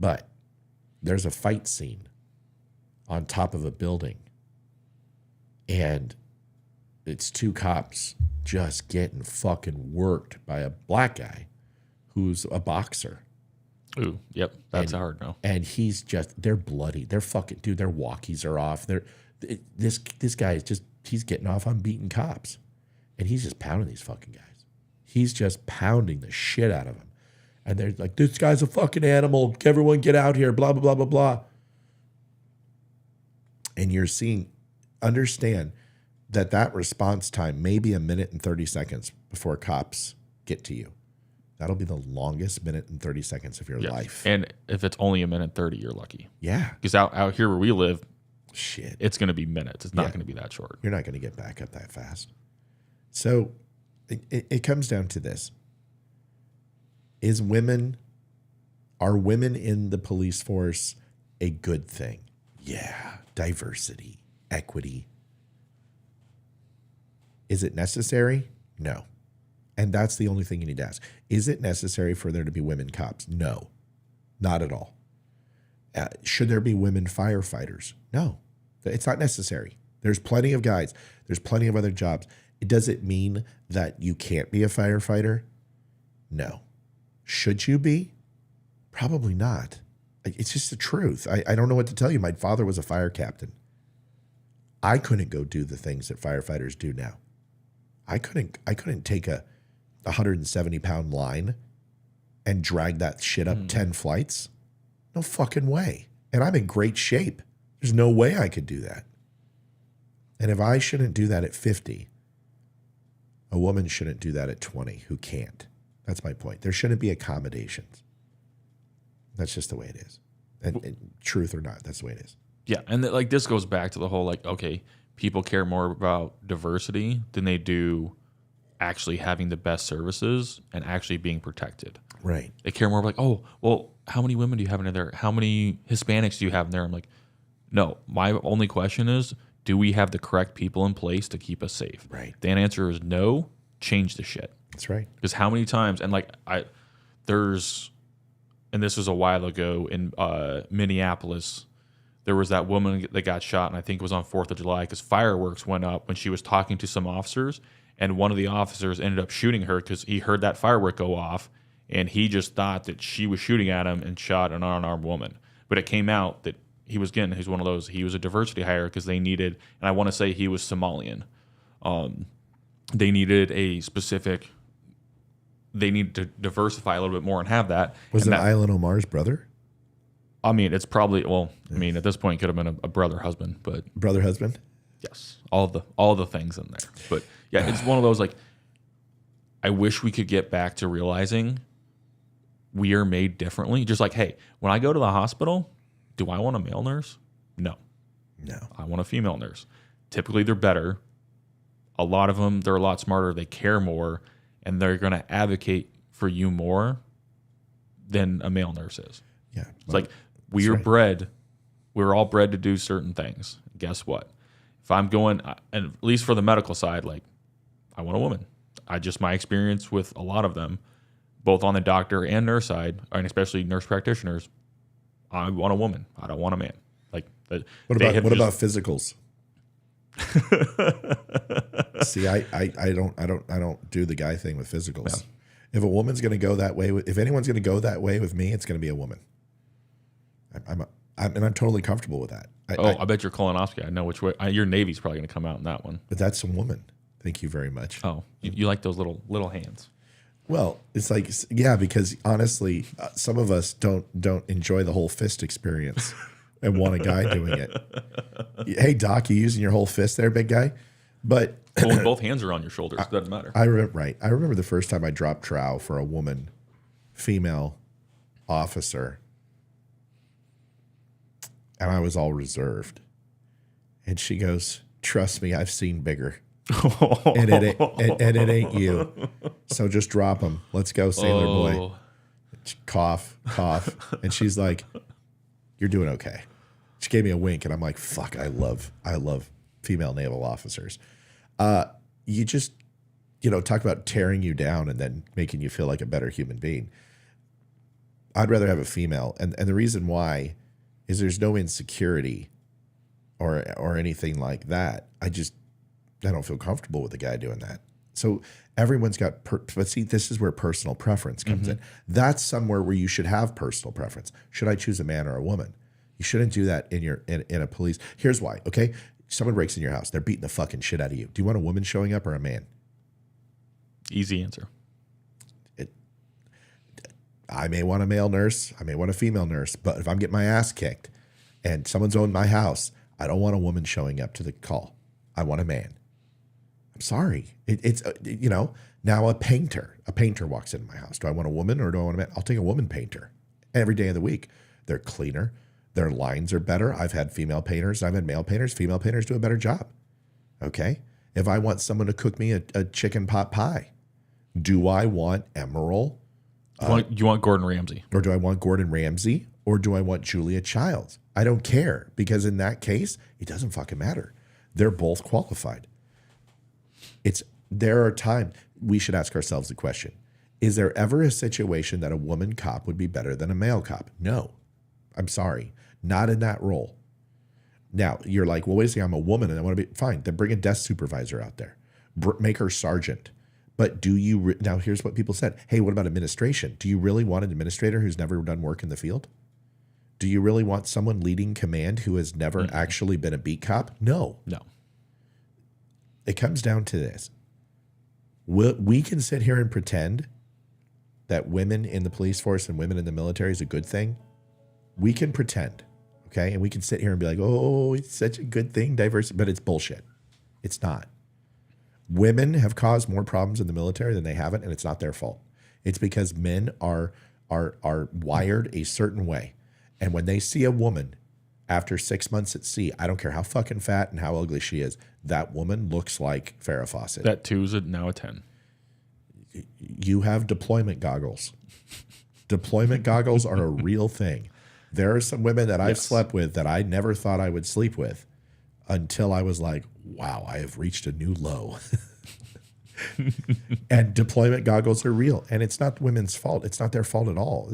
But there's a fight scene on top of a building, and it's 2 cops just getting fucking worked by a black guy who's a boxer. Ooh, yep. That's a hard no. And he's just, they're bloody. They're fucking, dude, their walkies are off. This guy is just, he's getting off on beating cops. And he's just pounding these fucking guys. He's just pounding the shit out of them. And they're like, this guy's a fucking animal. Everyone get out here, blah, blah, blah, blah, blah. And you're seeing, understand that response time may be 1 minute and 30 seconds before cops get to you. That'll be the longest 1 minute and 30 seconds of your life. And if it's only 1:30, you're lucky. Yeah. Because out here where we live, shit, it's going to be minutes. It's not going to be that short. You're not going to get back up that fast. So it comes down to this. Are women in the police force a good thing? Yeah. Diversity, equity. Is it necessary? No. And that's the only thing you need to ask. Is it necessary for there to be women cops? No, not at all. Should there be women firefighters? No, it's not necessary. There's plenty of guys. There's plenty of other jobs. Does it mean that you can't be a firefighter? No. Should you be? Probably not. It's just the truth. I don't know what to tell you. My father was a fire captain. I couldn't go do the things that firefighters do now. I couldn't take a 170-pound line and drag that shit up 10 flights. No fucking way. And I'm in great shape. There's no way I could do that. And if I shouldn't do that at 50, a woman shouldn't do that at 20 who can't. That's my point. There shouldn't be accommodations. That's just the way it is. And truth or not, that's the way it is. Yeah, and like this goes back to the whole like, okay, people care more about diversity than they do actually having the best services and actually being protected. Right. They care more like, oh, well, how many women do you have in there? How many Hispanics do you have in there? I'm like, no, my only question is, do we have the correct people in place to keep us safe? Right. The answer is no, change the shit. That's right. Because how many times, and like and this was a while ago in Minneapolis, there was that woman that got shot, and I think it was on 4th of July because fireworks went up when she was talking to some officers, and one of the officers ended up shooting her because he heard that firework go off, and he just thought that she was shooting at him and shot an unarmed woman. But it came out that he's one of those, he was a diversity hire because they needed, and I want to say he was Somalian. They needed they need to diversify a little bit more and have that. Was it Island Omar's brother? I mean, it's probably, well, I mean, at this point, it could have been a brother husband, but brother husband. Yes, all the things in there. But yeah, it's one of those like, I wish we could get back to realizing we are made differently. Just like, hey, when I go to the hospital, do I want a male nurse? No, I want a female nurse. Typically, they're better. A lot of them, they're a lot smarter. They care more, and they're going to advocate for you more than a male nurse is. Yeah. It's like we we're all bred to do certain things. Guess what? If I'm going, and at least for the medical side, like I want a woman. My experience with a lot of them, both on the doctor and nurse side, and especially nurse practitioners, I want a woman. I don't want a man. Like what about physicals? See, I don't do the guy thing with physicals. No. If a woman's going to go that way, if anyone's going to go that way with me, it's going to be a woman. I'm totally comfortable with that. I bet your colonoscopy. I know which way. Your Navy's probably going to come out in that one. But that's a woman. Thank you very much. Oh, you like those little hands? Well, it's like, yeah, because honestly, some of us don't enjoy the whole fist experience and want a guy doing it. Hey, Doc, you using your whole fist there, big guy? But when both hands are on your shoulders, it doesn't matter. I remember the first time I dropped trow for a woman, female officer, and I was all reserved. And she goes, "Trust me, I've seen bigger." and it ain't you. So just drop them. Let's go, sailor boy. Cough. And she's like, "You're doing okay." She gave me a wink, and I'm like, "Fuck, I love female naval officers." You just, talk about tearing you down and then making you feel like a better human being. I'd rather have a female, and the reason why is there's no insecurity or anything like that. I don't feel comfortable with a guy doing that. So everyone's got, but see, this is where personal preference comes in. That's somewhere where you should have personal preference. Should I choose a man or a woman? You shouldn't do that in a police. Here's why. Okay, someone breaks in your house. They're beating the fucking shit out of you. Do you want a woman showing up or a man? Easy answer. I may want a male nurse. I may want a female nurse. But if I'm getting my ass kicked and someone's owned my house, I don't want a woman showing up to the call. I want a man. I'm sorry. It's now a painter. A painter walks into my house. Do I want a woman or do I want a man? I'll take a woman painter every day of the week. They're cleaner. Their lines are better. I've had female painters. I've had male painters. Female painters do a better job. Okay? If I want someone to cook me a chicken pot pie, do I want Emerald? You want Gordon Ramsay. Or do I want Gordon Ramsay? Or do I want Julia Childs? I don't care, because in that case, it doesn't fucking matter. They're both qualified. There are times we should ask ourselves the question, is there ever a situation that a woman cop would be better than a male cop? No. I'm sorry. Not in that role. Now, you're like, well, wait a second, I'm a woman and I want to be, fine, then bring a desk supervisor out there. Make her sergeant. But do you, now here's what people said. Hey, what about administration? Do you really want an administrator who's never done work in the field? Do you really want someone leading command who has never actually been a beat cop? No. It comes down to this. We can sit here and pretend that women in the police force and women in the military is a good thing. We can pretend, okay? And we can sit here and be like, oh, it's such a good thing, diversity, but it's bullshit. It's not. Women have caused more problems in the military than they haven't, and it's not their fault. It's because men are wired a certain way. And when they see a woman after 6 months at sea, I don't care how fucking fat and how ugly she is, that woman looks like Farrah Fawcett. That 2's now a 10. You have deployment goggles. Deployment goggles are a real thing. There are some women that I've slept with that I never thought I would sleep with until I was like, wow, I have reached a new low. And deployment goggles are real. And it's not women's fault. It's not their fault at all.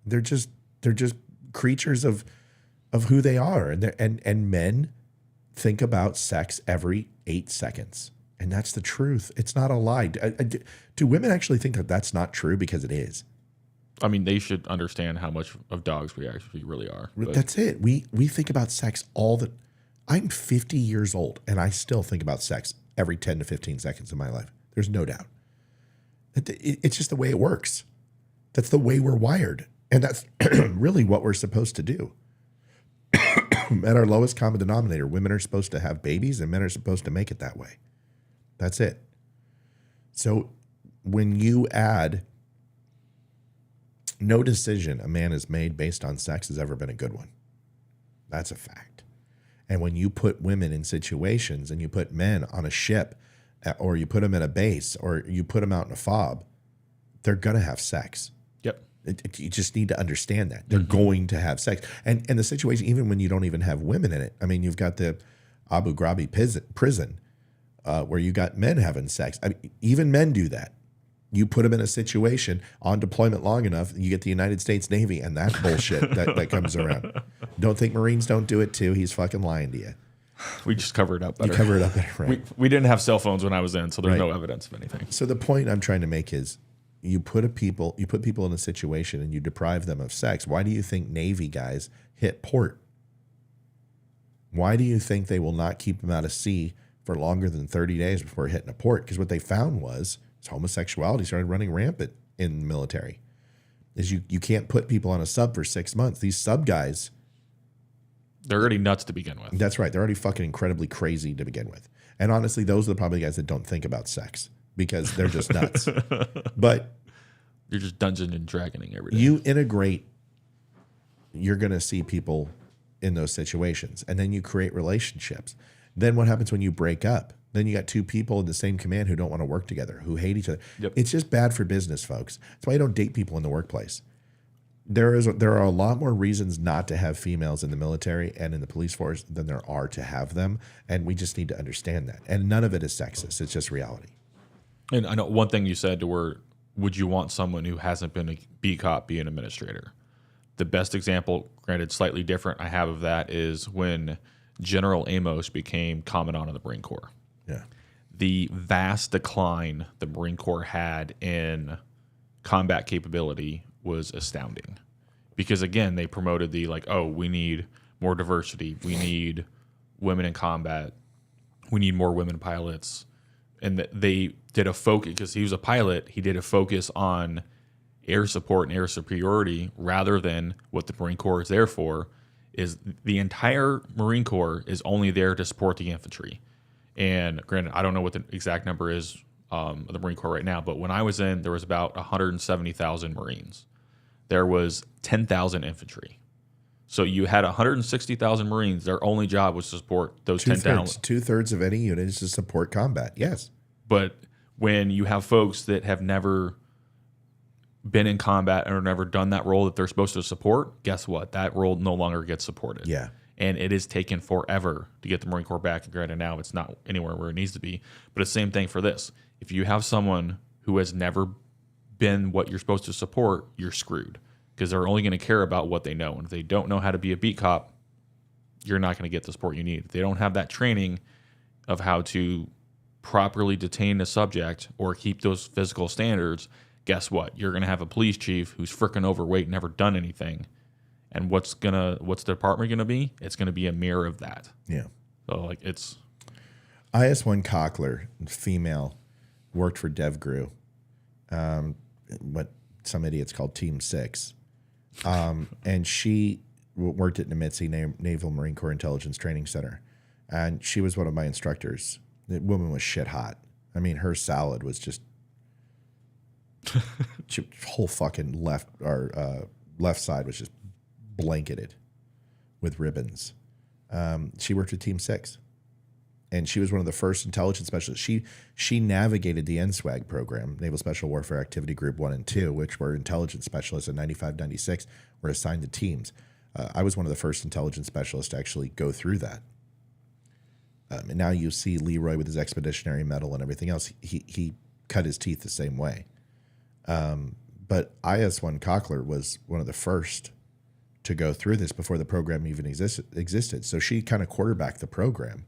They're just creatures of who they are. And men think about sex every 8 seconds. And that's the truth. It's not a lie. Do women actually think that that's not true? Because it is. I mean, they should understand how much of dogs we actually really are. But that's it. We think about sex I'm 50 years old, and I still think about sex every 10 to 15 seconds of my life. There's no doubt. It's just the way it works. That's the way we're wired. And that's really what we're supposed to do. At our lowest common denominator, women are supposed to have babies, and men are supposed to make it that way. That's it. So when you add no decision a man has made based on sex has ever been a good one. That's a fact. And when you put women in situations and you put men on a ship or you put them in a base or you put them out in a fob, they're going to have sex. Yep. You just need to understand that. They're going to have sex. And the situation, even when you don't even have women in it, I mean, you've got the Abu Ghraib prison where you got men having sex. I mean, even men do that. You put them in a situation on deployment long enough, you get the United States Navy and that bullshit that comes around. Don't think Marines don't do it too. He's fucking lying to you. We just cover it up better. You cover it up better, right? We didn't have cell phones when I was in, so there's no evidence of anything. So the point I'm trying to make is you put people in a situation and you deprive them of sex. Why do you think Navy guys hit port? Why do you think they will not keep them out of sea for longer than 30 days before hitting a port? Because what they found was homosexuality started running rampant in the military. Is you can't put people on a sub for 6 months. These sub guys, they're already nuts to begin with. that's right. They're already fucking incredibly crazy to begin with. And honestly, those are probably the guys that don't think about sex because they're just nuts. But you're just Dungeons and Dragoning every day. You integrate, you're going to see people in those situations. And then you create relationships. Then what happens when you break up? Then you got two people in the same command who don't want to work together, who hate each other. Yep. It's just bad for business, folks. That's why you don't date people in the workplace. There are a lot more reasons not to have females in the military and in the police force than there are to have them. And we just need to understand that. And none of it is sexist. It's just reality. And I know one thing you said to where, would you want someone who hasn't been a B cop be an administrator? The best example, granted slightly different, I have of that is when General Amos became Commandant of the Marine Corps. Yeah. The vast decline the Marine Corps had in combat capability was astounding. Because again, they promoted the we need more diversity. We need women in combat. We need more women pilots. And they did a focus, because he was a pilot, he did a focus on air support and air superiority rather than what the Marine Corps is there for, is the entire Marine Corps is only there to support the infantry. And granted, I don't know what the exact number is of the Marine Corps right now, but when I was in, there was about 170,000 Marines. There was 10,000 infantry. So you had 160,000 Marines. Their only job was to support those 10,000. Two-thirds of any unit is to support combat, yes. But when you have folks that have never been in combat or never done that role that they're supposed to support, guess what? That role no longer gets supported. Yeah. And it is taken forever to get the Marine Corps back. And granted, now it's not anywhere where it needs to be. But it's the same thing for this. If you have someone who has never been what you're supposed to support, you're screwed. Because they're only going to care about what they know. And if they don't know how to be a beat cop, you're not going to get the support you need. If they don't have that training of how to properly detain a subject or keep those physical standards, guess what? You're going to have a police chief who's freaking overweight, never done anything. And what's the department going to be? It's going to be a mirror of that. Yeah. So it's IS-1 Cockler, female, worked for DevGru, what some idiots called Team 6. And she worked at Nimitzi, Naval Marine Corps Intelligence Training Center. And she was one of my instructors. The woman was shit hot. I mean, her salad was just whole fucking left side was just blanketed with ribbons. She worked with Team 6. And she was one of the first intelligence specialists. She navigated the NSWAG program, Naval Special Warfare Activity Group 1 and 2, which were intelligence specialists in 95, 96, were assigned to teams. I was one of the first intelligence specialists to actually go through that. And now you see Leroy with his expeditionary medal and everything else. He cut his teeth the same way. But IS-1 Cockler was one of the first to go through this before the program even existed. So she kind of quarterbacked the program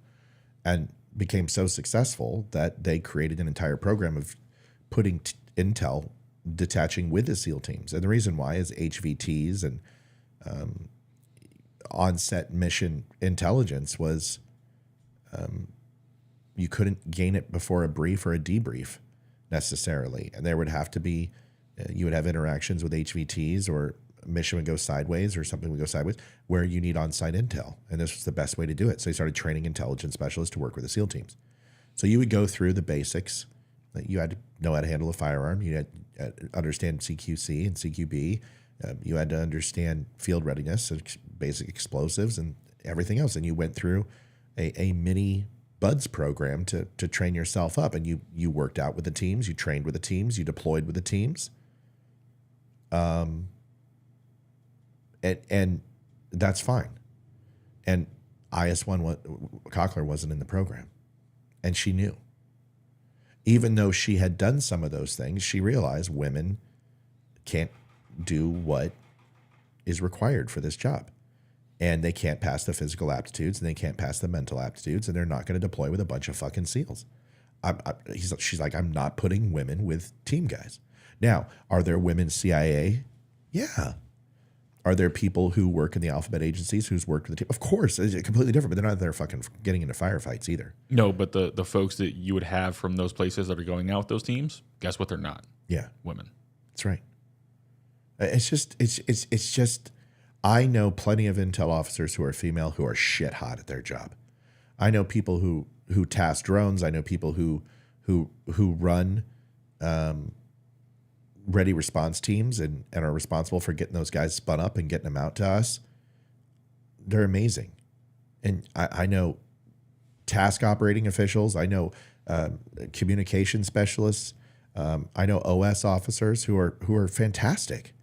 and became so successful that they created an entire program of putting intel detaching with the SEAL teams. And the reason why is HVTs and on-set mission intelligence was you couldn't gain it before a brief or a debrief necessarily. And there would have to be, you would have interactions with HVTs or a mission would go sideways or something would go sideways where you need on-site intel. And this was the best way to do it. So they started training intelligence specialists to work with the SEAL teams. So you would go through the basics. You had to know how to handle a firearm. You had to understand CQC and CQB. You had to understand field readiness, basic explosives, and everything else. And you went through a mini BUDS program to train yourself up. And you worked out with the teams. You trained with the teams. You deployed with the teams. And that's fine. And IS-1 Cochler wasn't in the program, and she knew. Even though she had done some of those things, she realized women can't do what is required for this job. And they can't pass the physical aptitudes, and they can't pass the mental aptitudes, and they're not going to deploy with a bunch of fucking SEALs. She's like, I'm not putting women with team guys. Now, are there women CIA? Yeah. Are there people who work in the alphabet agencies who's worked with the team? Of course, it's completely different, but they're not there fucking getting into firefights either. No, but the folks that you would have from those places that are going out with those teams, guess what? They're not. Yeah, women. That's right. It's just. I know plenty of intel officers who are female who are shit hot at their job. I know people who task drones. I know people who run ready response teams and are responsible for getting those guys spun up and getting them out to us. They're amazing. And I know task operating officials. I know communication specialists. I know OS officers who are fantastic,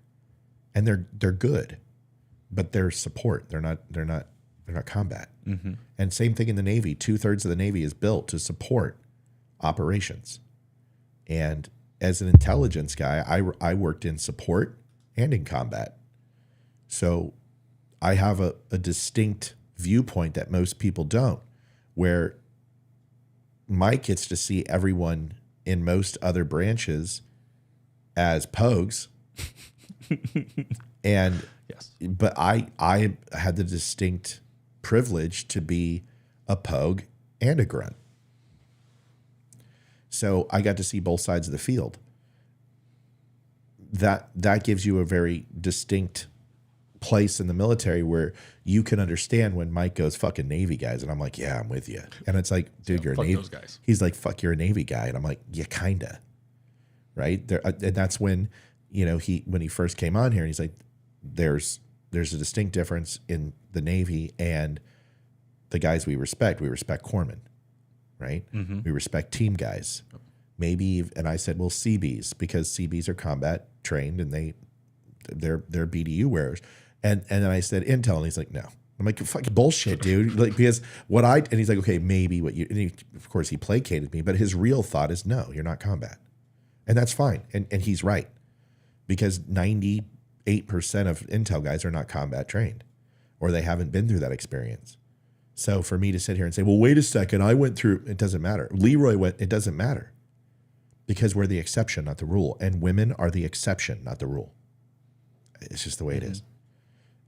and they're good, but they're support. They're not combat. Mm-hmm. And same thing in the Navy. 2/3 of the Navy is built to support operations. And as an intelligence guy, I worked in support and in combat. So I have a distinct viewpoint that most people don't, where Mike gets to see everyone in most other branches as pogues. And yes, but I had the distinct privilege to be a pogue and a grunt. So I got to see both sides of the field. That gives you a very distinct place in the military where you can understand when Mike goes, fucking Navy guys. And I'm like, yeah, I'm with you. And it's like, dude, you're a Navy. Those guys. He's like, fuck, you're a Navy guy. And I'm like, yeah, kinda. Right? There, and that's when, when he first came on here, and he's like, there's a distinct difference in the Navy and the guys we respect. We respect corpsmen, right? Mm-hmm. We respect team guys. Maybe, and I said, well, CBs, because CBs are combat trained and they're BDU wearers. And then I said intel, and he's like, no. I'm like, fucking bullshit, dude. Like, because and he's like, okay, maybe what you, and of course he placated me, but his real thought is, no, you're not combat. And that's fine. And he's right, because 98% of intel guys are not combat trained, or they haven't been through that experience. So for me to sit here and say, well, wait a second, I went through, it doesn't matter. Leroy went, it doesn't matter, because we're the exception, not the rule. And women are the exception, not the rule. It's just the way it is.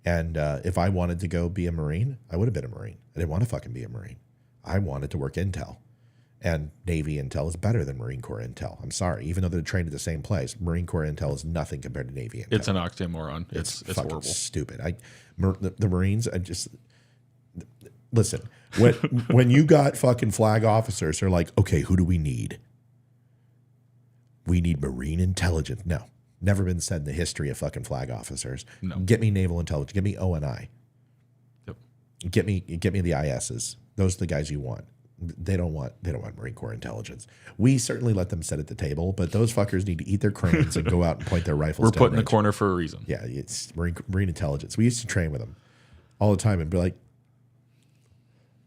And if I wanted to go be a Marine, I would have been a Marine. I didn't want to fucking be a Marine. I wanted to work intel. And Navy intel is better than Marine Corps intel. I'm sorry. Even though they're trained at the same place, Marine Corps intel is nothing compared to Navy intel. It's an oxymoron. It's fucking horrible. Stupid. The Marines, I just... Listen, when you got fucking flag officers, they're like, okay, who do we need? We need Marine intelligence. No. Never been said in the history of fucking flag officers. No. Get me naval intelligence. Get me O&I. Yep. Get me the ISs. Those are the guys you want. They don't want Marine Corps intelligence. We certainly let them sit at the table, but those fuckers need to eat their cranes and go out and point their rifles. We're put in the corner for a reason. Yeah, it's Marine intelligence. We used to train with them all the time and be like,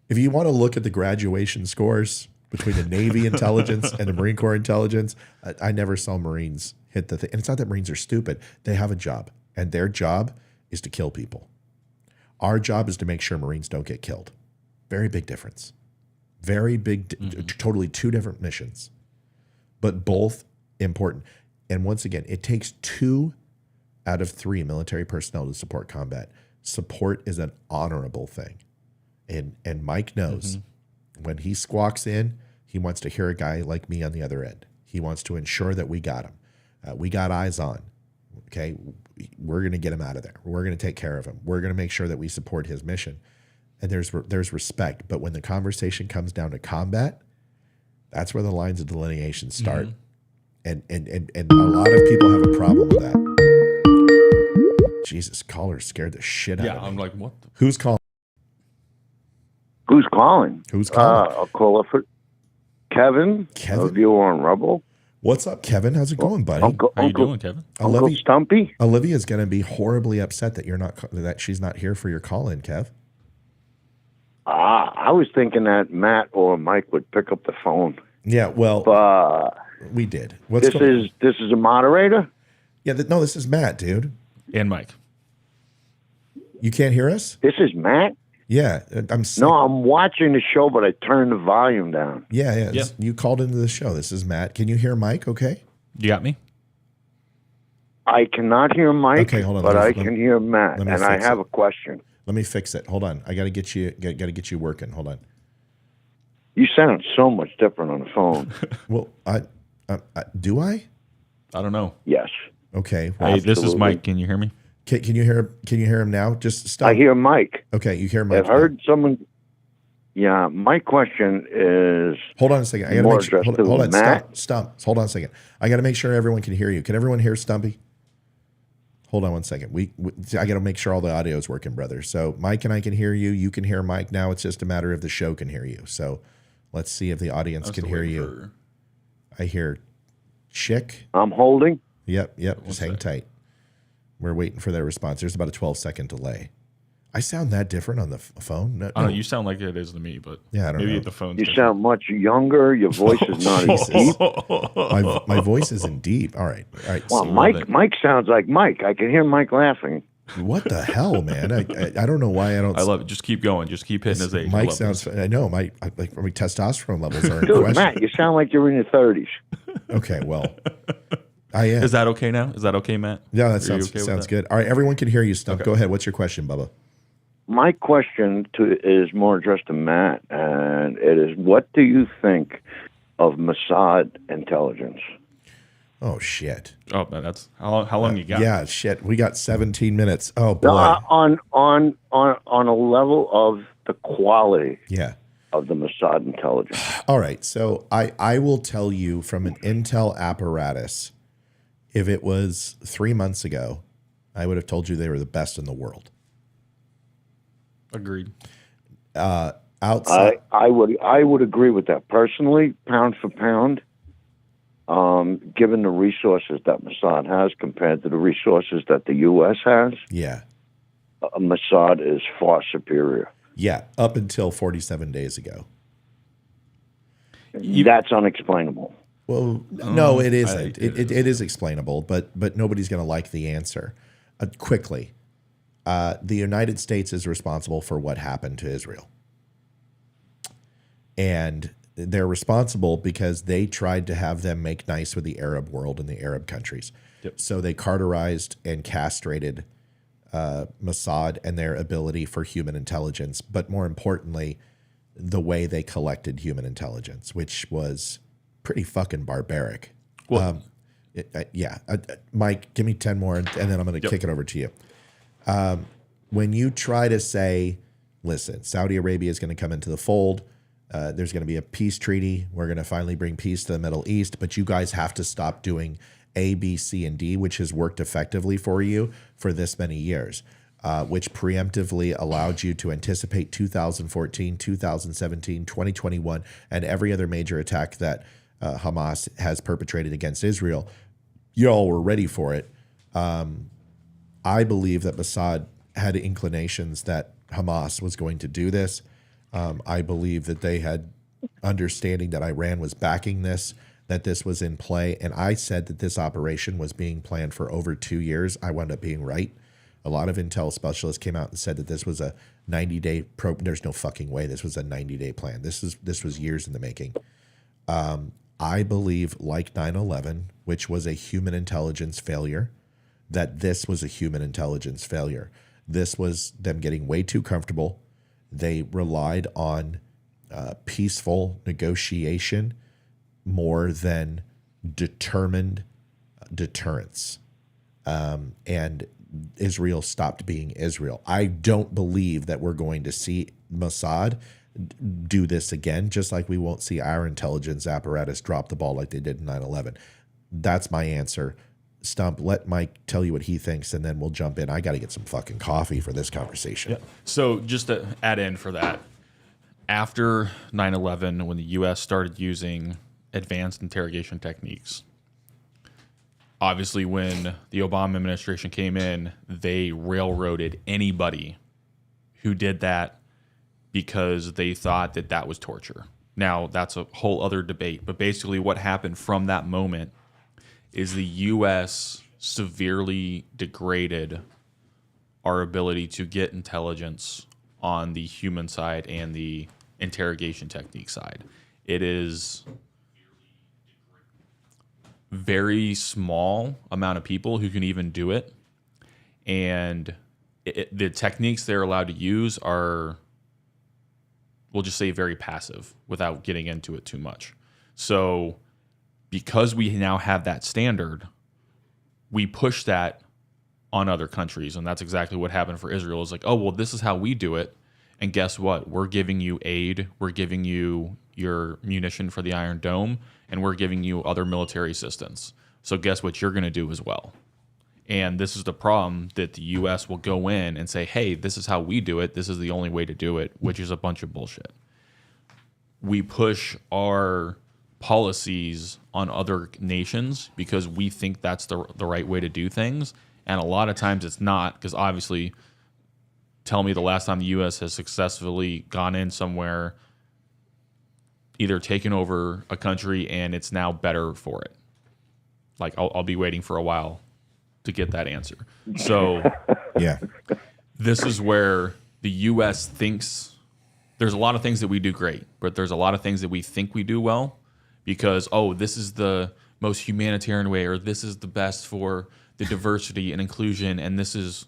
if you want to look at the graduation scores between the Navy intelligence and the Marine Corps intelligence, I never saw Marines hit the thing. And it's not that Marines are stupid. They have a job, and their job is to kill people. Our job is to make sure Marines don't get killed. Very big difference. Very big, totally two different missions, but both important. And once again, it takes 2 out of 3 military personnel to support combat. Support is an honorable thing. And Mike knows when he squawks in, he wants to hear a guy like me on the other end. He wants to ensure that we got him. We got eyes on. Okay, we're going to get him out of there. We're going to take care of him. We're going to make sure that we support his mission. And there's respect. But when the conversation comes down to combat, that's where the lines of delineation start. And a lot of people have a problem with that. Jesus, caller scared the shit out of me. Yeah, I'm like, what? Who's calling? Who's calling? Who's calling? I'll call it for Kevin. Kevin? A viewer on Rebel. What's up, Kevin? How's it going, buddy? How you doing, Kevin? Uncle Stumpy? Olivia's going to be horribly upset that she's not here for your call-in, Kev. I was thinking that Matt or Mike would pick up the phone. Yeah, well, But we did. this is a moderator? Yeah, no, this is Matt, dude. And Mike. You can't hear us? This is Matt? Yeah, I'm watching the show, but I turned the volume down. Yeah. You called into the show. This is Matt. Can you hear Mike okay? You got me? I cannot hear Mike, okay, hold on, but I can hear Matt, and I have a question. Let me fix it. Hold on. I got to get you working. Hold on. You sound so much different on the phone. Well, do I? I don't know. Yes. Okay. Well, hey, this is Mike. Can you hear me? Can you hear him now? Just stop. I hear Mike. Okay, you hear Mike. I've heard someone. Yeah, my question is. Hold on a second. I got to make sure. Hold on. Stop. Hold on a second. I got to make sure everyone can hear you. Can everyone hear Stumpy? Hold on one second. I got to make sure all the audio is working, brother. So Mike and I can hear you. You can hear Mike. Now it's just a matter of the show can hear you. So let's see if the audience can hear you. I hear Chick. I'm holding. Yep. Just hang tight. We're waiting for their response. There's about a 12-second delay. I sound that different on the phone? No. I don't know. You sound like it is to me, but yeah, I don't maybe know. The phone. You sound much younger. Your voice is not as deep. My voice isn't deep. All right. Well, Mike sounds like Mike. I can hear Mike laughing. What the hell, man? I don't know why I don't. I love it. Just keep going. Just keep hitting his age. Mike sounds. I know. My testosterone levels are in Dude, question. Matt, you sound like you're in your 30s. Okay, well. I am. Is that okay now? Is that okay, Matt? Yeah, that sounds good. All right, everyone can hear you, Stump. Okay. Go ahead. What's your question, Bubba? My question is more addressed to Matt, and it is, what do you think of Mossad intelligence? Oh, shit. Oh, man, that's how long you got? Yeah, shit. We got 17 minutes. Oh, boy. On a level of the quality. Yeah. Of the Mossad intelligence. All right, so I will tell you from an intel apparatus. If it was 3 months ago, I would have told you they were the best in the world. Agreed. Outside, I would agree with that personally, pound for pound. Given the resources that Mossad has compared to the resources that the U.S. has, yeah, Mossad is far superior. Yeah, up until 47 days ago. That's unexplainable. Well, no, it isn't. It is explainable, but nobody's going to like the answer. Quickly, the United States is responsible for what happened to Israel. And they're responsible because they tried to have them make nice with the Arab world and the Arab countries. Yep. So they carterized and castrated Mossad and their ability for human intelligence, but more importantly, the way they collected human intelligence, which was pretty fucking barbaric. Well, Mike, give me 10 more, and then I'm going to kick it over to you. When you try to say, listen, Saudi Arabia is going to come into the fold, there's going to be a peace treaty, we're going to finally bring peace to the Middle East, but you guys have to stop doing A, B, C, and D, which has worked effectively for you for this many years, which preemptively allowed you to anticipate 2014, 2017, 2021, and every other major attack that Hamas has perpetrated against Israel. You all were ready for it. I believe that Mossad had inclinations that Hamas was going to do this. I believe that they had understanding that Iran was backing this, that this was in play. And I said that this operation was being planned for over 2 years. I wound up being right. A lot of intel specialists came out and said that this was a 90-day program. There's no fucking way this was a 90-day plan. This was years in the making. I believe, like 9/11, which was a human intelligence failure, that this was a human intelligence failure. This was them getting way too comfortable. They relied on peaceful negotiation more than determined deterrence. And Israel stopped being Israel. I don't believe that we're going to see Mossad do this again, just like we won't see our intelligence apparatus drop the ball like they did in 9/11. That's my answer. Stump, let Mike tell you what he thinks, and then we'll jump in. I got to get some fucking coffee for this conversation. Yeah. So just to add in for that, after 9/11, when the U.S. started using advanced interrogation techniques, obviously, when the Obama administration came in, they railroaded anybody who did that because they thought that that was torture. Now, that's a whole other debate. But basically what happened from that moment is the U.S. severely degraded our ability to get intelligence on the human side and the interrogation technique side. It is very small amount of people who can even do it. And the techniques they're allowed to use are, we'll just say, very passive without getting into it too much. So because we now have that standard, we push that on other countries. And that's exactly what happened for Israel. It's like, oh, well, this is how we do it. And guess what? We're giving you aid. We're giving you your munition for the Iron Dome. And we're giving you other military assistance. So guess what you're going to do as well? And this is the problem, that the U.S. will go in and say, hey, this is how we do it. This is the only way to do it, which is a bunch of bullshit. We push our policies on other nations because we think that's the right way to do things. And a lot of times it's not, because obviously, tell me the last time the U.S. has successfully gone in somewhere, either taken over a country and it's now better for it. Like, I'll be waiting for a while to get that answer. So Yeah. this is where the U.S. thinks there's a lot of things that we do great, but there's a lot of things that we think we do well because, oh, this is the most humanitarian way, or this is the best for the diversity and inclusion, and this is,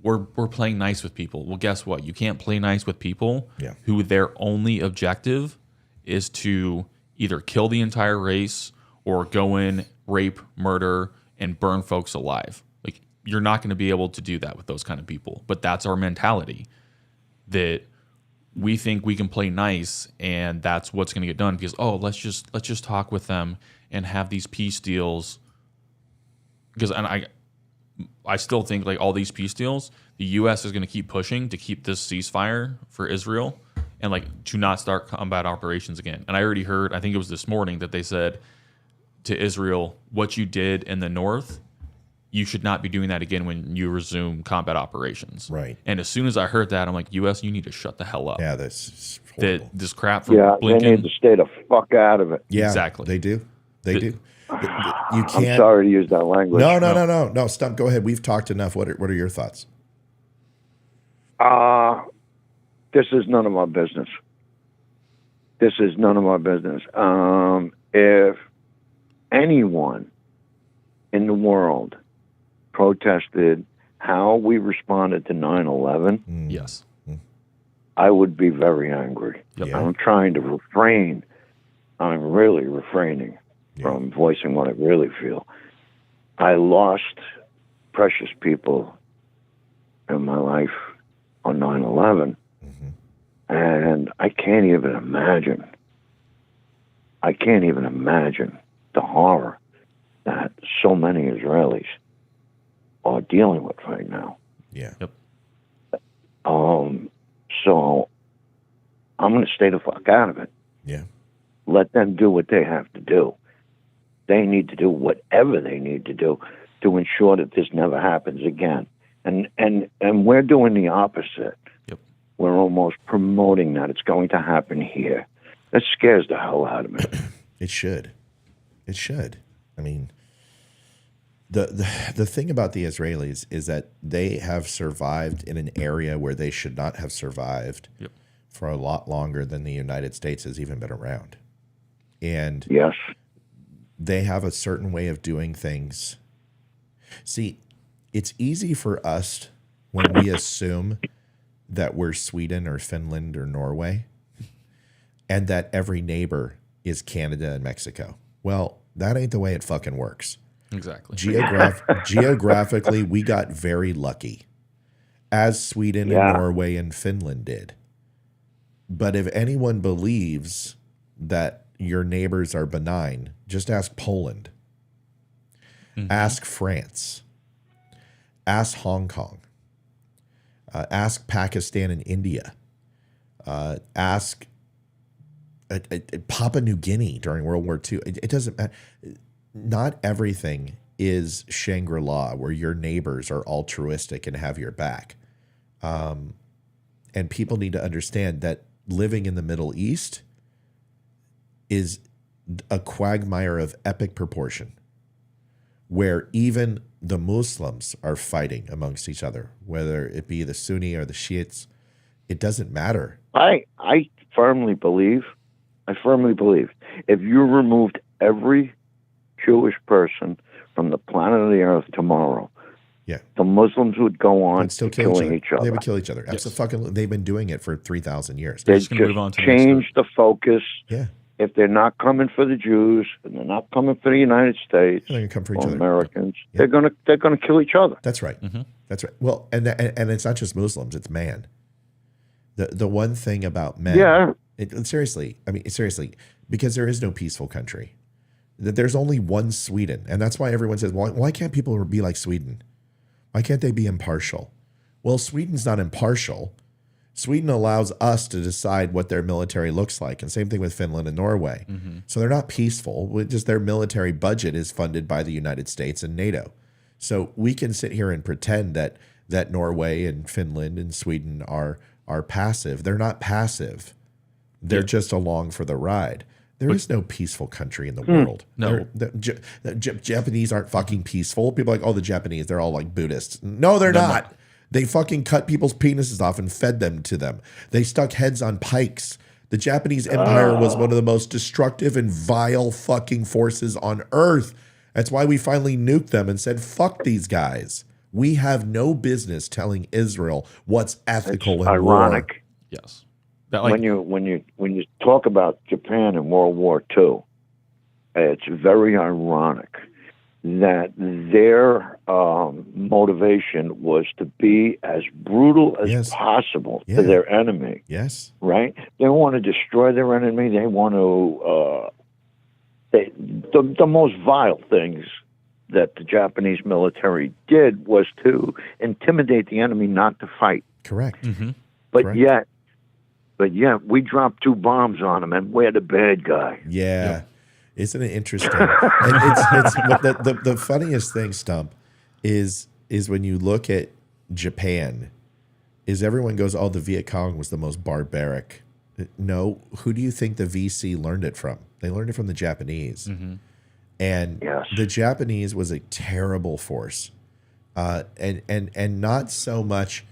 we're playing nice with people. Well, guess what? You can't play nice with people who their only objective is to either kill the entire race or go in, rape, murder, and burn folks alive. Like, you're not going to be able to do that with those kind of people. But that's our mentality, that we think we can play nice, and that's what's going to get done because, oh, let's just talk with them and have these peace deals. Because I still think, like, all these peace deals, the U.S. is going to keep pushing to keep this ceasefire for Israel and, like, to not start combat operations again. And I already heard, I think it was this morning, that they said to Israel, what you did in the north, you should not be doing that again when you resume combat operations. Right. And as soon as I heard that, I'm like, U.S., you need to shut the hell up. Yeah, that's horrible. This crap from Yeah, Blinken. they need to stay the fuck out of it. Yeah, Exactly. They do. They do. You can't. I'm sorry to use that language. No. Stump, go ahead. We've talked enough. What are your thoughts? This is none of my business. This is none of my business. If anyone in the world protested how we responded to 9/11, Yes. I would be very angry. Yep. Yeah. I'm trying to refrain. I'm really refraining from voicing what I really feel. I lost precious people in my life on 9/11, and I can't even imagine. I can't even imagine the horror that so many Israelis are dealing with right now. Yeah. Yep. So I'm going to stay the fuck out of it. Yeah. Let them do what they have to do. They need to do whatever they need to do to ensure that this never happens again. And we're doing the opposite. Yep. We're almost promoting that it's going to happen here. That scares the hell out of me. It should. It should. I mean, the thing about the Israelis is that they have survived in an area where they should not have survived for a lot longer than the United States has even been around. And Yes. they have a certain way of doing things. See, it's easy for us when we assume that we're Sweden or Finland or Norway and that every neighbor is Canada and Mexico. Well, that ain't the way it fucking works. Exactly. Geographically, we got very lucky, as Sweden and Norway and Finland did. But if anyone believes that your neighbors are benign, just ask Poland. Ask France. Ask Hong Kong. Ask Pakistan and India. Ask Papua New Guinea during World War II. It doesn't matter. Not everything is Shangri-La, where your neighbors are altruistic and have your back. And people need to understand that living in the Middle East is a quagmire of epic proportion, where even the Muslims are fighting amongst each other, whether it be the Sunni or the Shiites. It doesn't matter. I firmly believe, if you removed every Jewish person from the planet of the earth tomorrow, the Muslims would go on still killing each other. They would kill each other. Yes. They've been doing it for 3,000 years. They just change the focus. Yeah. If they're not coming for the Jews and they're not coming for the United States they're gonna come for each or other. Americans, they're gonna kill each other. That's right. Mm-hmm. That's right. Well, and it's not just Muslims; it's man. The one thing about men, seriously, because there is no peaceful country. There's only one Sweden, and that's why everyone says, why can't people be like Sweden? Why can't they be impartial? Well, Sweden's not impartial. Sweden allows us to decide what their military looks like, and same thing with Finland and Norway. Mm-hmm. So they're not peaceful. Just their military budget is funded by the United States and NATO. So we can sit here and pretend that Norway and Finland and Sweden are passive. They're not passive. They're just along for the ride. There is no peaceful country in the world. No. The Japanese aren't fucking peaceful. People are like, the Japanese, they're all like Buddhists. No, they're not. They fucking cut people's penises off and fed them to them. They stuck heads on pikes. The Japanese Empire was one of the most destructive and vile fucking forces on earth. That's why we finally nuked them and said, fuck these guys. We have no business telling Israel what's ethical and ironic. War. Yes. When you talk about Japan in World War II, it's very ironic that their motivation was to be as brutal as possible to their enemy. Yes. Right? They want to destroy their enemy. They want to... the most vile things that the Japanese military did was to intimidate the enemy not to fight. Correct. Mm-hmm. But yet, we dropped 2 bombs on them, and we're the bad guy. Yeah. Yep. Isn't it interesting? it's the funniest thing, Stump, is when you look at Japan, is everyone goes, the Viet Cong was the most barbaric. No, who do you think the VC learned it from? They learned it from the Japanese. Mm-hmm. And the Japanese was a terrible force. And not so much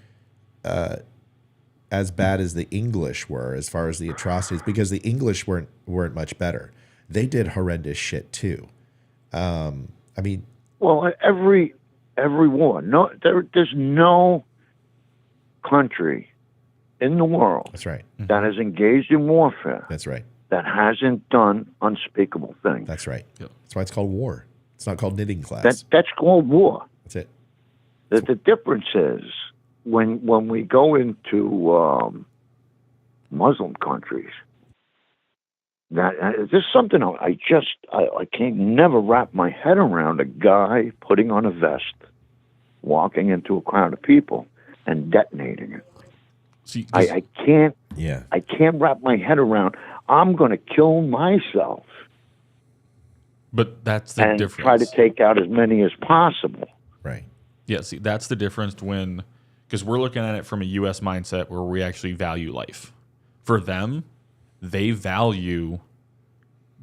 as bad as the English were as far as the atrocities, because the English weren't much better. They did horrendous shit too. Well, every war. No, there's no country in the world that has engaged in warfare. That's right. That hasn't done unspeakable things. That's right. Yep. That's why it's called war. It's not called knitting class. That's called war. That's it. The difference is when we go into Muslim countries, that there's something I can't never wrap my head around: a guy putting on a vest, walking into a crowd of people, and detonating it. See, I can't. Yeah. I can't wrap my head around. I'm going to kill myself. But that's the difference. And try to take out as many as possible. Right. Yeah. See, that's the difference because we're looking at it from a U.S. mindset where we actually value life. For them, they value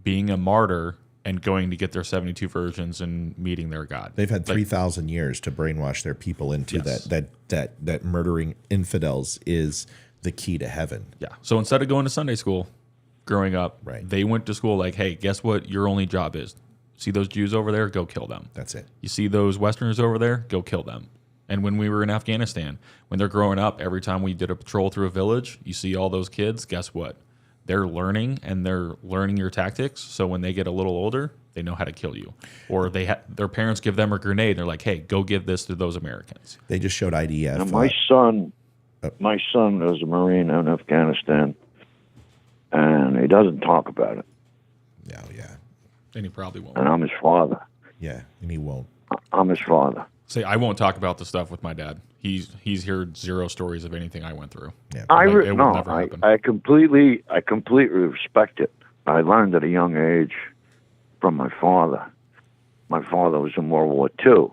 being a martyr and going to get their 72 virgins and meeting their God. They've had 3,000 years to brainwash their people into that murdering infidels is the key to heaven. Yeah. So instead of going to Sunday school growing up, they went to school like, hey, guess what your only job is? See those Jews over there? Go kill them. That's it. You see those Westerners over there? Go kill them. And when we were in Afghanistan, when they're growing up, every time we did a patrol through a village, you see all those kids, guess what? They're learning, and they're learning your tactics. So when they get a little older, they know how to kill you. Or their parents give them a grenade, and they're like, hey, go give this to those Americans. They just showed IDF. Now, my son was a Marine in Afghanistan, and he doesn't talk about it. Yeah. And he probably won't. And I'm his father. Yeah, and he won't. I'm his father. Say, I won't talk about the stuff with my dad. He's heard 0 stories of anything I went through. Yeah. I completely respect it. I learned at a young age from my father my father was in World War II,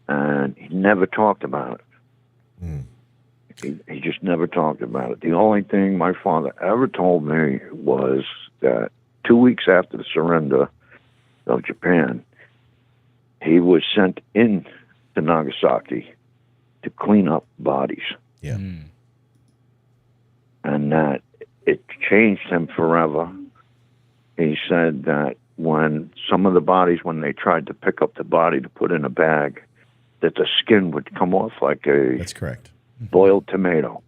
and he never talked about it. He just never talked about it. The only thing my father ever told me was that 2 weeks after the surrender of Japan, he was sent in to Nagasaki to clean up bodies. Yeah. And that it changed him forever. He said that when some of the bodies, when they tried to pick up the body to put in a bag, that the skin would come off like a That's correct. boiled tomato.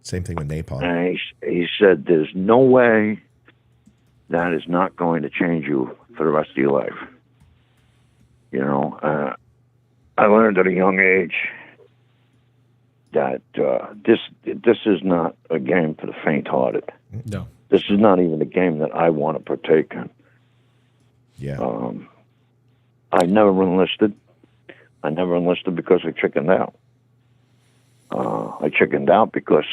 Same thing with napalm. And he said, there's no way that is not going to change you for the rest of your life. You know, I learned at a young age that this is not a game for the faint-hearted. No. This is not even a game that I want to partake in. Yeah. I never enlisted. I never enlisted because I chickened out. I chickened out because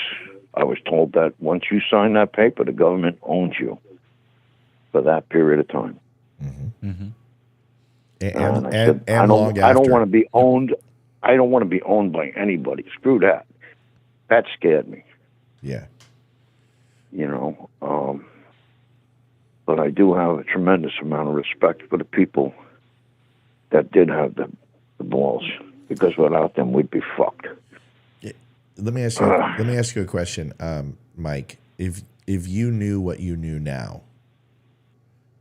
I was told that once you sign that paper, the government owns you for that period of time. And, I said, and long after. I don't want to be owned. I don't want to be owned by anybody. Screw that. That scared me. Yeah. You know, but I do have a tremendous amount of respect for the people that did have the balls, because without them, we'd be fucked. Let me ask you a question, Mike. If you knew what you knew now,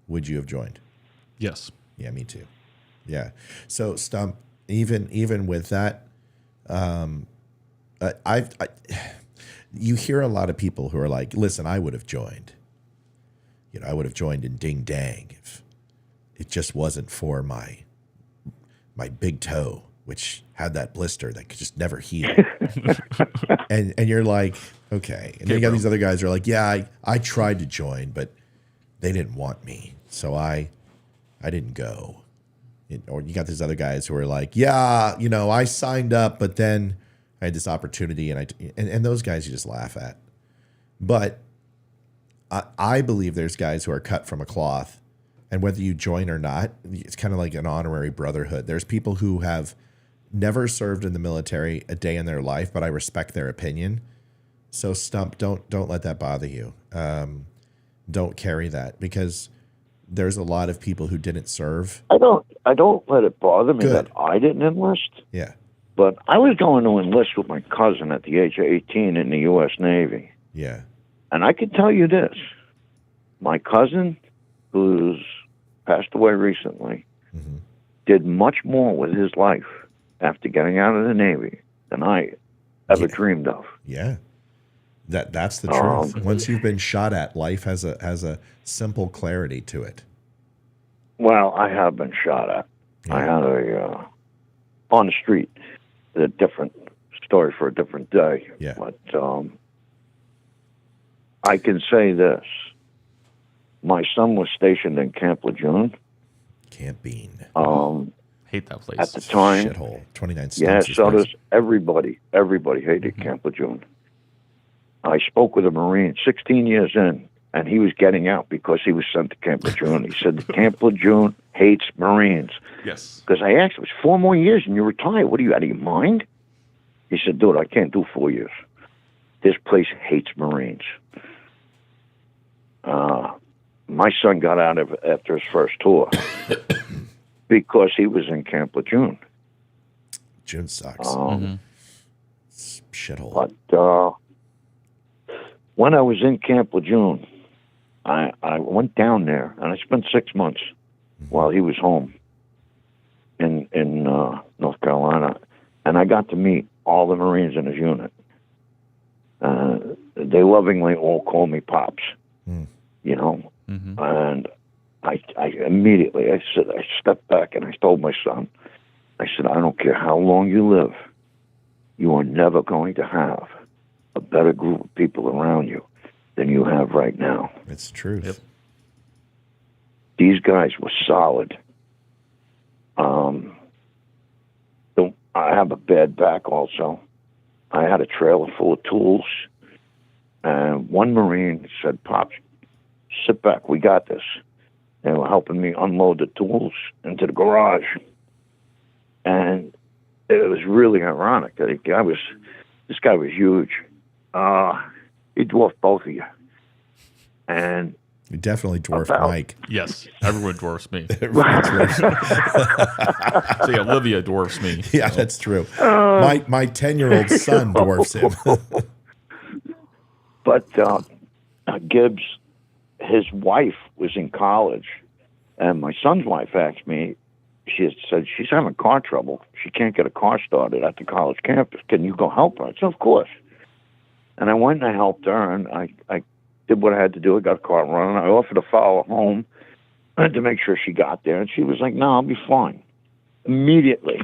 would you have joined? Yes. Yeah, me too. Yeah. So Stump, even with that, you hear a lot of people who are like, listen, I would have joined. You know, I would have joined in Ding Dang if it just wasn't for my big toe, which had that blister that could just never heal. and you're like, okay. And then you got these other guys who are like, yeah, I tried to join, but they didn't want me, so I didn't go. Or you got these other guys who are like, yeah, you know, I signed up, but then I had this opportunity, and those guys you just laugh at. But I believe there's guys who are cut from a cloth, and whether you join or not, it's kind of like an honorary brotherhood. There's people who have never served in the military a day in their life, but I respect their opinion. So Stump, don't let that bother you. Don't carry that, because there's a lot of people who didn't serve. I don't let it bother me Good. that I didn't enlist. Yeah. But I was going to enlist with my cousin at the age of 18 in the U.S. Navy. Yeah. And I can tell you this. My cousin, who's passed away recently, did much more with his life after getting out of the Navy than I ever dreamed of. Yeah. That's the truth. Once you've been shot at, life has a simple clarity to it. Well, I have been shot at. Yeah. I had on the street, a different story for a different day. Yeah. But I can say this. My son was stationed in Camp Lejeune. Camp Bean. Hate that place. At the time. Shithole. 29 Yeah, stumps. so does everybody. Everybody hated Camp Lejeune. I spoke with a Marine 16 years in, and he was getting out because he was sent to Camp Lejeune. He said, Camp Lejeune hates Marines. Yes. Because I asked him, it's 4 more years and you're retired. What are you, out of your mind? He said, dude, I can't do 4 years. This place hates Marines. My son got out after his first tour because he was in Camp Lejeune. June sucks. It's shithole. But when I was in Camp Lejeune, I went down there and I spent 6 months while he was home in North Carolina, and I got to meet all the Marines in his unit. They lovingly all call me Pops, you know. And I immediately I stepped back and I told my son, I said, I don't care how long you live, you are never going to have a better group of people around you than you have right now. It's the truth. Yep. These guys were solid. I have a bad back also. I had a trailer full of tools. And one Marine said, Pops, sit back, we got this. They were helping me unload the tools into the garage. And it was really ironic that this guy was huge. He dwarfed both of you. And You definitely dwarfed Mike. Yes, everyone dwarfs me. Everyone dwarfs See, Olivia dwarfs me. Yeah, that's true. My 10-year-old son dwarfs him. But Gibbs, his wife was in college, and my son's wife asked me, she said, she's having car trouble. She can't get a car started at the college campus. Can you go help her? I said, of course. And I went and I helped her, and I did what I had to do. I got a car running. I offered to follow her home to make sure she got there, and she was like, no, I'll be fine. Immediately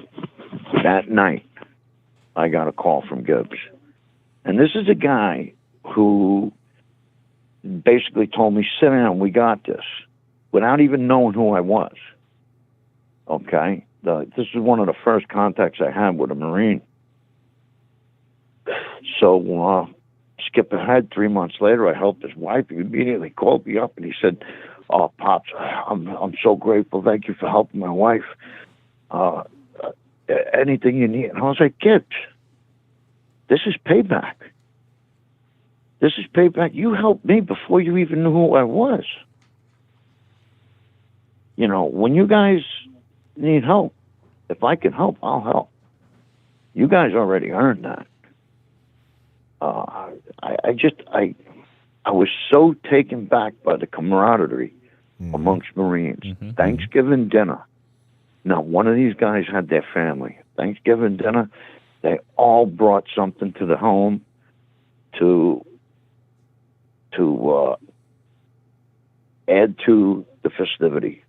that night, I got a call from Gibbs. And this is a guy who basically told me, sit down, we got this, without even knowing who I was. Okay? This is one of the first contacts I had with a Marine. So, skip ahead, 3 months later, I helped his wife. He immediately called me up and he said, oh, Pops, I'm so grateful. Thank you for helping my wife. Anything you need. And I was like, Gibbs, this is payback. This is payback. You helped me before you even knew who I was. You know, when you guys need help, if I can help, I'll help. You guys already earned that. I was so taken back by the camaraderie amongst Marines. Thanksgiving dinner. Now, one of these guys had their family. Thanksgiving dinner, they all brought something to the home to add to the festivity.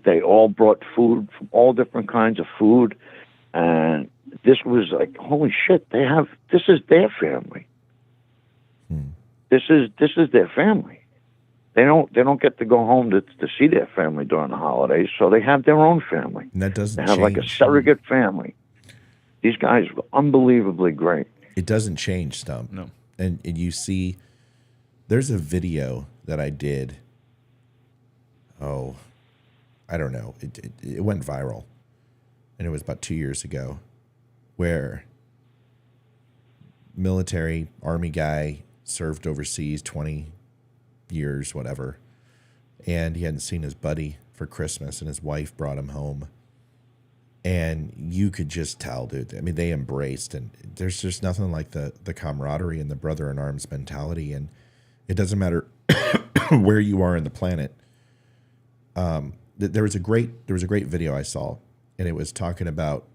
They all brought food from all different kinds of food, and this was like, holy shit! This is their family. This is their family. They don't get to go home to see their family during the holidays, so they have their own family. And that doesn't They have change. like a surrogate family. These guys were unbelievably great. It doesn't change, Stump. No. And you see, there's a video that I did. Oh, I don't know. It went viral, and it was about 2 years ago, where military Army guy served overseas 20 years, whatever, and he hadn't seen his buddy for Christmas, and his wife brought him home. And you could just tell, dude. I mean, they embraced, and there's just nothing like the camaraderie and the brother in arms mentality. And it doesn't matter where you are in the planet. There was a great video I saw, and it was talking about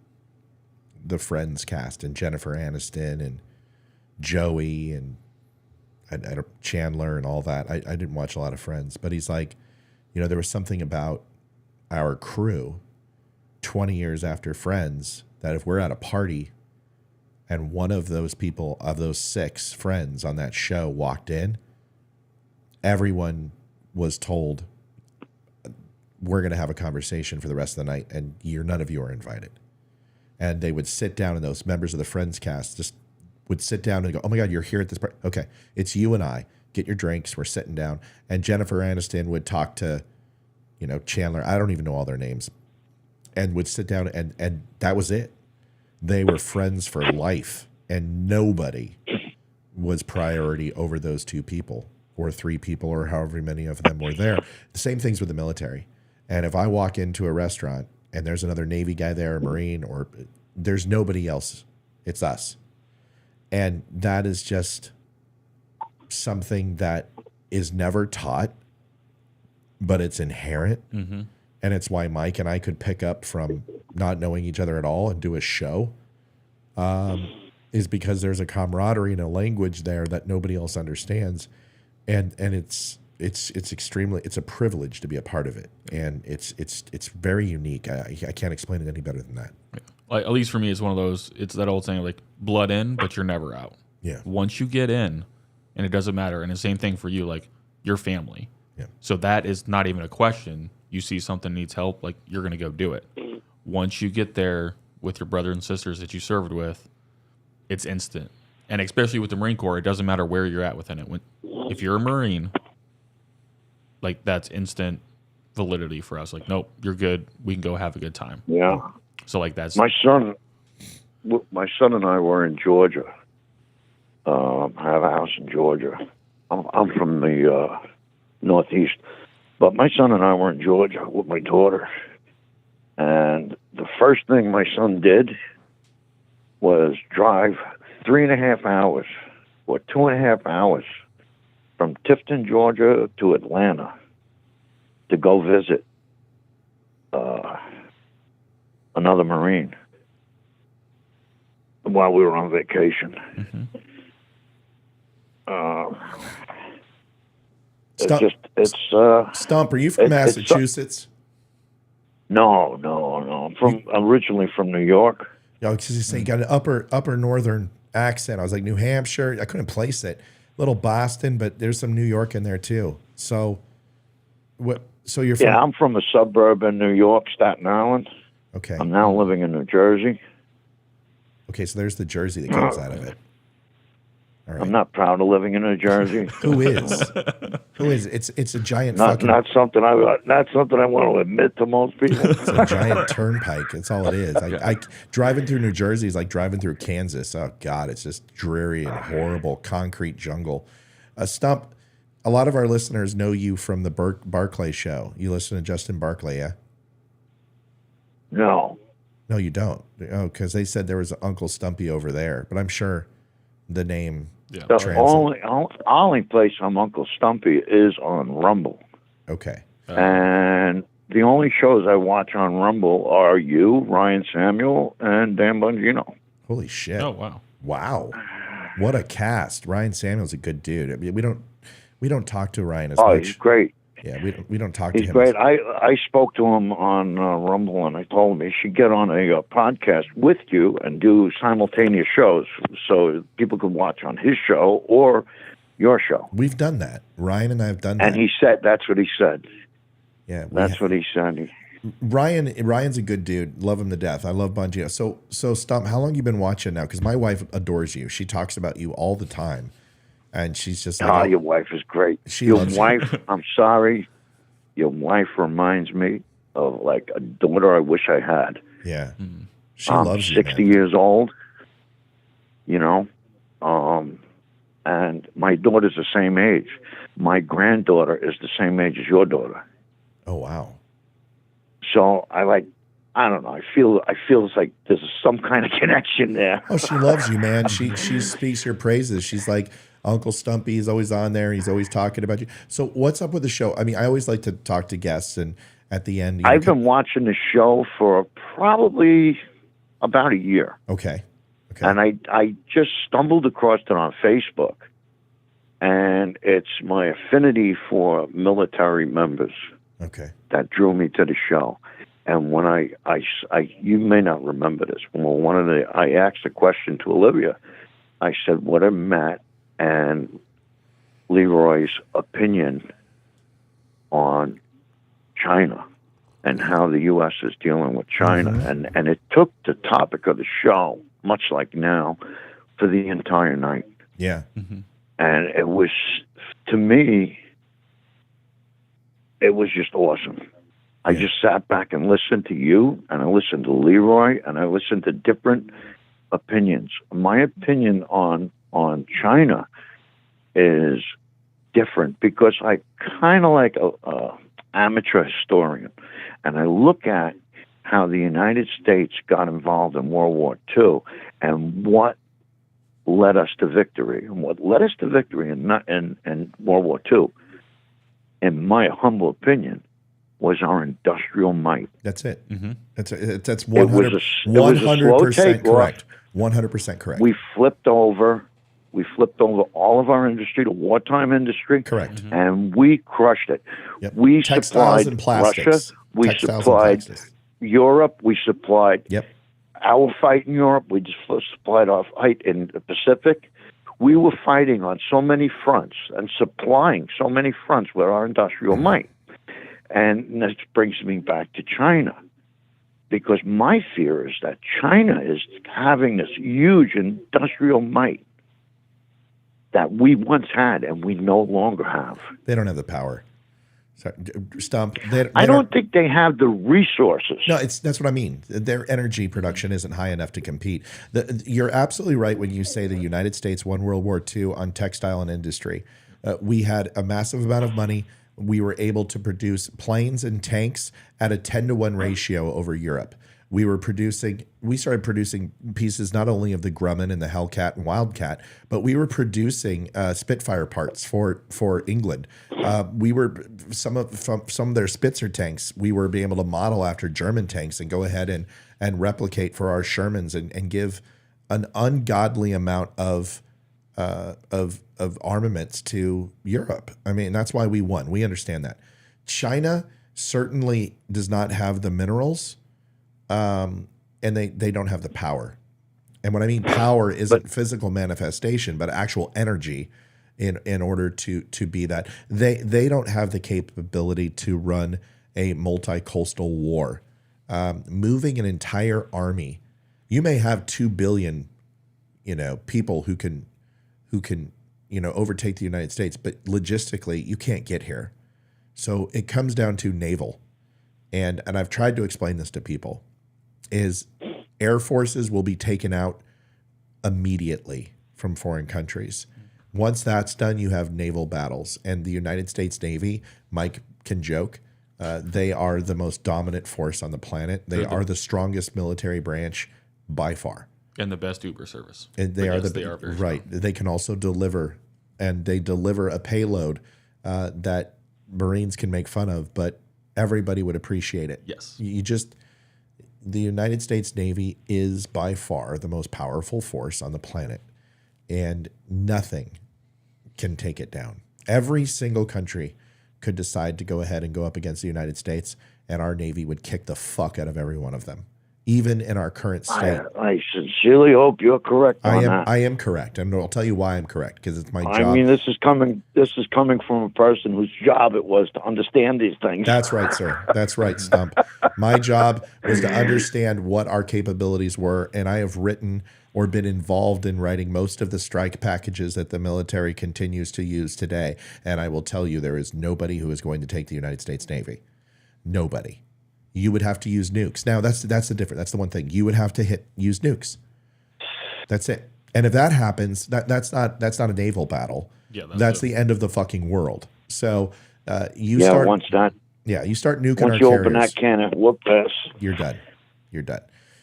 the Friends cast and Jennifer Aniston and Joey and Chandler and all that. I didn't watch a lot of Friends, but he's like, you know, there was something about our crew 20 years after Friends that if we're at a party and one of those people, of those 6 friends on that show, walked in, everyone was told, we're going to have a conversation for the rest of the night, and none of you are invited. And they would sit down, and those members of the Friends cast just would sit down and go, oh my God, you're here at this party. Okay, it's you and I. Get your drinks. We're sitting down. And Jennifer Aniston would talk to, you know, Chandler. I don't even know all their names. And would sit down, and that was it. They were friends for life, and nobody was priority over those 2 people or 3 people or however many of them were there. The same things with the military. And if I walk into a restaurant and there's another Navy guy there, a Marine, or there's nobody else, it's us. And that is just something that is never taught, but it's inherent. And it's why Mike and I could pick up from not knowing each other at all and do a show, is because there's a camaraderie and a language there that nobody else understands. And it's extremely, it's a privilege to be a part of it. And it's very unique. I can't explain it any better than that. Like, at least for me, it's one of those, it's that old saying, like, blood in, but you're never out. Yeah. Once you get in, and it doesn't matter. And the same thing for you, like, your family. Yeah. So that is not even a question. You see something needs help, like, you're going to go do it. Once you get there with your brothers and sisters that you served with, it's instant. And especially with the Marine Corps, it doesn't matter where you're at within it. If you're a Marine, like that's instant validity for us. Like, nope, you're good. We can go have a good time. Yeah. So like that's My son and I were in Georgia. I have a house in Georgia. I'm from the Northeast, but my son and I were in Georgia with my daughter. And the first thing my son did was drive 3.5 hours or 2.5 hours from Tifton, Georgia to Atlanta to go visit another Marine while we were on vacation. Stump, are you from Massachusetts? No. I'm originally from New York. Yeah, because you say you got an upper northern accent. I was like New Hampshire. I couldn't place it. Little Boston, but there's some New York in there too. So, what? So you're from? Yeah, I'm from a suburb in New York, Staten Island. Okay. I'm now living in New Jersey. Okay, so there's the Jersey that comes out of it. All right. I'm not proud of living in New Jersey. Who is? Who is? It's a giant not something I want to admit to most people. It's a giant turnpike. That's all it is. I driving through New Jersey is like driving through Kansas. Oh God, it's just dreary and horrible concrete jungle. Stump. A lot of our listeners know you from the Barclay show. You listen to Justin Barclay, yeah? No, you don't. Oh, because they said there was an Uncle Stumpy over there, but I'm sure the name. Yeah. The only place I'm Uncle Stumpy is on Rumble. Okay. And the only shows I watch on Rumble are you, Ryan Samuel, and Dan Bongino. Holy shit! Oh wow! Wow, what a cast! Ryan Samuel's a good dude. I mean, we don't talk to Ryan as much. Oh, he's great. Yeah, we don't talk to him. He's great. I spoke to him on Rumble, and I told him he should get on a podcast with you and do simultaneous shows so people can watch on his show or your show. We've done that. Ryan and I have done that. And he said, that's what he said. Yeah. That's what he said. Ryan's a good dude. Love him to death. I love Bongino. So Stump, how long you been watching now? Because my wife adores you. She talks about you all the time. And she's just like, your wife is great. Your wife, I'm sorry, your wife reminds me of like a daughter I wish I had. Yeah. She loves you, 60 years old, and my daughter's the same age. My granddaughter is the same age as your daughter. Oh, wow. So I don't know. I feel it's like there's some kind of connection there. Oh, she loves you, man. She speaks your praises. She's like, Uncle Stumpy is always on there. He's always talking about you. So what's up with the show? I mean, I always like to talk to guests, and at the end, I've been watching the show for probably about a year. Okay. And I just stumbled across it on Facebook, and it's my affinity for military members. Okay. That drew me to the show. And when I you may not remember this. Well, I asked a question to Olivia. I said, what are Matt and Leroy's opinion on China and how the U.S. is dealing with China? Mm-hmm. And it took the topic of the show, much like now, for the entire night. Yeah. Mm-hmm. And it was, to me, it was just awesome. I just sat back and listened to you, and I listened to Leroy, and I listened to different opinions. My opinion on China is different because I kind of like a amateur historian, and I look at how the United States got involved in World War II and what led us to victory. And what led us to victory in World War II, in my humble opinion, was our industrial might. That's it. Mm-hmm. That's 100% correct. 100% correct. We flipped over all of our industry to wartime industry. Correct. Mm-hmm. And we crushed it. Yep. We Textiles supplied and plastics. Russia. We supplied Europe. We supplied our fight in Europe. We just supplied our fight in the Pacific. We were fighting on so many fronts and supplying so many fronts with our industrial might. And this brings me back to China, because my fear is that China is having this huge industrial might that we once had and we no longer have. They don't have the power. Sorry, Stump. I don't think they have the resources. No, that's what I mean. Their energy production isn't high enough to compete. You're absolutely right when you say the United States won World War II on textile and industry. We had a massive amount of money. We were able to produce planes and tanks at a 10-to-1 ratio over Europe. We started producing pieces not only of the Grumman and the Hellcat and Wildcat, but we were producing Spitfire parts for England. We were some of their Spitzer tanks. We were being able to model after German tanks and go ahead and replicate for our Shermans and give an ungodly amount of armaments to Europe. I mean, that's why we won. We understand that. China certainly does not have the minerals. And they don't have the power. And what I mean power isn't physical manifestation, but actual energy in order to be that. They don't have the capability to run a multi-coastal war. Moving an entire army, you may have 2 billion, people who can overtake the United States, but logistically you can't get here. So it comes down to naval. And I've tried to explain this to people. Is air forces will be taken out immediately from foreign countries. Once that's done, you have naval battles. And the United States Navy, Mike can joke, they are the most dominant force on the planet. They are the strongest military branch by far. And the best Uber service. And they are very right. Strong. They can also deliver, and they deliver a payload that Marines can make fun of, but everybody would appreciate it. Yes. The United States Navy is by far the most powerful force on the planet, and nothing can take it down. Every single country could decide to go ahead and go up against the United States, and our Navy would kick the fuck out of every one of them, even in our current state. I sincerely hope you're correct on that. I am correct, and I'll tell you why I'm correct, because it's my job. I mean, this is coming from a person whose job it was to understand these things. That's right, sir. That's right, Stump. My job was to understand what our capabilities were, and I have written or been involved in writing most of the strike packages that the military continues to use today. And I will tell you, there is nobody who is going to take the United States Navy. Nobody. You would have to use nukes. Now that's the difference. That's the one thing. You would have to use nukes. That's it. And if that happens, that's not a naval battle. Yeah, that's the end of the fucking world. So you start nuking once you our carriers. Open that can of whoop ass. You're done.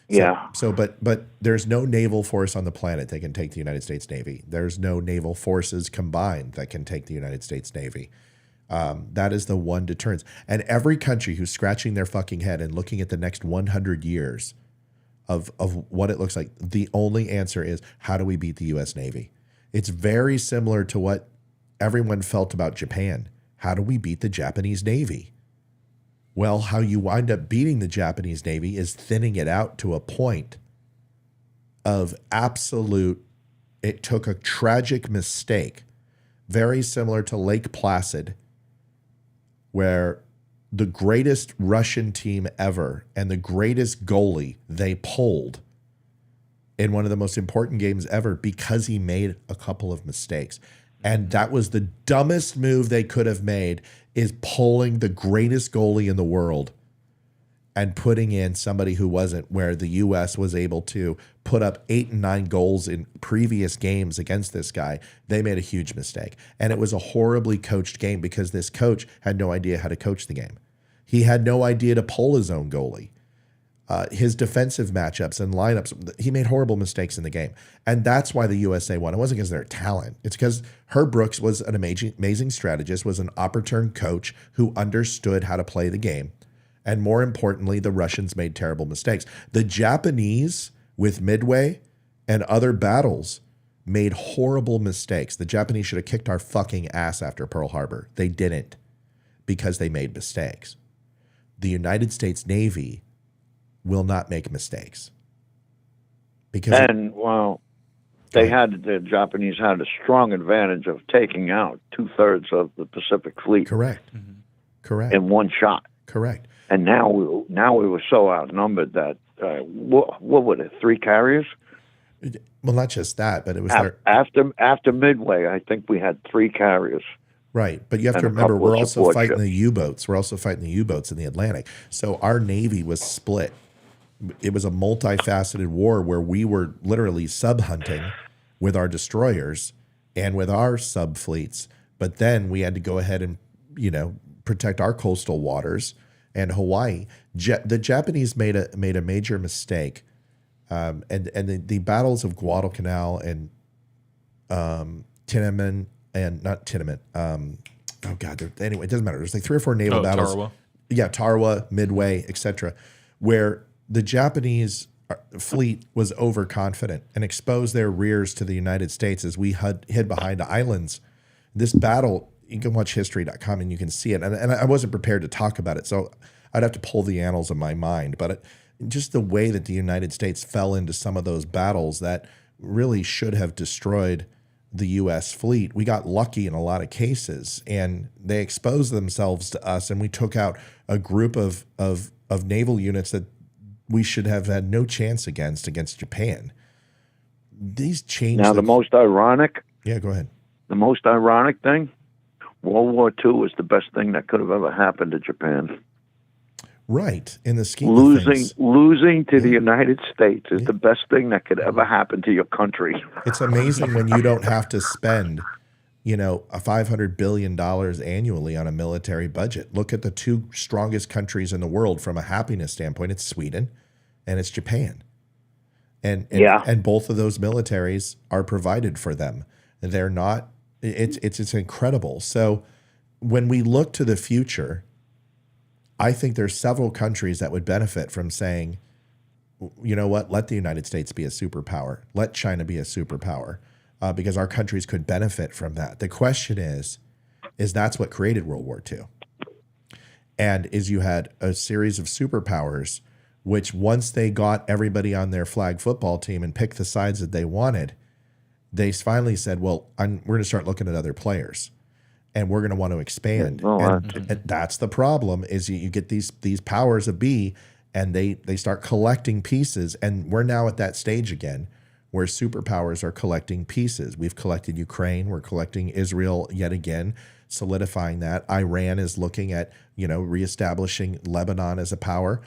Yeah. But there's no naval force on the planet that can take the United States Navy. There's no naval forces combined that can take the United States Navy. That is the one deterrence. And every country who's scratching their fucking head and looking at the next 100 years of what it looks like, the only answer is, how do we beat the U.S. Navy? It's very similar to what everyone felt about Japan. How do we beat the Japanese Navy? Well, how you wind up beating the Japanese Navy is thinning it out to a point of absolute, it took a tragic mistake, very similar to Lake Placid, where the greatest Russian team ever and the greatest goalie they pulled in one of the most important games ever because he made a couple of mistakes. And that was the dumbest move they could have made, is pulling the greatest goalie in the world and putting in somebody who wasn't, where the U.S. was able to put up 8 and 9 goals in previous games against this guy. They made a huge mistake. And it was a horribly coached game because this coach had no idea how to coach the game. He had no idea to pull his own goalie. His defensive matchups and lineups, he made horrible mistakes in the game. And that's why the USA won. It wasn't because of their talent. It's because Herb Brooks was an amazing strategist, was an opportune coach who understood how to play the game. And more importantly, the Russians made terrible mistakes. The Japanese, with Midway and other battles, made horrible mistakes. The Japanese should have kicked our fucking ass after Pearl Harbor. They didn't, because they made mistakes. The United States Navy will not make mistakes. The Japanese had a strong advantage of taking out 2/3 of the Pacific Fleet. Correct. Mm-hmm. Correct. In one shot. Correct. And now we were so outnumbered that what were it, 3 carriers? Well, not just that, but it was after Midway. I think we had 3 carriers Right, but you have and to a remember couple of we're also support fighting ships. the U-boats. We're also fighting the U-boats in the Atlantic. So our Navy was split. It was a multifaceted war where we were literally sub-hunting with our destroyers and with our sub-fleets. But then we had to go ahead and, protect our coastal waters and Hawaii. The Japanese made a major mistake. And the battles of Guadalcanal and Tiananmen, and not Tiananmen. Anyway, it doesn't matter. There's like 3 or 4 naval battles. Tarawa. Yeah, Tarawa, Midway, etc., where the Japanese fleet was overconfident and exposed their rears to the United States as we hid behind islands. This battle, you can watch history.com and you can see it. And I wasn't prepared to talk about it, so I'd have to pull the annals of my mind. But just the way that the United States fell into some of those battles that really should have destroyed the U.S. fleet. We got lucky in a lot of cases, and they exposed themselves to us, and we took out a group of naval units that we should have had no chance against Japan. These changes. Now, the most ironic. Yeah, go ahead. The most ironic thing, World War II was the best thing that could have ever happened to Japan. Right, in the scheme of things. Losing to the United States is the best thing that could ever happen to your country. It's amazing when you don't have to spend, a $500 billion annually on a military budget. Look at the 2 strongest countries in the world from a happiness standpoint. It's Sweden and it's Japan. And both of those militaries are provided for them. They're not, it's incredible. So when we look to the future, I think there's several countries that would benefit from saying, you know what, let the United States be a superpower. Let China be a superpower, because our countries could benefit from that. The question is that's what created World War II. And you had a series of superpowers, which once they got everybody on their flag football team and picked the sides that they wanted, they finally said, well, we're going to start looking at other players. And we're going to want to expand. And that's the problem is you get these powers of B, and they start collecting pieces. And we're now at that stage again where superpowers are collecting pieces. We've collected Ukraine. We're collecting Israel yet again, solidifying that. Iran is looking at, reestablishing Lebanon as a power.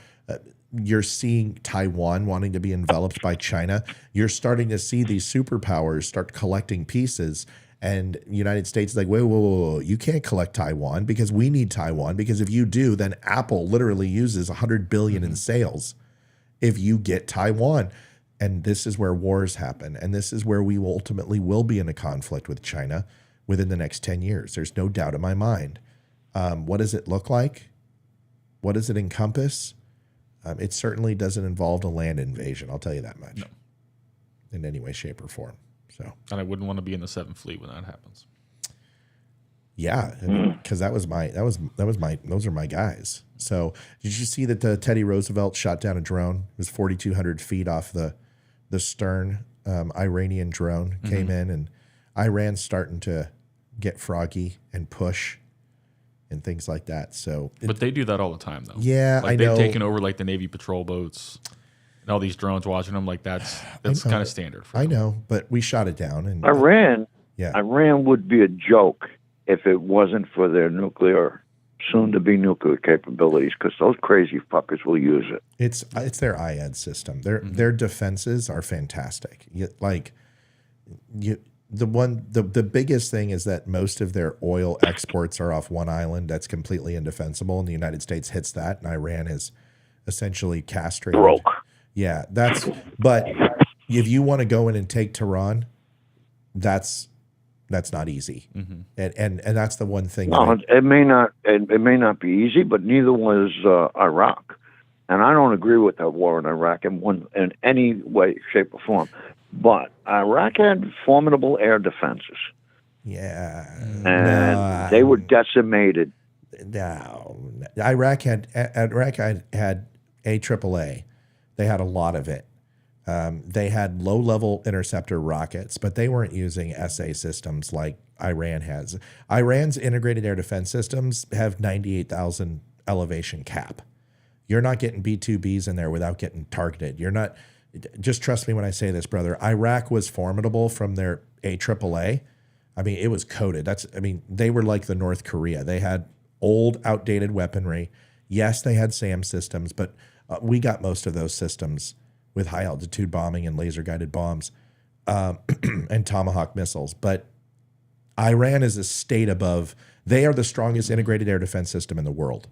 You're seeing Taiwan wanting to be enveloped by China. You're starting to see these superpowers start collecting pieces. And the United States is like, whoa, you can't collect Taiwan because we need Taiwan, because if you do, then Apple literally uses $100 billion in sales if you get Taiwan. And this is where wars happen. And this is where we ultimately will be in a conflict with China within the next 10 years. There's no doubt in my mind. What does it look like? What does it encompass? It certainly doesn't involve a land invasion. I'll tell you that much. No. In any way, shape, or form. So, and I wouldn't want to be in the 7th Fleet when that happens. Yeah, because those are my guys. So, did you see that Teddy Roosevelt shot down a drone? It was 4,200 feet off the stern. Iranian drone came in, and Iran's starting to get froggy and push and things like that. So, but they do that all the time, though. Yeah, like I know. They've taken over like the Navy patrol boats. And all these drones watching them, like that's kind of standard for them. I know, but we shot it down. And Iran would be a joke if it wasn't for their soon-to-be nuclear capabilities, because those crazy fuckers will use it. It's their IAD system. Their defenses are fantastic. The biggest thing is that most of their oil exports are off one island that's completely indefensible, and the United States hits that, and Iran is essentially castrated. Broke. Yeah, but if you want to go in and take Tehran, that's not easy. And that's the one thing. No, it may not be easy, but neither was Iraq. And I don't agree with that war in Iraq in any way, shape, or form. But Iraq had formidable air defenses. Yeah. And they were decimated. No. Iraq had AAA. They had a lot of it. They had low-level interceptor rockets, but they weren't using SA systems like Iran has. Iran's integrated air defense systems have 98,000 elevation cap. You're not getting B-2Bs in there without getting targeted. You're not. Just trust me when I say this, brother. Iraq was formidable from their AAA. I mean, it was coded. They were like the North Korea. They had old, outdated weaponry. Yes, they had SAM systems, but we got most of those systems with high altitude bombing and laser guided bombs and Tomahawk missiles. But Iran is a state above. They are the strongest integrated air defense system in the world.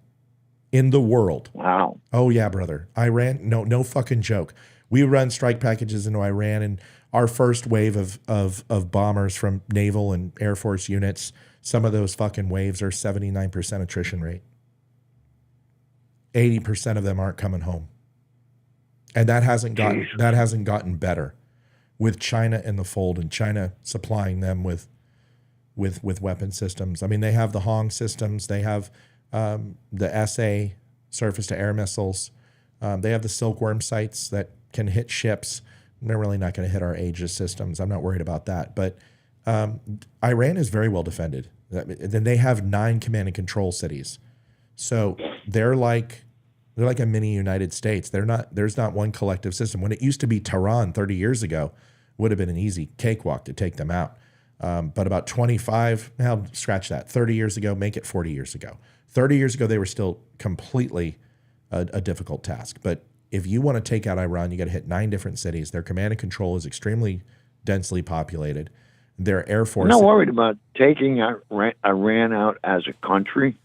In the world. Wow. Oh yeah, brother. Iran, no fucking joke. We run strike packages into Iran, and our first wave of bombers from naval and air force units, some of those fucking waves are 79% attrition rate. 80% of them aren't coming home. And that hasn't gotten better with China in the fold and China supplying them with weapon systems. I mean, they have the Hong systems, they have the SA surface to air missiles. They have the Silkworm sights that can hit ships. They're really not going to hit our Aegis systems. I'm not worried about that. But Iran is very well defended. Then they have 9 command and control cities. So they're like a mini United States. There's not one collective system. When it used to be Tehran 30 years ago, would have been an easy cakewalk to take them out. But about 30 years ago, make it 40 years ago. 30 years ago, they were still completely a difficult task. But if you want to take out Iran, you got to hit 9 different cities. Their command and control is extremely densely populated. Their air force. I'm not worried about taking Iran out as a country.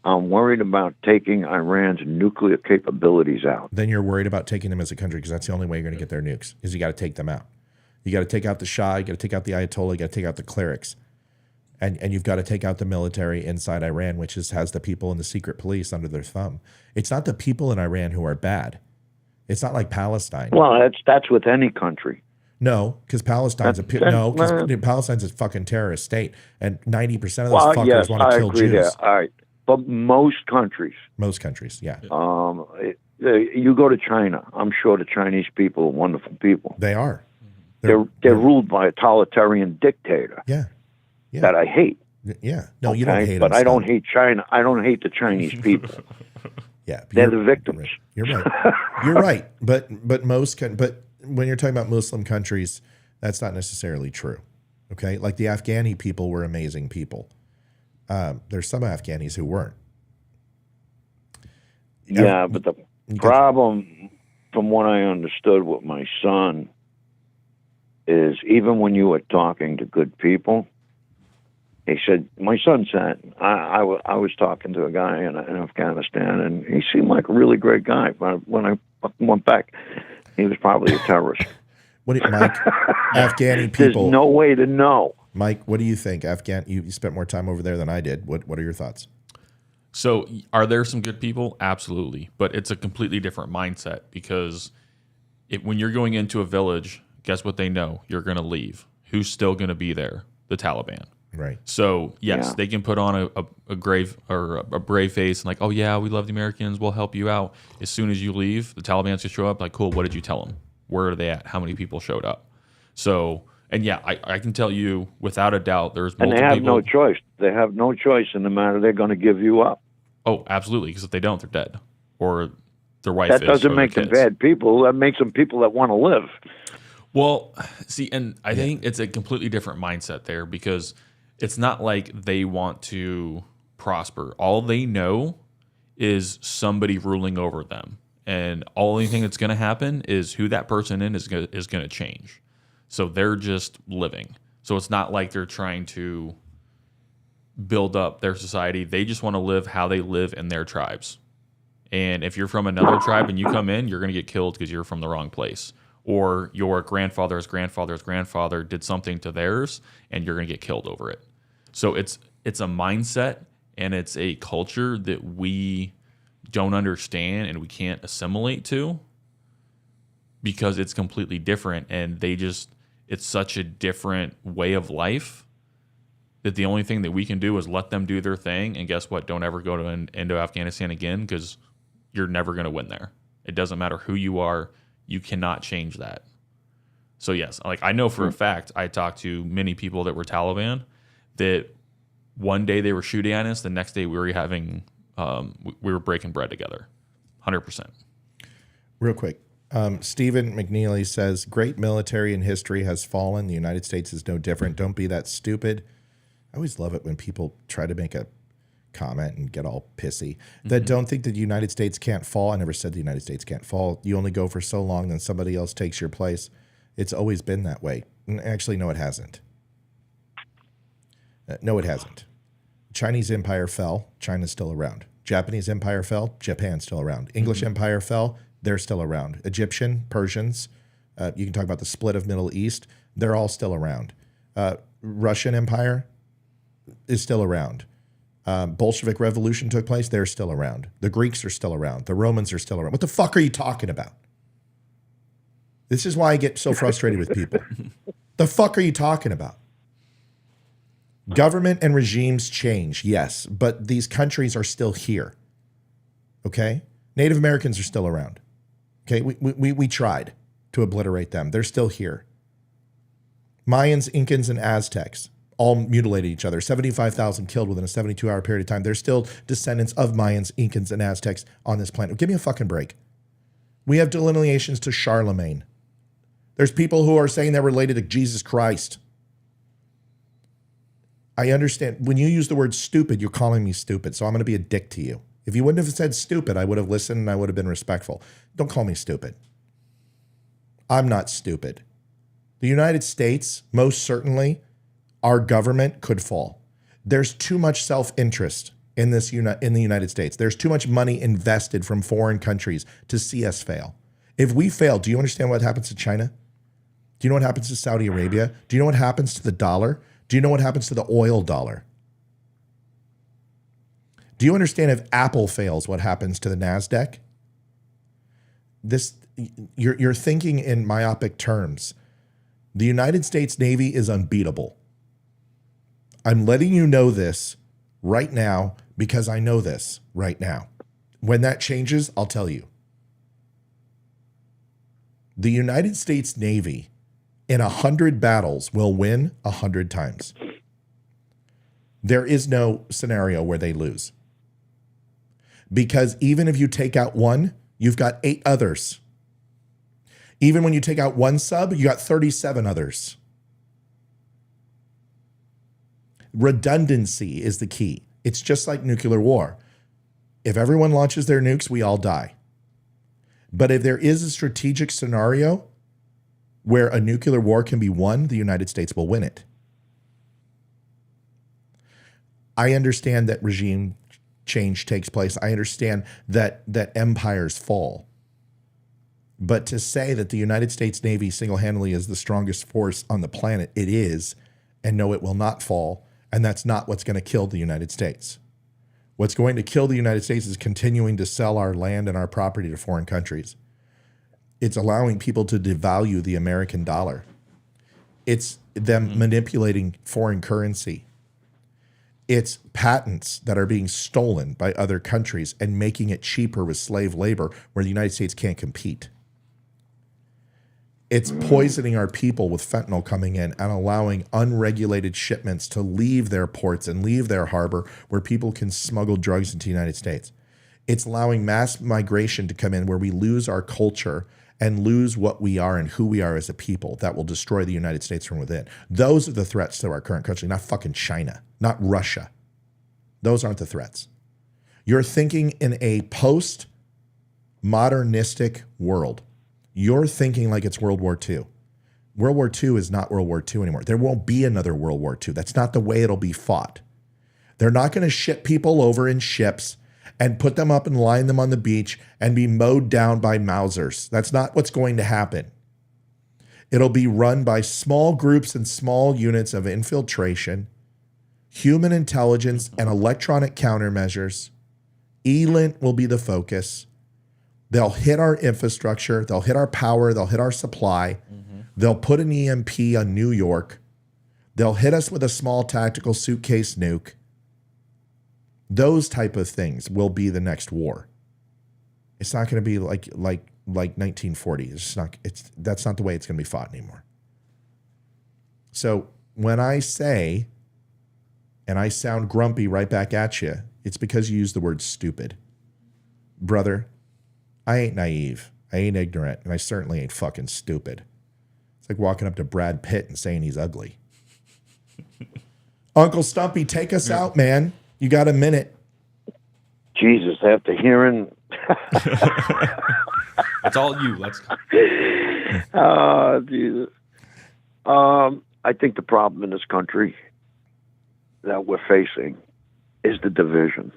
I'm worried about taking Iran's nuclear capabilities out. Then you're worried about taking them as a country because that's the only way you're going to get their nukes, is you got to take them out. You got to take out the Shah, you got to take out the Ayatollah, you got to take out the clerics. And you've got to take out the military inside Iran, which has the people in the secret police under their thumb. It's not the people in Iran who are bad. It's not like Palestine. Well, that's with any country. No, because Palestine's Palestine's a fucking terrorist state, and 90% of those fuckers want to kill Jews. There. All right, but most countries, yeah. You go to China. I'm sure the Chinese people are wonderful people. They are. They're ruled by a totalitarian dictator. Yeah. That I hate. Yeah. No, you don't hate them. But I don't hate China. I don't hate the Chinese people. Yeah. They're the victims. You're right. You're right. But when you're talking about Muslim countries, that's not necessarily true. Okay? Like the Afghani people were amazing people. There's some Afghanis who weren't. Yeah, but the problem, from what I understood with my son, is even when you were talking to good people, he said, my son said, I was talking to a guy in Afghanistan, and he seemed like a really great guy. But when I went back, he was probably a terrorist. Mike, Afghani people. There's no way to know. Mike, what do you think? You spent more time over there than I did. What are your thoughts? So are there some good people? Absolutely. But it's a completely different mindset because when you're going into a village, guess what they know? You're going to leave. Who's still going to be there? The Taliban. Right. So yes, they can put on a grave or a brave face and like, oh yeah, we love the Americans, we'll help you out. As soon as you leave, the Taliban's gonna show up. Like, cool, what did you tell them? Where are they at? How many people showed up? So, and yeah, I can tell you without a doubt, there's multiple people. And they have people. no choice. They have no choice in the matter. They're going to give you up. Oh, absolutely. Because if they don't, they're dead, or their wife. That doesn't make them bad people. That makes them people that want to live. Well, see, and I think it's a completely different mindset there because it's not like they want to prosper. All they know is somebody ruling over them. And only thing that's going to happen is who that person is going to change. So they're just living. So it's not like they're trying to build up their society. They just want to live how they live in their tribes. And if you're from another tribe and you come in, you're going to get killed because you're from the wrong place. Or your grandfather's grandfather did something to theirs, and you're going to get killed over it. So it's a mindset, and it's a culture that we don't understand and we can't assimilate to because it's completely different, and it's such a different way of life that the only thing that we can do is let them do their thing, and guess what? Don't ever go into Afghanistan again because you're never going to win there. It doesn't matter who you are. You cannot change that. So yes, like I know for a fact, I talked to many people that were Taliban that one day they were shooting at us. The next day we were having, we were breaking bread together. 100%. Real quick. Stephen McNeely says, great military in history has fallen. The United States is no different. Don't be that stupid. I always love it when people try to make a comment and get all pissy. That don't think that the United States can't fall. I never said the United States can't fall. You only go for so long, then somebody else takes your place. It's always been that way. Actually, no, it hasn't. No, it hasn't. Chinese empire fell. China's still around. Japanese empire fell. Japan's still around. English empire fell. They're still around. Egyptian, Persians, you can talk about the split of Middle East. They're all still around. Russian Empire is still around. Bolshevik Revolution took place. They're still around. The Greeks are still around. The Romans are still around. What the fuck are you talking about? This is why I get so frustrated with people. The fuck are you talking about? Government and regimes change, yes, but these countries are still here. Okay? Native Americans are still around. Okay, we tried to obliterate them. They're still here. Mayans, Incans, and Aztecs all mutilated each other. 75,000 killed within a 72-hour period of time. They're still descendants of Mayans, Incans, and Aztecs on this planet. Give me a fucking break. We have delineations to Charlemagne. There's people who are saying they're related to Jesus Christ. I understand. When you use the word stupid, you're calling me stupid, so I'm going to be a dick to you. If you wouldn't have said stupid, I would have listened and I would have been respectful. Don't call me stupid. I'm not stupid. The United States, most certainly, our government could fall. There's too much self-interest in the United States. There's too much money invested from foreign countries to see us fail. If we fail, do you understand what happens to China? Do you know what happens to Saudi Arabia? Do you know what happens to the dollar? Do you know what happens to the oil dollar? Do you understand if Apple fails, what happens to the NASDAQ? You're thinking in myopic terms. The United States Navy is unbeatable. I'm letting you know this right now because I know this right now. When that changes, I'll tell you. The United States Navy in 100 battles will win 100 times. There is no scenario where they lose. Because even if you take out one, you've got 8 others. Even when you take out one sub, you got 37 others. Redundancy is the key. It's just like nuclear war. If everyone launches their nukes, we all die. But if there is a strategic scenario where a nuclear war can be won, the United States will win it. I understand that regime change takes place. I understand that empires fall. But to say that the United States Navy single-handedly is the strongest force on the planet, it is, and no, it will not fall, and that's not what's going to kill the United States. What's going to kill the United States is continuing to sell our land and our property to foreign countries. It's allowing people to devalue the American dollar. It's them manipulating foreign currency. It's patents that are being stolen by other countries and making it cheaper with slave labor where the United States can't compete. It's poisoning our people with fentanyl coming in and allowing unregulated shipments to leave their ports and leave their harbor where people can smuggle drugs into the United States. It's allowing mass migration to come in where we lose our culture and lose what we are and who we are as a people that will destroy the United States from within. Those are the threats to our current country, not fucking China, not Russia. Those aren't the threats. You're thinking in a post-modernistic world. You're thinking like it's World War II. World War II is not World War II anymore. There won't be another World War II. That's not the way it'll be fought. They're not going to ship people over in ships and put them up and line them on the beach and be mowed down by Mausers. That's not what's going to happen. It'll be run by small groups and small units of infiltration, human intelligence, and electronic countermeasures. ELINT will be the focus. They'll hit our infrastructure. They'll hit our power. They'll hit our supply. They'll put an EMP on New York. They'll hit us with a small tactical suitcase nuke. Those type of things will be the next war. It's not going to be like 1940. That's not the way it's going to be fought anymore. So when I say, and I sound grumpy right back at you, it's because you use the word stupid. Brother, I ain't naive. I ain't ignorant, and I certainly ain't fucking stupid. It's like walking up to Brad Pitt and saying he's ugly. Uncle Stumpy, take us out, man. You got a minute. Jesus, after hearing... It's all you. Let's go. Oh, Jesus. I think the problem in this country that we're facing is the division.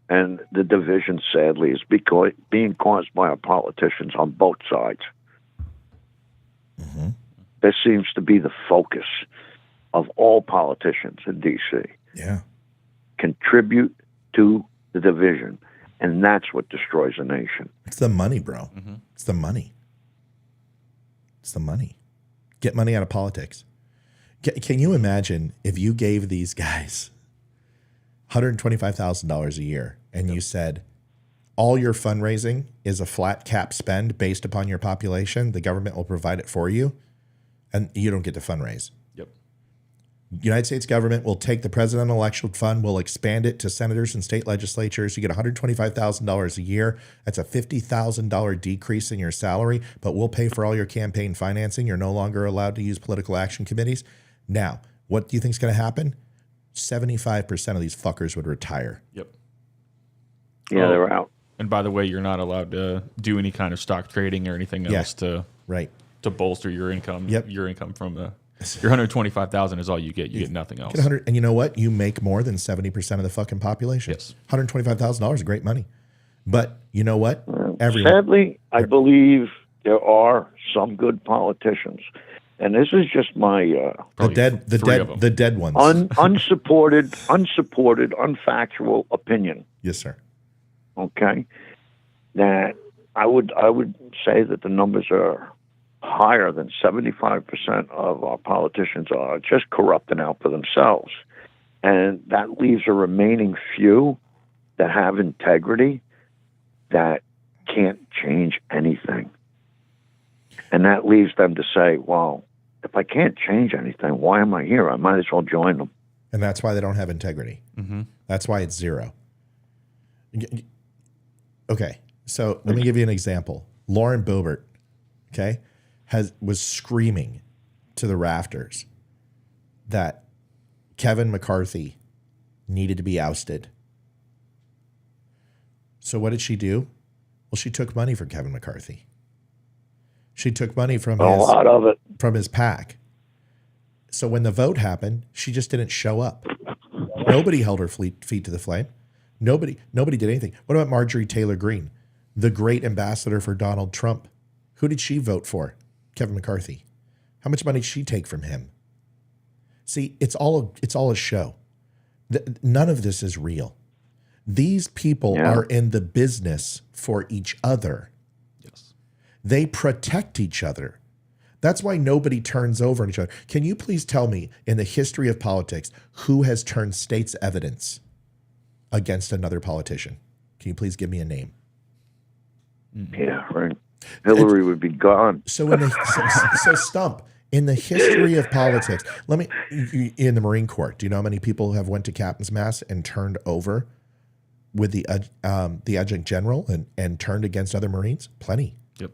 And the division, sadly, is being caused by our politicians on both sides. Mm-hmm. This seems to be the focus of all politicians in D.C. Yeah. Contribute to the division. And that's what destroys a nation. It's the money, bro. Mm-hmm. It's the money. It's the money. Get money out of politics. Can you imagine if you gave these guys $125,000 a year and you said, all your fundraising is a flat cap spend based upon your population, the government will provide it for you, and you don't get to fundraise. Yep. United States government will take the presidential election fund, will expand it to senators and state legislatures. You get $125,000 a year. That's a $50,000 decrease in your salary, but we'll pay for all your campaign financing. You're no longer allowed to use political action committees. Now, what do you think is going to happen? 75% of these fuckers would retire. Yep. Yeah, they're out. And by the way, you're not allowed to do any kind of stock trading or anything else to bolster your income. Yep. Your income from your $125,000 is all you get. You get nothing else. And you know what? You make more than 70% of the fucking population. Yes. $125,000 is great money. But you know what? Sadly, I believe there are some good politicians. And this is just my the dead ones. Unsupported, unfactual opinion. Yes, sir. Okay. That I would say that the numbers are higher than 75% of our politicians are just corrupting out for themselves. And that leaves a remaining few that have integrity that can't change anything. And that leaves them to say, well, if I can't change anything, why am I here? I might as well join them. And that's why they don't have integrity. Mm-hmm. That's why it's zero. Okay, so let me give you an example. Lauren Boebert, okay, was screaming to the rafters that Kevin McCarthy needed to be ousted. So what did she do? Well, she took money from Kevin McCarthy. She took money from his PAC. So when the vote happened, she just didn't show up. Nobody held her feet to the flame. Nobody did anything. What about Marjorie Taylor Greene, the great ambassador for Donald Trump? Who did she vote for? Kevin McCarthy. How much money did she take from him? See, it's all a show. None of this is real. These people are in the business for each other. Yes. They protect each other. That's why nobody turns over on each other. Can you please tell me, in the history of politics, who has turned state's evidence against another politician? Can you please give me a name? Yeah, right. Hillary would be gone. So Stump, in the history of politics, in the Marine Corps, do you know how many people have went to Captain's Mast and turned over with the adjutant general and turned against other Marines? Plenty. Yep.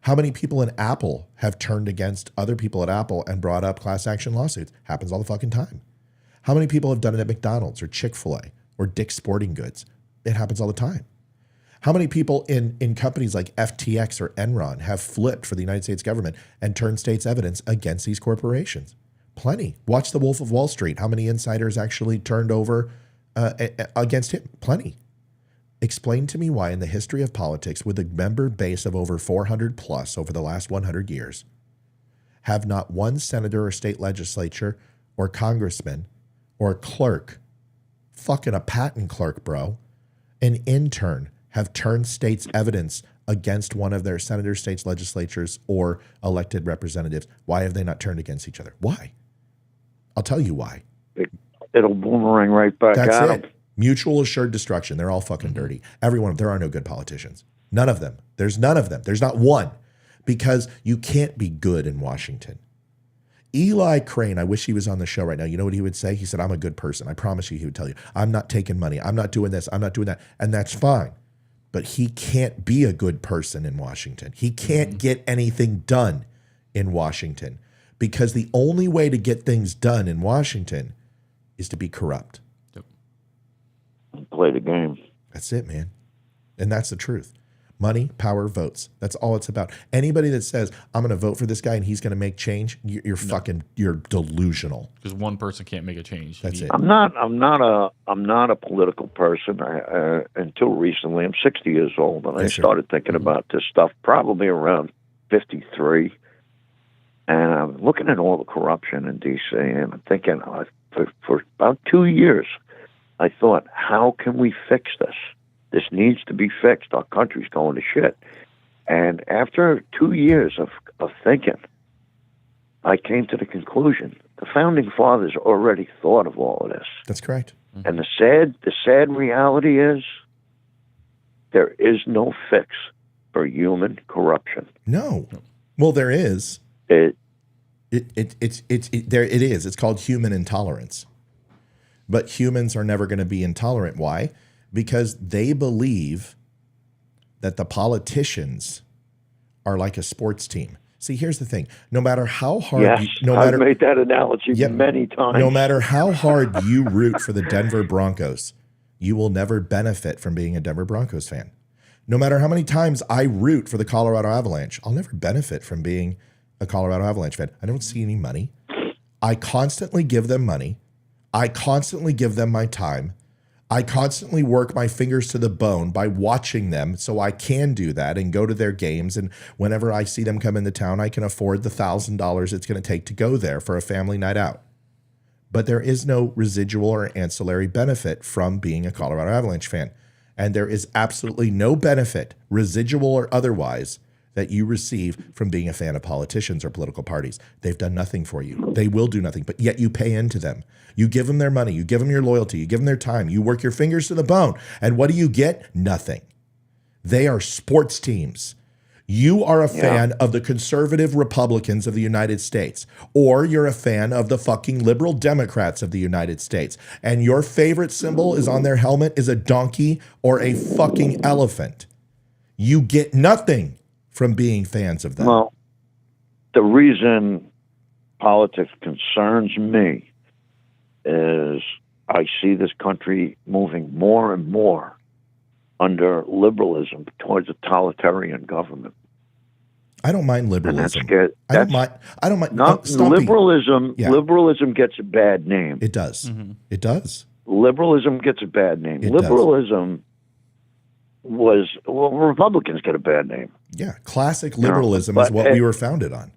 How many people in Apple have turned against other people at Apple and brought up class action lawsuits? Happens all the fucking time. How many people have done it at McDonald's or Chick-fil-A or Dick's Sporting Goods? It happens all the time. How many people in companies like FTX or Enron have flipped for the United States government and turned state's evidence against these corporations? Plenty. Watch The Wolf of Wall Street. How many insiders actually turned over against him? Plenty. Explain to me why in the history of politics, with a member base of over 400 plus over the last 100 years, have not one senator or state legislature or congressman or clerk, fucking a patent clerk, bro, an intern, have turned state's evidence against one of their senators, states, legislatures, or elected representatives? Why have they not turned against each other? Why? I'll tell you why. It'll boomerang right back That's at it. them. Mutual assured destruction. They're all fucking dirty. Every one of them. There are no good politicians. None of them. There's none of them. There's not one. Because you can't be good in Washington. Eli Crane, I wish he was on the show right now. You know what he would say? He said, I'm a good person. I promise you he would tell you, I'm not taking money. I'm not doing this. I'm not doing that. And that's fine. but he can't be a good person in Washington. He can't get anything done in Washington because the only way to get things done in Washington is to be corrupt. Play the game. That's it, man. And that's the truth. Money, power, votes. That's all it's about. Anybody that says, I'm going to vote for this guy and he's going to make change, you're delusional. Because one person can't make a change. That's it. I'm not a political person. Until recently, I'm 60 years old, and I started thinking about this stuff probably around 53. And I'm looking at all the corruption in D.C. and I'm thinking, for about 2 years, I thought, how can we fix this? This needs to be fixed. Our country's going to shit. And after 2 years of thinking, I came to the conclusion the founding fathers already thought of all of this. That's correct. And the sad reality is there is no fix for human corruption. No. Well, there is. There it is. It's called human intolerance. But humans are never going to be intolerant. Why? Because they believe that the politicians are like a sports team. See, here's the thing. No matter how hard I've made that analogy many times. No matter how hard you root for the Denver Broncos, you will never benefit from being a Denver Broncos fan. No matter how many times I root for the Colorado Avalanche, I'll never benefit from being a Colorado Avalanche fan. I don't see any money. I constantly give them money. I constantly give them my time. I constantly work my fingers to the bone by watching them so I can do that and go to their games. And whenever I see them come into town, I can afford the $1,000 it's going to take to go there for a family night out. But there is no residual or ancillary benefit from being a Colorado Avalanche fan. And there is absolutely no benefit, residual or otherwise, that you receive from being a fan of politicians or political parties. They've done nothing for you. They will do nothing, but yet you pay into them. You give them their money. You give them your loyalty. You give them their time. You work your fingers to the bone. And what do you get? Nothing. They are sports teams. You are a fan of the conservative Republicans of the United States, or you're a fan of the fucking liberal Democrats of the United States, and your favorite symbol is on their helmet is a donkey or a fucking elephant. You get nothing from being fans of them. Well, the reason politics concerns me is I see this country moving more and more under liberalism towards a totalitarian government. I don't mind liberalism. And that's good. I don't mind. Not liberalism. Yeah. Liberalism gets a bad name. It does. It does. Liberalism gets a bad name. Liberalism Republicans get a bad name. Yeah, classic liberalism is what we were founded on.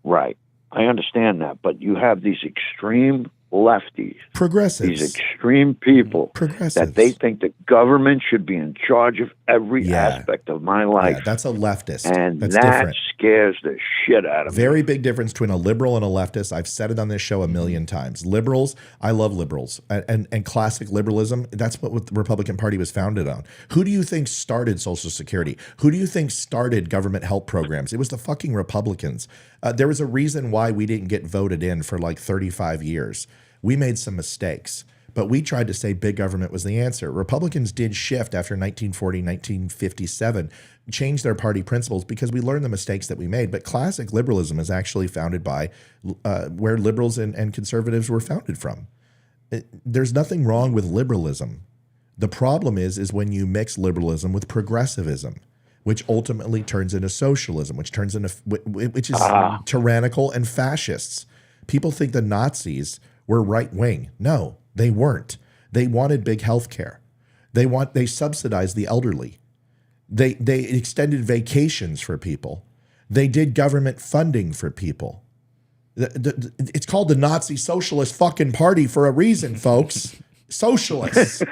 Right. I understand that, but you have these extreme lefties, progressives, these extreme people that they think the government should be in charge of every aspect of my life. Yeah, that's a leftist. And that's that different. Scares the shit out of me. Very big difference between a liberal and a leftist. I've said it on this show a million times. Liberals, I love liberals. And classic liberalism, that's what the Republican Party was founded on. Who do you think started Social Security? Who do you think started government help programs? It was the fucking Republicans. There was a reason why we didn't get voted in for like 35 years. We made some mistakes, but we tried to say big government was the answer. Republicans did shift after 1940, 1957, change their party principles because we learned the mistakes that we made. But classic liberalism is actually founded by where liberals and conservatives were founded from. There's nothing wrong with liberalism. The problem is when you mix liberalism with progressivism, which ultimately turns into socialism, which is tyrannical and fascists. People think the Nazis were right wing. No, they weren't. They wanted big health care. They subsidized the elderly. They extended vacations for people. They did government funding for people. It's called the Nazi Socialist fucking Party for a reason, folks. Socialists.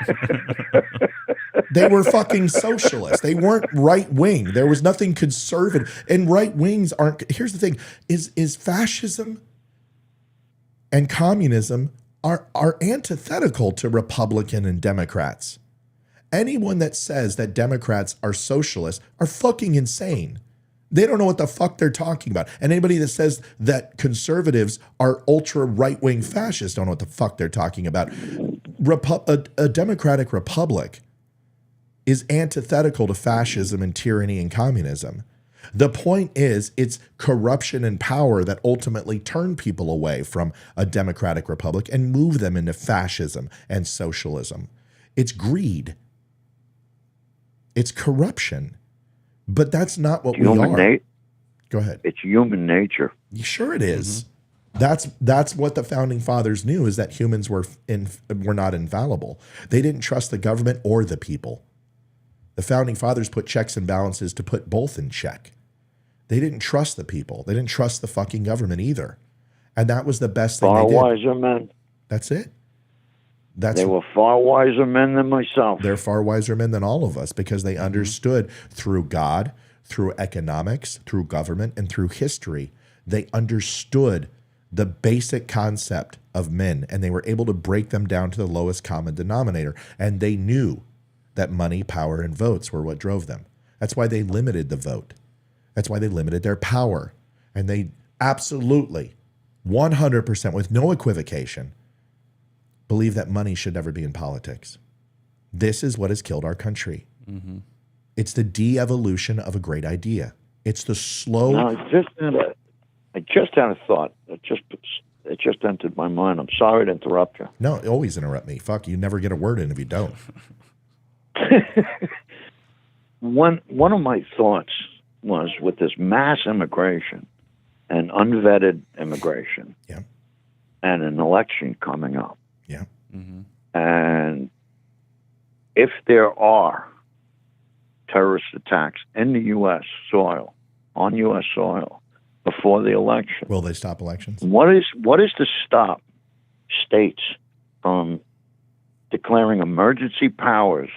They were fucking socialists. They weren't right wing. There was nothing conservative. And right wings aren't. Here's the thing: is fascism and communism are antithetical to Republican and Democrats. Anyone that says that Democrats are socialists are fucking insane. They don't know what the fuck they're talking about. And anybody that says that conservatives are ultra right-wing fascists don't know what the fuck they're talking about. A democratic republic is antithetical to fascism and tyranny and communism. The point is, it's corruption and power that ultimately turn people away from a democratic republic and move them into fascism and socialism. It's greed. It's corruption. But that's not what we are. Go ahead. It's human nature. Sure it is. That's what the founding fathers knew, is that humans were not infallible. They didn't trust the government or the people. The founding fathers put checks and balances to put both in check. They didn't trust the people. They didn't trust the fucking government either. And that was the best thing they did. Far wiser men. That's it. They were far wiser men than myself. They're far wiser men than all of us, because they understood through God, through economics, through government, and through history. They understood the basic concept of men, and they were able to break them down to the lowest common denominator. And they knew that money, power, and votes were what drove them. That's why they limited the vote. That's why they limited their power. And they absolutely, 100%, with no equivocation, believe that money should never be in politics. This is what has killed our country. It's the de-evolution of a great idea. It's the slow... Now, I just had a thought. It just entered my mind. I'm sorry to interrupt you. No, always interrupt me. Fuck, you never get a word in if you don't. One of my thoughts was, with this mass immigration and unvetted immigration, and an election coming up, and if there are terrorist attacks in the U.S. soil, on U.S. soil, before the election, will they stop elections? What is to stop states from declaring emergency powers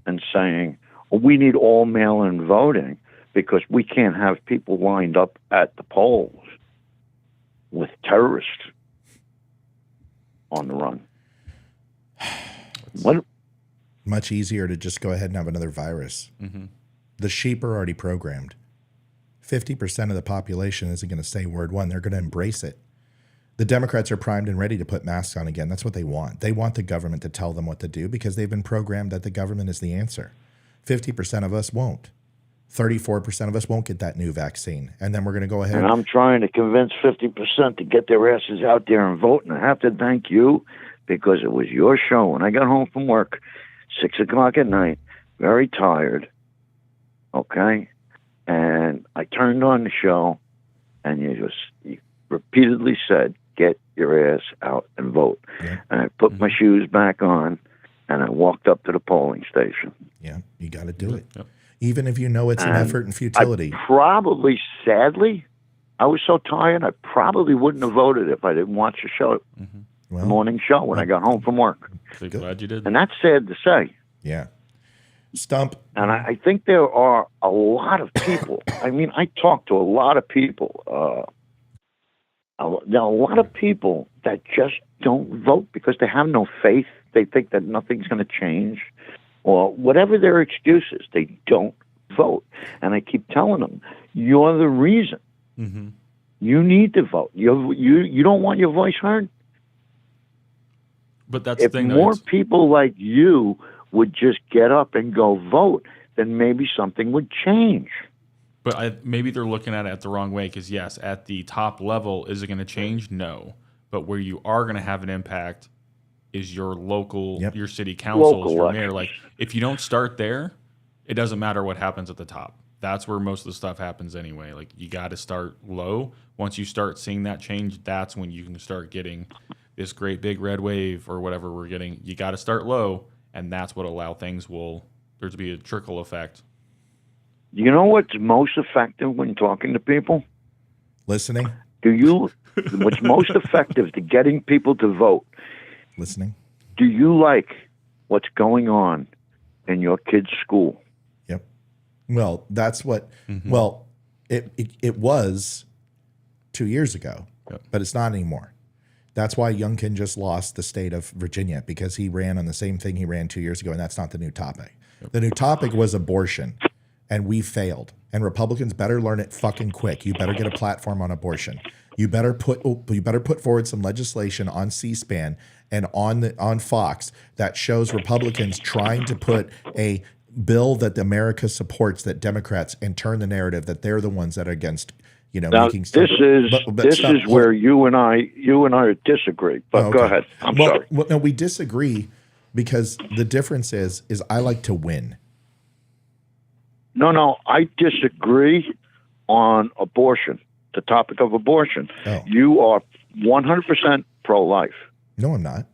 and saying, well, we need all mail-in voting because we can't have people lined up at the polls with terrorists on the run? What? Much easier to just go ahead and have another virus. The sheep are already programmed. 50% of the population isn't going to say word one. They're going to embrace it. The Democrats are primed and ready to put masks on again. That's what they want. They want the government to tell them what to do because they've been programmed that the government is the answer. 50% of us won't. 34% of us won't get that new vaccine. And then we're going to go ahead. And I'm trying to convince 50% to get their asses out there and vote. And I have to thank you, because it was your show. When I got home from work, 6 o'clock at night, very tired, okay? And I turned on the show, and you repeatedly said, get your ass out and vote. And I put my shoes back on, and I walked up to the polling station. Yeah, you got to do it. Even if you know it's an effort and futility. I probably, sadly, I was so tired, I probably wouldn't have voted if I didn't watch the show, the morning show, when I got home from work. So glad you did. And that's sad to say. Yeah. Stump. And I think there are a lot of people. I mean, I talk to a lot of people. There are a lot of people that just don't vote because they have no faith. They think that nothing's going to change, or whatever their excuses. They don't vote. And I keep telling them, you're the reason. You need to vote. You don't want your voice heard? But that's if the thing. More people like you would just get up and go vote, then maybe something would change. But maybe they're looking at it the wrong way, because, yes, at the top level, is it going to change? No. But where you are going to have an impact is your local, your city councils, your mayor. Like, if you don't start there, it doesn't matter what happens at the top. That's where most of the stuff happens anyway. Like, you got to start low. Once you start seeing that change, that's when you can start getting this great big red wave or whatever we're getting. You got to start low, and that's what allow things there to be a trickle effect. You know what's most effective when talking to people? Listening. What's most effective to getting people to vote? Listening. Do you like what's going on in your kid's school? Yep. Well, that's what, well, it was 2 years ago, but it's not anymore. That's why Youngkin just lost the state of Virginia, because he ran on the same thing he ran 2 years ago, and that's not the new topic. The new topic was abortion, and we failed. And Republicans better learn it fucking quick. You better get a platform on abortion. You better put forward some legislation on C-SPAN and on Fox that shows Republicans trying to put a bill that America supports, that Democrats, and turn the narrative that they're the ones that are against, Now, making stuff. This is where you and I disagree. But go ahead. I'm sorry. Well, no, we disagree because the difference is I like to win. No, I disagree on abortion, the topic of abortion. Oh. You are 100% pro-life. No, I'm not.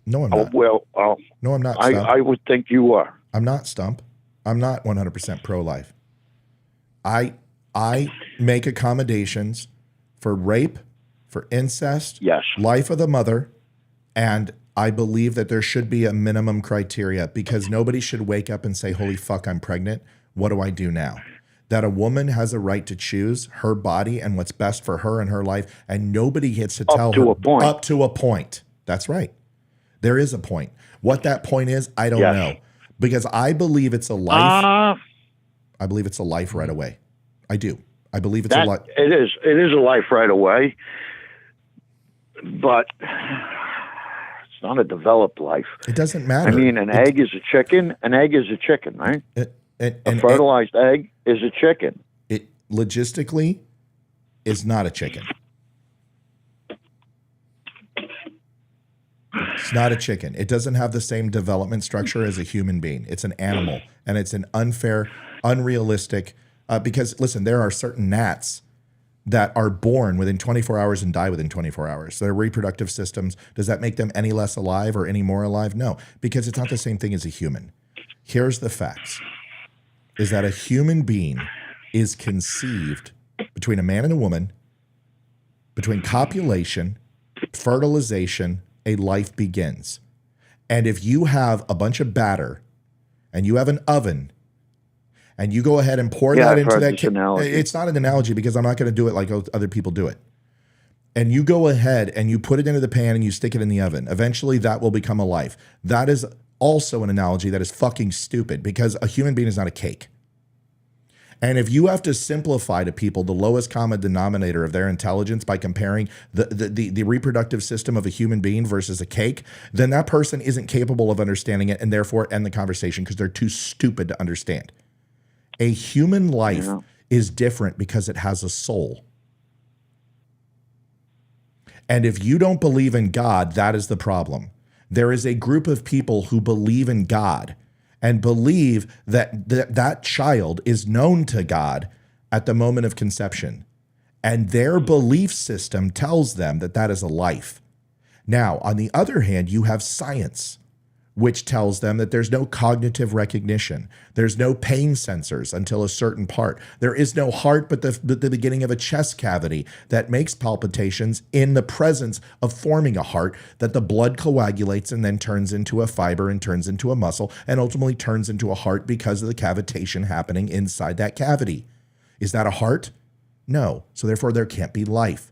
No, I'm not. No, I'm not. I would think you are. I'm not, Stump. I'm not 100% pro-life. I make accommodations for rape, for incest, yes, life of the mother, and I believe that there should be a minimum criteria because nobody should wake up and say, holy fuck, I'm pregnant. What do I do now? That a woman has a right to choose her body and what's best for her and her life, and nobody gets to tell her up to a point. That's right. There is a point. What that point is, I don't know. Because I believe it's a life. I believe it's a life right away. I do. I believe it's a life. It is. It is a life right away. But it's not a developed life. It doesn't matter. I mean, an egg is a chicken. An egg is a chicken, right? A fertilized egg is a chicken. It logistically is not a chicken. It's not a chicken. It doesn't have the same development structure as a human being. It's an animal, and it's an unfair, unrealistic, because, listen, there are certain gnats that are born within 24 hours and die within 24 hours. Their reproductive systems, does that make them any less alive or any more alive? No, because it's not the same thing as a human. Here's the facts, is that a human being is conceived between a man and a woman, between copulation, fertilization, a life begins. And if you have a bunch of batter and you have an oven and you go ahead and pour that into that, it's not an analogy because I'm not going to do it like other people do it. And you go ahead and you put it into the pan and you stick it in the oven. Eventually that will become a life. That is also an analogy that is fucking stupid because a human being is not a cake. And if you have to simplify to people the lowest common denominator of their intelligence by comparing the reproductive system of a human being versus a cake, then that person isn't capable of understanding it and therefore end the conversation because they're too stupid to understand. A human life is different because it has a soul. And if you don't believe in God, that is the problem. There is a group of people who believe in God and believe that that child is known to God at the moment of conception. And their belief system tells them that that is a life. Now, on the other hand, you have science, which tells them that there's no cognitive recognition. There's no pain sensors until a certain part. There is no heart but the beginning of a chest cavity that makes palpitations in the presence of forming a heart, that the blood coagulates and then turns into a fiber and turns into a muscle and ultimately turns into a heart because of the cavitation happening inside that cavity. Is that a heart? No. So therefore there can't be life.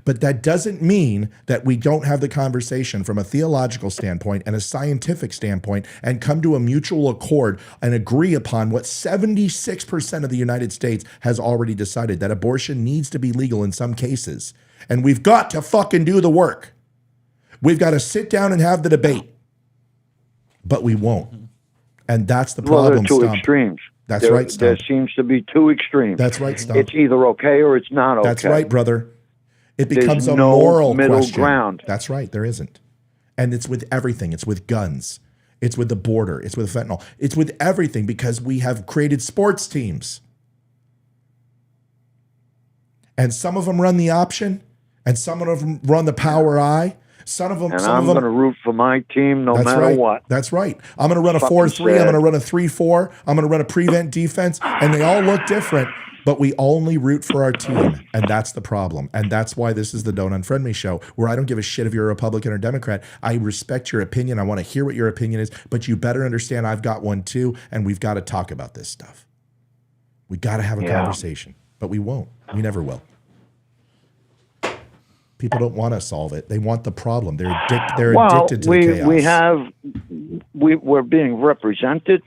But that doesn't mean that we don't have the conversation from a theological standpoint and a scientific standpoint and come to a mutual accord and agree upon what 76% of the United States has already decided, that abortion needs to be legal in some cases. And we've got to fucking do the work. We've got to sit down and have the debate. But we won't. And that's the problem, Well, there are two Stump. extremes. That's right, Stump. There seems to be two extremes. That's right, Stump. It's either okay or it's not okay. That's right, brother. It becomes There's a no moral middle question. ground. That's right. There isn't. And it's with everything. It's with guns. It's with the border. It's with fentanyl. It's with everything because we have created sports teams. And some of them run the option and some of them run the power I. Some of them. And I'm going to root for my team no matter what. That's right. I'm going to run a 4-3. I'm going to run a 3-4. I'm going to run a prevent defense. And they all look different. But we only root for our team, and that's the problem. And that's why this is the Don't Unfriend Me show, where I don't give a shit if you're a Republican or Democrat. I respect your opinion. I want to hear what your opinion is, but you better understand I've got one too, and we've got to talk about this stuff. We got to have a conversation, but we won't. We never will. People don't want to solve it. They want the problem. They're addicted to the chaos. We're being represented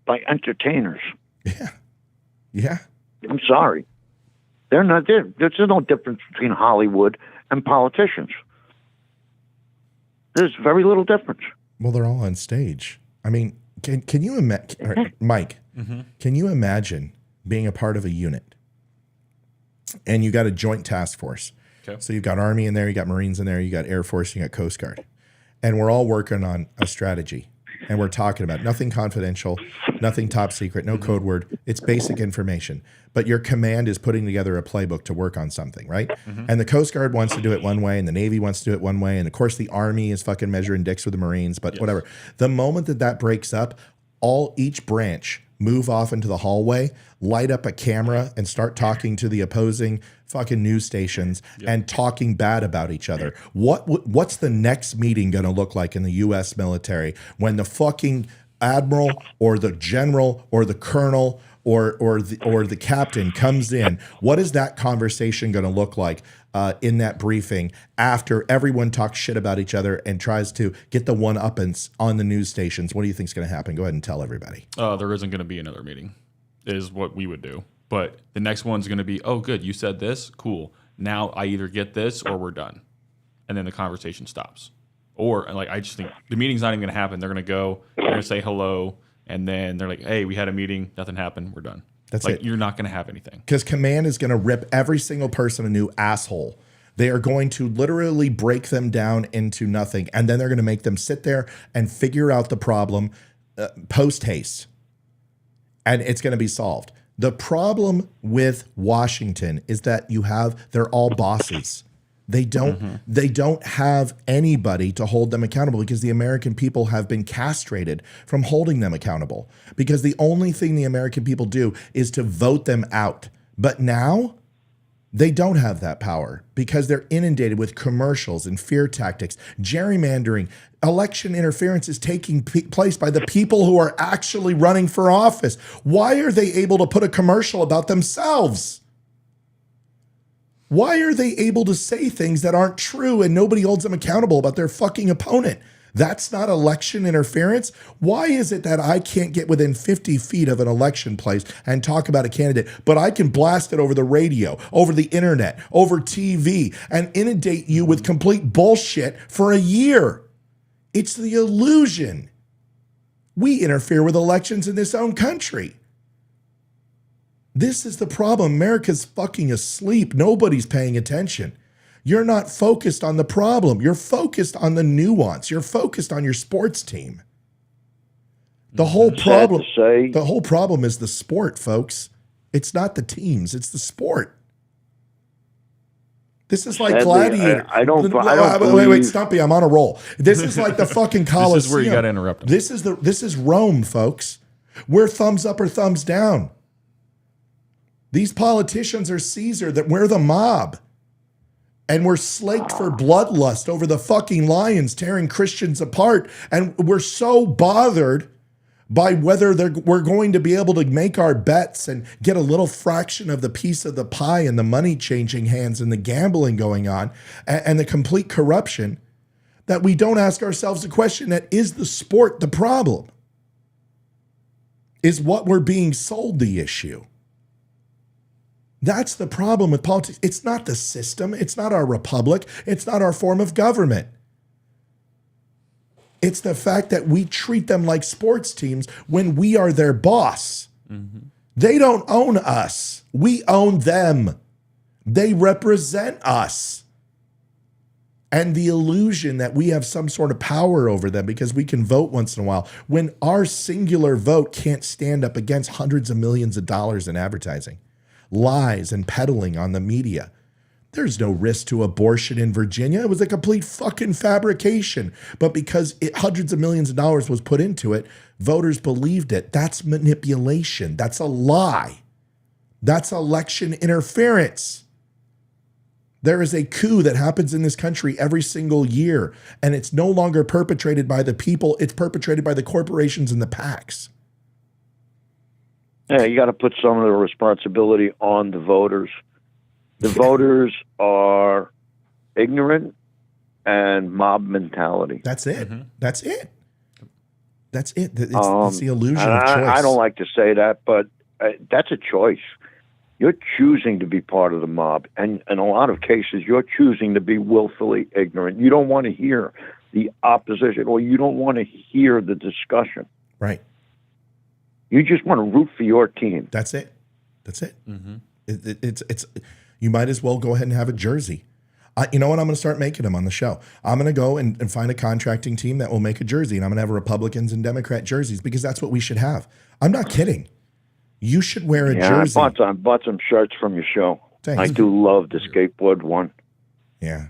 by entertainers. Yeah. Yeah. I'm sorry. They're not there. There's no difference between Hollywood and politicians. There's very little difference. Well, they're all on stage. I mean, can you imagine, Mike? Can you imagine being a part of a unit, and you got a joint task force? Okay. So you've got Army in there, you got Marines in there, you got Air Force, you got Coast Guard, and we're all working on a strategy, and we're talking about nothing confidential, nothing top secret, no code word. It's basic information. But your command is putting together a playbook to work on something, right? And the Coast Guard wants to do it one way, and the Navy wants to do it one way, and of course the Army is fucking measuring dicks with the Marines, but whatever. The moment that breaks up, each branch move off into the hallway, light up a camera, and start talking to the opposing fucking news stations and talking bad about each other. What's the next meeting going to look like in the U.S. military when the fucking admiral or the general or the colonel or the captain comes in? What is that conversation going to look like in that briefing after everyone talks shit about each other and tries to get the one-uppance on the news stations? What do you think is going to happen? Go ahead and tell everybody. There isn't going to be another meeting, is what we would do. But the next one's going to be, oh, good, you said this, cool. Now I either get this or we're done, and then the conversation stops. Or like I just think the meeting's not even going to happen. They're going to go, they're going to say hello, and then they're like, hey, we had a meeting, nothing happened, we're done. That's like, it. You're not going to have anything. Because command is going to rip every single person a new asshole. They are going to literally break them down into nothing, and then they're going to make them sit there and figure out the problem post haste, and it's going to be solved. The problem with Washington is that they're all bosses. They don't have anybody to hold them accountable because the American people have been castrated from holding them accountable, because the only thing the American people do is to vote them out. But now they don't have that power because they're inundated with commercials and fear tactics, gerrymandering. Election interference is taking place by the people who are actually running for office. Why are they able to put a commercial about themselves? Why are they able to say things that aren't true and nobody holds them accountable about their fucking opponent? That's not election interference. Why is it that I can't get within 50 feet of an election place and talk about a candidate, but I can blast it over the radio, over the internet, over TV, and inundate you with complete bullshit for a year? It's the illusion. We interfere with elections in this own country. This is the problem. America's fucking asleep. Nobody's paying attention. You're not focused on the problem. You're focused on the nuance. You're focused on your sports team. The whole problem is the sport, folks. It's not the teams. It's the sport. This is like Gladiator. Wait, Stumpy, I'm on a roll. This is like the fucking Coliseum. This is where you got to interrupt him. This is Rome, folks. We're thumbs up or thumbs down. These politicians are Caesar, that we're the mob. And we're slaked for bloodlust over the fucking lions tearing Christians apart. And we're so bothered by whether we're going to be able to make our bets and get a little fraction of the piece of the pie and the money changing hands and the gambling going on and the complete corruption, that we don't ask ourselves the question that is the sport the problem? Is what we're being sold the issue? That's the problem with politics. It's not the system. It's not our republic. It's not our form of government. It's the fact that we treat them like sports teams when we are their boss. Mm-hmm. They don't own us. We own them. They represent us. And the illusion that we have some sort of power over them because we can vote once in a while, when our singular vote can't stand up against hundreds of millions of dollars in advertising, lies and peddling on the media. There's no risk to abortion in Virginia. It was a complete fucking fabrication. But because hundreds of millions of dollars was put into it, voters believed it. That's manipulation. That's a lie. That's election interference. There is a coup that happens in this country every single year, and it's no longer perpetrated by the people. It's perpetrated by the corporations and the PACs. Yeah, you got to put some of the responsibility on the voters. The voters are ignorant and mob mentality. That's it. Mm-hmm. That's it. That's it. It's the illusion of choice. I don't like to say that, but that's a choice. You're choosing to be part of the mob. And in a lot of cases, you're choosing to be willfully ignorant. You don't want to hear the opposition, or you don't want to hear the discussion. Right. You just want to root for your team. That's it. That's it. It's you might as well go ahead and have a jersey. You know what? I'm going to start making them on the show. I'm going to go and find a contracting team that will make a jersey, and I'm going to have Republicans and Democrat jerseys because that's what we should have. I'm not kidding. You should wear a jersey. I bought some shirts from your show. Thanks. I do love the skateboard one. Yeah.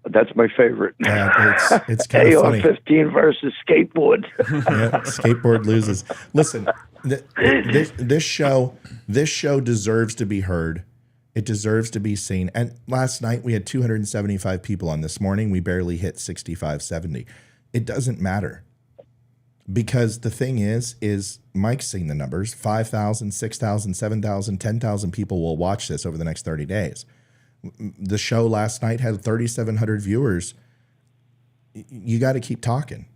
That's my favorite. Yeah, it's kind of funny. AR-15 versus skateboard. Yeah, skateboard loses. Listen, this show deserves to be heard. It deserves to be seen. And last night we had 275 people on. This morning we barely hit 65, 70. It doesn't matter. Because the thing is Mike's seen the numbers. 5,000, 6,000, 7,000, 10,000 people will watch this over the next 30 days. The show last night had 3,700 viewers. You got to keep talking.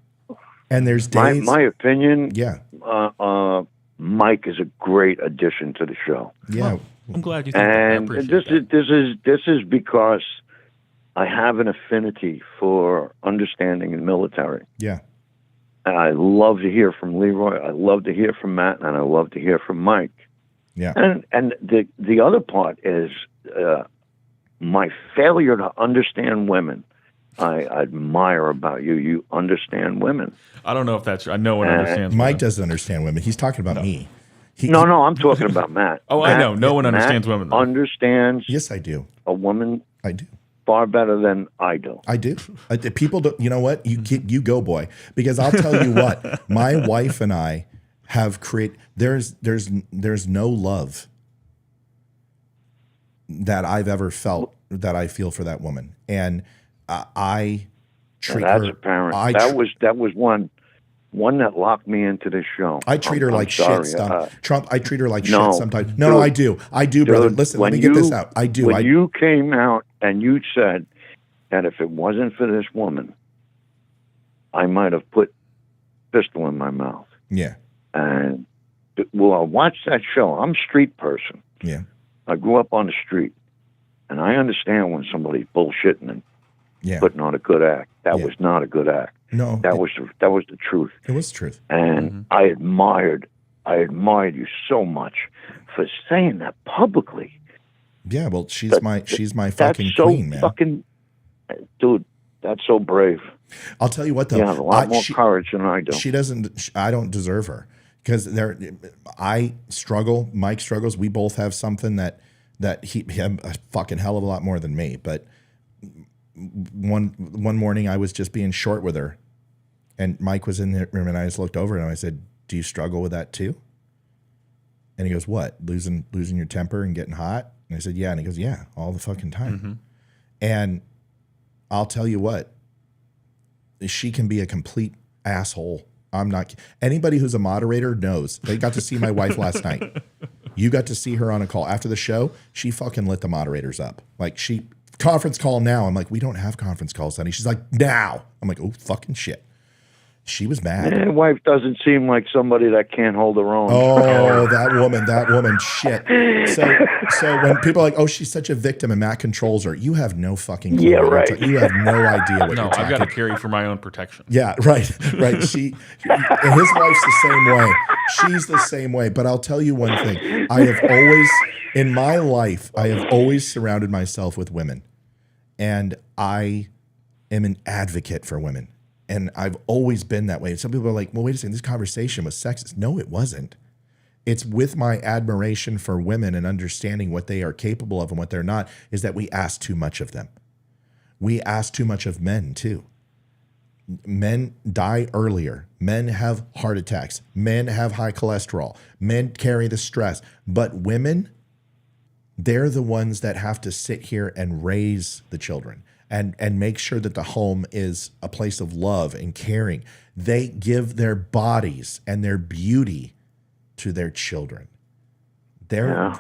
And there's days. My opinion. Yeah. Mike is a great addition to the show. Yeah. Well, I'm glad you think and that. I appreciate this is because I have an affinity for understanding the military. Yeah. And I love to hear from Leroy. I love to hear from Matt, and I love to hear from Mike. Yeah. And the other part is my failure to understand women. I admire about you. You understand women. I don't know if that's true. I know one understands Mike women. doesn't understand women. He's talking about me. No, I'm talking about Matt. Oh, Matt, I know. No one understands women, though. Understands Yes, I do. a woman I do. far better than I do. I do. People don't. You know what? You go, boy. Because I'll tell you what. My wife and I have created. There's no love that I've ever felt that I feel for that woman, and I treat That's her. apparent. That was one that locked me into this show. I treat her like sorry. shit. Trump. I treat her like no, shit sometimes. dude, No, I do. I do, brother. Listen, let me get this out. I do. When you came out and you said that if it wasn't for this woman, I might have put pistol in my mouth. Yeah. And I watched that show. I'm a street person. Yeah. I grew up on the street, and I understand when somebody's bullshitting and putting on a good act. That was not a good act. No, that was the truth. It was the truth. And I admired you so much for saying that publicly. Yeah, well, she's my fucking queen, man. Fucking, dude, that's so brave. I'll tell you what, though. You have a lot more courage than I do. She doesn't. I don't deserve her because I struggle. Mike struggles. We both have something that he had a fucking hell of a lot more than me. But one morning I was just being short with her, and Mike was in the room, and I just looked over and I said, "Do you struggle with that too?" And he goes, "What? Losing your temper and getting hot?" And I said, "Yeah." And he goes, "Yeah, all the fucking time." Mm-hmm. And I'll tell you what, she can be a complete asshole. I'm not. Anybody who's a moderator knows. They got to see my wife last night. You got to see her on a call after the show. She fucking lit the moderators up. Like, she conference call now. I'm like, we don't have conference calls, honey. She's like, now. I'm like, oh, fucking shit. She was mad. My wife doesn't seem like somebody that can't hold her own. Oh, that woman, shit. So when people are like, oh, she's such a victim and Matt controls her, you have no fucking clue. Yeah, right. You have no idea what No, you're talking. I've got to carry for my own protection. Yeah, right. And his wife's the same way. She's the same way. But I'll tell you one thing. In my life, I have always surrounded myself with women. And I am an advocate for women. And I've always been that way. And some people are like, well, wait a second, this conversation was sexist. No, it wasn't. It's with my admiration for women and understanding what they are capable of and what they're not, is that we ask too much of them. We ask too much of men, too. Men die earlier. Men have heart attacks. Men have high cholesterol. Men carry the stress. But women, they're the ones that have to sit here and raise the children. And make sure that the home is a place of love and caring. They give their bodies and their beauty to their children. I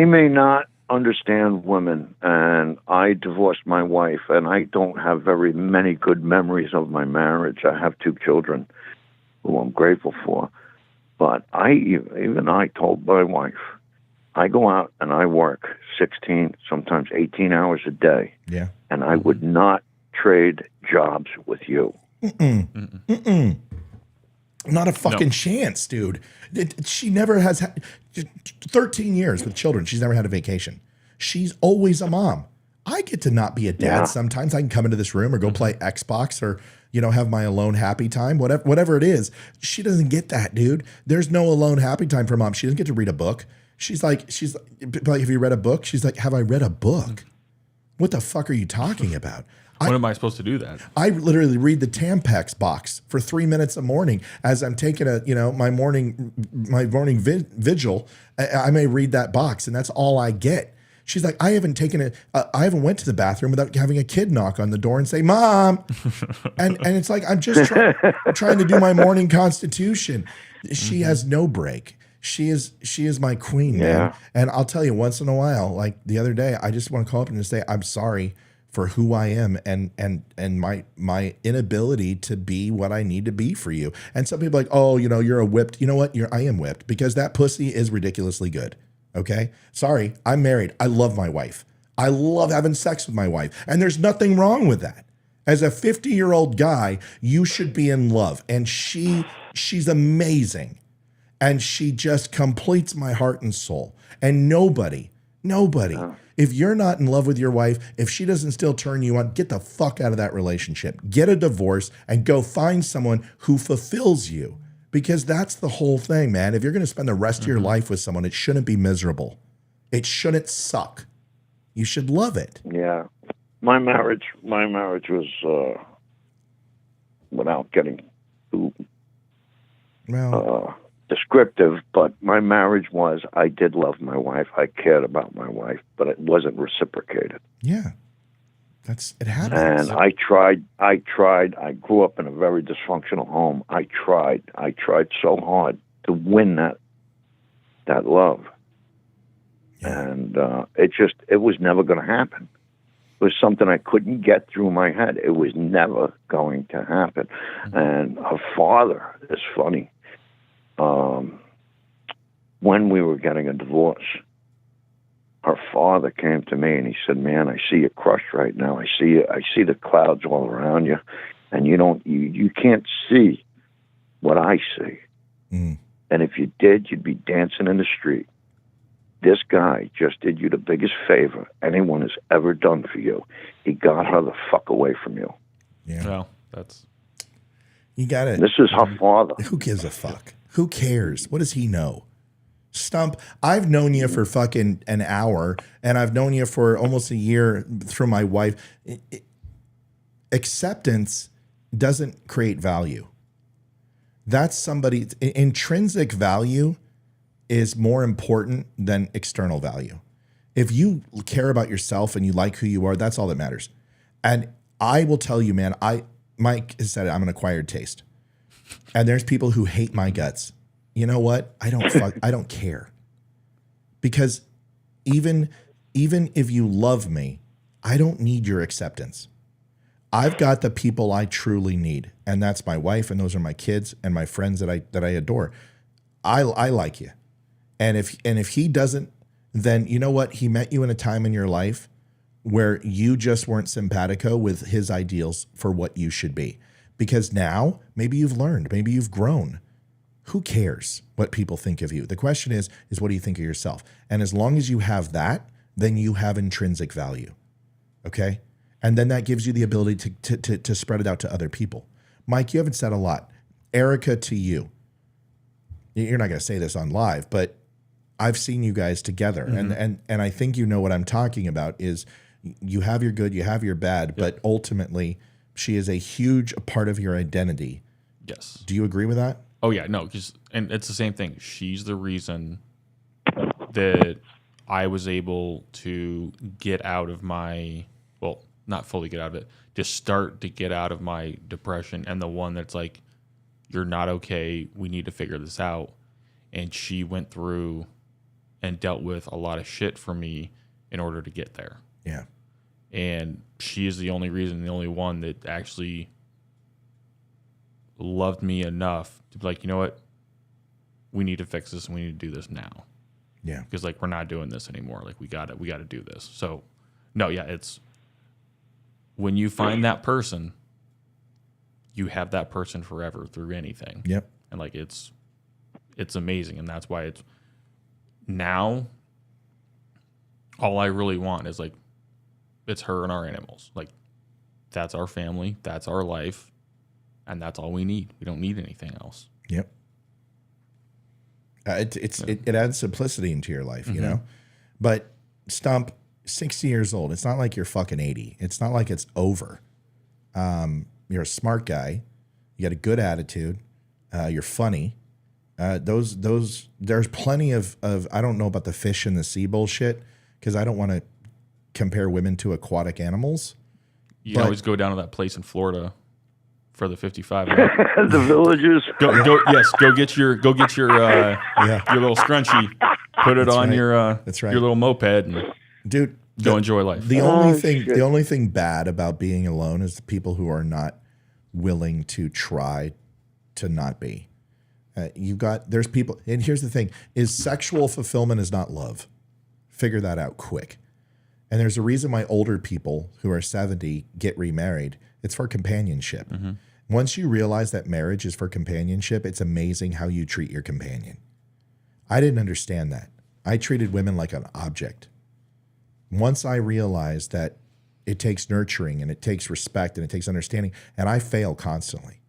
may not understand women, and I divorced my wife, and I don't have very many good memories of my marriage. I have 2 children who I'm grateful for. But I told my wife, I go out and I work 16, sometimes 18 hours a day. Yeah. And I would not trade jobs with you. Not a fucking chance, dude. She never has had 13 years with children. She's never had a vacation. She's always a mom. I get to not be a dad sometimes. I can come into this room or go play Xbox or, have my alone happy time, whatever it is. She doesn't get that, dude. There's no alone happy time for mom. She doesn't get to read a book. She's like, have you read a book? She's like, have I read a book? What the fuck are you talking about? When am I supposed to do that? I literally read the Tampax box for 3 minutes a morning as I'm taking my morning vigil. I may read that box, and that's all I get. She's like, I haven't went to the bathroom without having a kid knock on the door and say, "Mom," and it's like I'm just trying to do my morning constitution. She has no break. She is my queen, man. And I'll tell you, once in a while, like the other day, I just want to call up and just say, I'm sorry for who I am and my inability to be what I need to be for you. And some people are like, oh, you're a whipped. You know what? I am whipped because that pussy is ridiculously good. Okay? Sorry, I'm married. I love my wife. I love having sex with my wife. And there's nothing wrong with that. As a 50-year-old guy, you should be in love. And she's amazing. And she just completes my heart and soul. And nobody, if you're not in love with your wife, if she doesn't still turn you on, get the fuck out of that relationship. Get a divorce and go find someone who fulfills you. Because that's the whole thing, man. If you're going to spend the rest of your life with someone, it shouldn't be miserable. It shouldn't suck. You should love it. Yeah. My marriage was, without getting too descriptive, but my marriage was, I did love my wife. I cared about my wife, but it wasn't reciprocated. Yeah. It happens. And I tried. I grew up in a very dysfunctional home. I tried so hard to win that love. Yeah. And it was never going to happen. It was something I couldn't get through my head. It was never going to happen. Mm-hmm. And her father is funny. When we were getting a divorce, her father came to me and he said, "Man, I see you crushed right now. I see the clouds all around you, and you can't see what I see. Mm. And if you did, you'd be dancing in the street. This guy just did you the biggest favor anyone has ever done for you. He got her the fuck away from you." Yeah. Well, that's... You got it. This is her father. Who gives a fuck? Who cares? What does he know? Stump, I've known you for fucking an hour, and I've known you for almost a year through my wife. Acceptance doesn't create value. That's somebody's intrinsic value is more important than external value. If you care about yourself and you like who you are, that's all that matters. And I will tell you, man, Mike has said it, I'm an acquired taste. And there's people who hate my guts. You know what? I don't care. Because even if you love me, I don't need your acceptance. I've got the people I truly need, and that's my wife, and those are my kids and my friends that I adore. I like you. And if he doesn't, then you know what? He met you in a time in your life where you just weren't simpatico with his ideals for what you should be. Because now maybe you've learned, maybe you've grown. Who cares what people think of you? The question is what do you think of yourself? And as long as you have that, then you have intrinsic value. Okay? And then that gives you the ability to spread it out to other people. Mike, you haven't said a lot. Erica, to you. You're not going to say this on live, but I've seen you guys together. Mm-hmm. And I think you know what I'm talking about is you have your good, you have your bad, but ultimately she is a huge part of your identity. Yes. Do you agree with that? Oh, yeah, no, and it's the same thing. She's the reason that I was able to get out of my, well, not fully get out of it, just start to get out of my depression, and the one that's like, you're not okay, we need to figure this out. And she went through and dealt with a lot of shit for me in order to get there. Yeah. And she is the only reason, the only one that actually loved me enough to be like, you know what, we need to fix this and we need to do this now. Yeah. Because like we're not doing this anymore. Like we got to do this. So no, yeah, it's when you find that person, you have that person forever through anything. Yep. And like it's amazing, and that's why it's now all I really want is like it's her and our animals. Like that's our family, that's our life, and that's all we need. We don't need anything else. Yep. It adds simplicity into your life, you know. But Stump, 60 years old. It's not like you're fucking 80. It's not like it's over. You're a smart guy. You got a good attitude. You're funny. There's plenty of I don't know about the fish and the sea bullshit because I don't want to compare women to aquatic animals. You can always go down to that place in Florida for the 55. The villages. Go get your little scrunchie, put it on your little moped, and dude, go enjoy life. The only thing bad about being alone is the people who are not willing to try to not be. There's people, and here's the thing: is sexual fulfillment is not love. Figure that out quick. And there's a reason why older people who are 70 get remarried. It's for companionship. Once you realize that marriage is for companionship, it's amazing how you treat your companion. I didn't understand that. I treated women like an object. Once I realized that it takes nurturing and it takes respect and it takes understanding, and I fail constantly.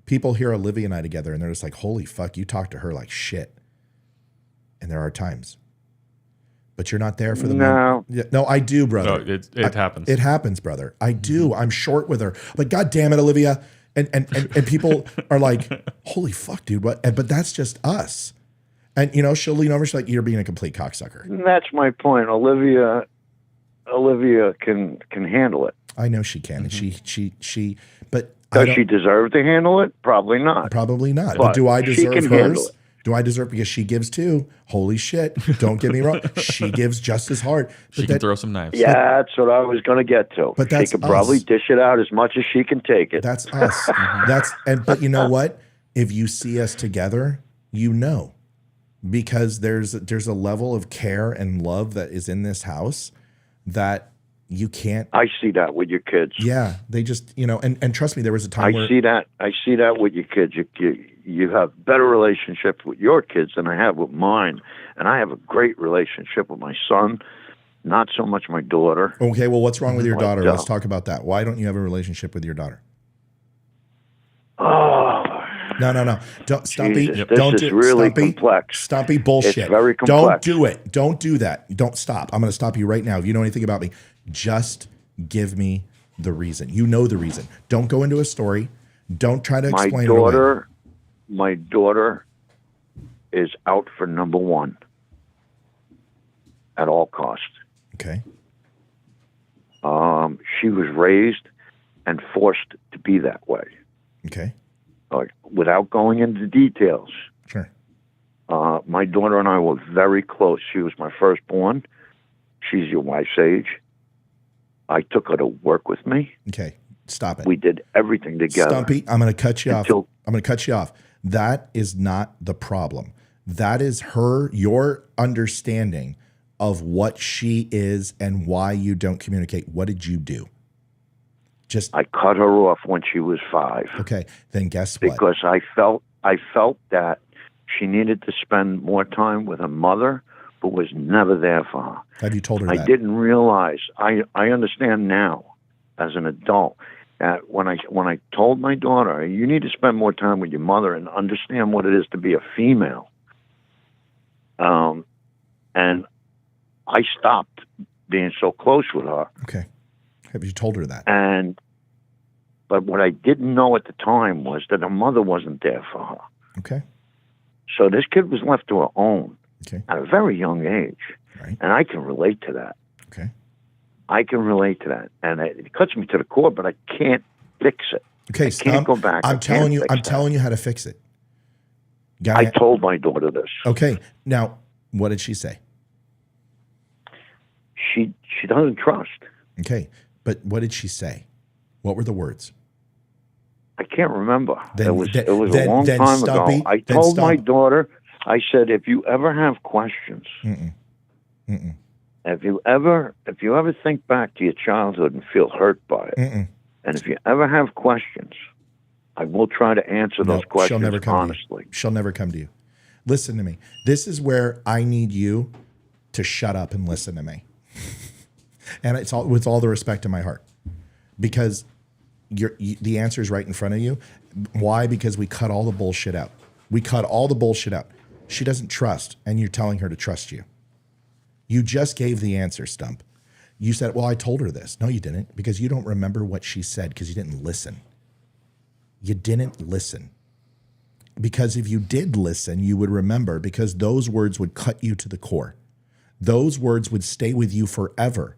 People hear Olivia and I together and they're just like, holy fuck, you talk to her like shit. And there are times. But you're not there for the moment. No, I do, brother. No, it happens. It happens, brother. I do. I'm short with her. Like, God damn it, Olivia. And people are like, holy fuck, dude. What? But that's just us. And, you know, she'll lean over. She's like, you're being a complete cocksucker. That's my point. Olivia can handle it. I know she can. And she but does she deserve to handle it? Probably not. Probably not. But do I deserve hers? Do I deserve, because she gives too? Holy shit. Don't get me wrong. She gives just as hard. She can throw some knives. Yeah, that's what I was going to get to. But that's she could probably dish it out as much as she can take it. That's us. But you know what? If you see us together, you know. Because there's a level of care and love that is in this house that you can't. I see that with your kids. Yeah, they just, you know, and trust me, there was a time I see that with your kids. You have better relationship with your kids than I have with mine, and I have a great relationship with my son. Not so much my daughter. Okay, well, what's wrong with your daughter? Let's talk about that. Why don't you have a relationship with your daughter? Oh. No. Don't, Stumpy. Jesus, this is really Stumpy, complex. Stumpy bullshit. It's very complex. Don't do it. Don't do that. Don't stop. I'm going to stop you right now. If you know anything about me, just give me the reason. You know the reason. Don't go into a story. Don't try to explain it away. My daughter is out for number one at all costs. Okay. She was raised and forced to be that way. Okay. Without going into details. Sure. My daughter and I were very close. She was my firstborn. She's your wife's age. I took her to work with me. Okay. Stop it. We did everything together. Stumpy, I'm going to cut you off. I'm going to cut you off. That is not the problem. That is your understanding of what she is and why you don't communicate. What did you do? I cut her off when she was 5. Okay, then guess what? Because I felt that she needed to spend more time with her mother, but was never there for her. Have you told her that? I didn't realize. I understand now, as an adult, that when I told my daughter, you need to spend more time with your mother and understand what it is to be a female. And I stopped being so close with her. Okay. Have you told her that? But what I didn't know at the time was that her mother wasn't there for her. Okay. So this kid was left to her own at a very young age. Right. And I can relate to that. Okay. I can relate to that. And it cuts me to the core, but I can't fix it. Okay, I can't go back. I'm telling you how to fix it. I told my daughter this. Okay. Now, what did she say? She doesn't trust. Okay. But what did she say? What were the words? I can't remember. It was a long time ago. I told my daughter, I said, if you ever have questions, if you ever think back to your childhood and feel hurt by it, and if you ever have questions, I will try to answer those questions she'll never come honestly. to you. She'll never come to you. Listen to me. This is where I need you to shut up and listen to me. And it's all with all the respect in my heart, because the answer is right in front of you. Why? Because we cut all the bullshit out. We cut all the bullshit out. She doesn't trust, and you're telling her to trust you. You just gave the answer, Stump. You said, well, I told her this. No, you didn't, because you don't remember what she said because you didn't listen. You didn't listen. Because if you did listen, you would remember, because those words would cut you to the core. Those words would stay with you forever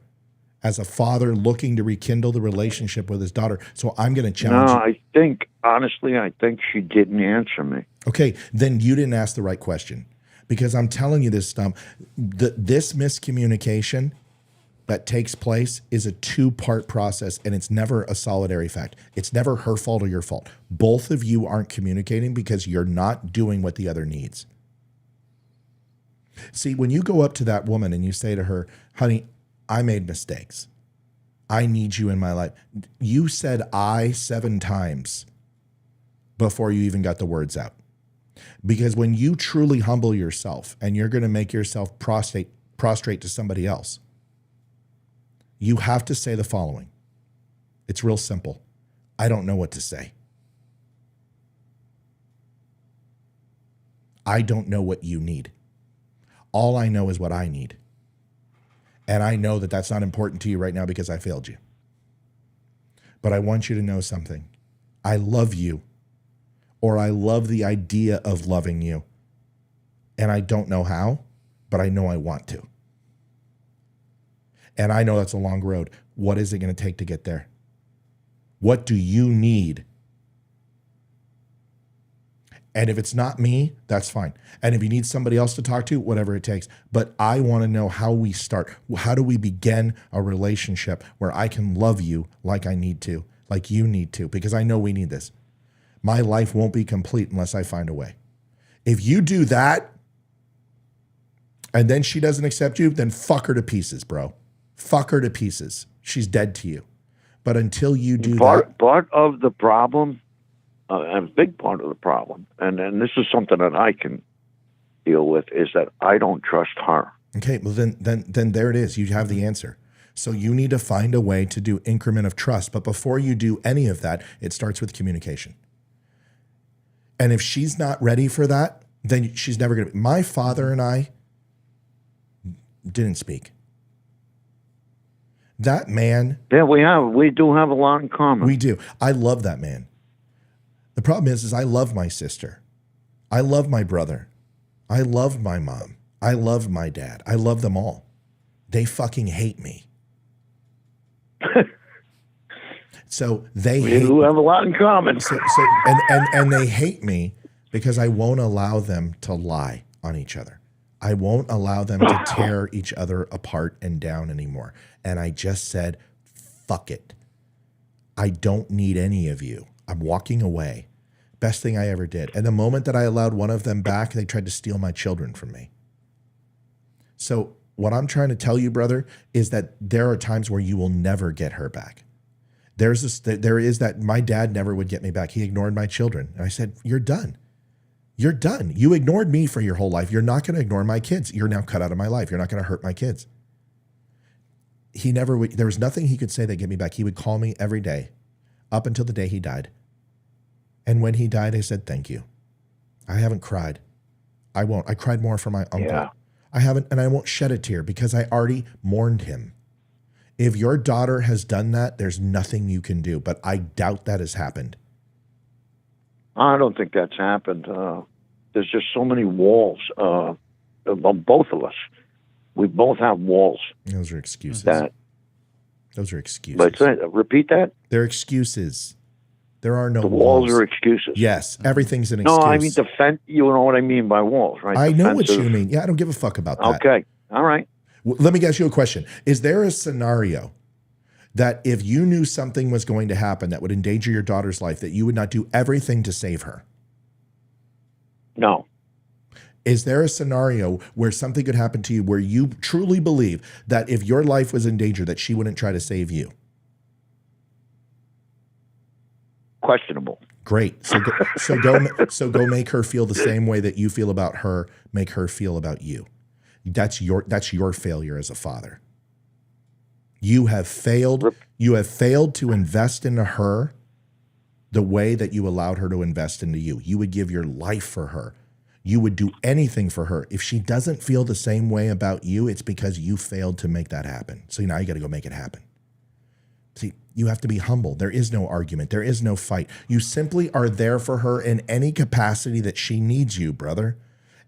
as a father looking to rekindle the relationship with his daughter. So I'm going to challenge you. I think she didn't answer me. Okay, then you didn't ask the right question, because I'm telling you this, Stump, this miscommunication that takes place is a two-part process, and it's never a solitary fact. It's never her fault or your fault. Both of you aren't communicating because you're not doing what the other needs. See, when you go up to that woman and you say to her, honey, I made mistakes. I need you in my life. You said I 7 times before you even got the words out. Because when you truly humble yourself and you're going to make yourself prostrate to somebody else, you have to say the following. It's real simple. I don't know what to say. I don't know what you need. All I know is what I need. And I know that that's not important to you right now because I failed you. But I want you to know something. I love you, or I love the idea of loving you. And I don't know how, but I know I want to. And I know that's a long road. What is it going to take to get there? What do you need? And if it's not me, that's fine. And if you need somebody else to talk to, whatever it takes. But I want to know how we start. How do we begin a relationship where I can love you like I need to, like you need to, because I know we need this. My life won't be complete unless I find a way. If you do that and then she doesn't accept you, then fuck her to pieces, bro. Fuck her to pieces. She's dead to you. But until you do that. Part of the problem, a big part of the problem, and this is something that I can deal with, is that I don't trust her. Okay, well then there it is. You have the answer. So you need to find a way to do increment of trust. But before you do any of that, it starts with communication. And if she's not ready for that, then she's never going to be. My father and I didn't speak. That man. Yeah, we do have a lot in common. We do. I love that man. The problem is I love my sister. I love my brother. I love my mom. I love my dad. I love them all. They fucking hate me. So they hate do have a lot in common. And they hate me because I won't allow them to lie on each other. I won't allow them to tear each other apart and down anymore. And I just said, fuck it. I don't need any of you. I'm walking away. Best thing I ever did. And the moment that I allowed one of them back, they tried to steal my children from me. So what I'm trying to tell you, brother, is that there are times where you will never get her back. There is that my dad never would get me back. He ignored my children. And I said, you're done. You're done. You ignored me for your whole life. You're not going to ignore my kids. You're now cut out of my life. You're not going to hurt my kids. He never would. There was nothing he could say that get me back. He would call me every day up until the day he died. And when he died, I said, thank you. I haven't cried. I won't. I cried more for my uncle. Yeah. I haven't, and I won't shed a tear because I already mourned him. If your daughter has done that, there's nothing you can do, but I doubt that has happened. I don't think that's happened. There's just so many walls, both of us. We both have walls. Those are excuses. Those are excuses. But repeat that? They're excuses. There are no the walls. Are excuses. Yes, everything's an excuse. No, I mean defense. You know what I mean by walls, right? I know what you mean. Yeah, I don't give a fuck about that. Okay, all right. Let me ask you a question. Is there a scenario that if you knew something was going to happen that would endanger your daughter's life, that you would not do everything to save her? No. Is there a scenario where something could happen to you where you truly believe that if your life was in danger, that she wouldn't try to save you? Questionable. Great. So go make her feel the same way that you feel about her. Make her feel about you. That's your failure as a father. You have failed. You have failed to invest into her the way that you allowed her to invest into you. You would give your life for her. You would do anything for her. If she doesn't feel the same way about you, it's because you failed to make that happen. So now you got to go make it happen. See, you have to be humble. There is no argument. There is no fight. You simply are there for her in any capacity that she needs you, brother.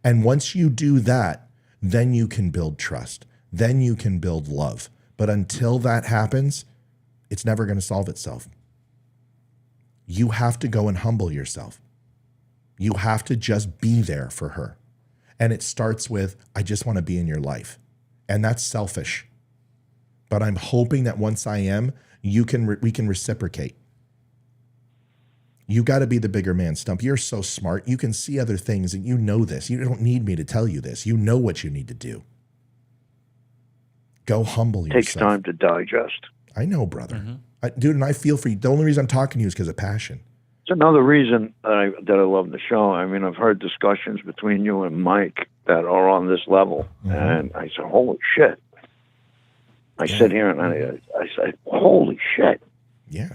And once you do that, then you can build trust. Then you can build love. But until that happens, it's never going to solve itself. You have to go and humble yourself. You have to just be there for her. And it starts with, I just want to be in your life. And that's selfish. But I'm hoping that once I am, we can reciprocate. You got to be the bigger man, Stump. You're so smart. You can see other things and you know this. You don't need me to tell you this. You know what you need to do. Go humble yourself. Takes time to digest. I know, brother. Dude, and I feel for you. The only reason I'm talking to you is because of passion. It's another reason that I love the show. I mean, I've heard discussions between you and Mike that are on this level. And I said, holy shit. I sit here and I say, holy shit. Yeah.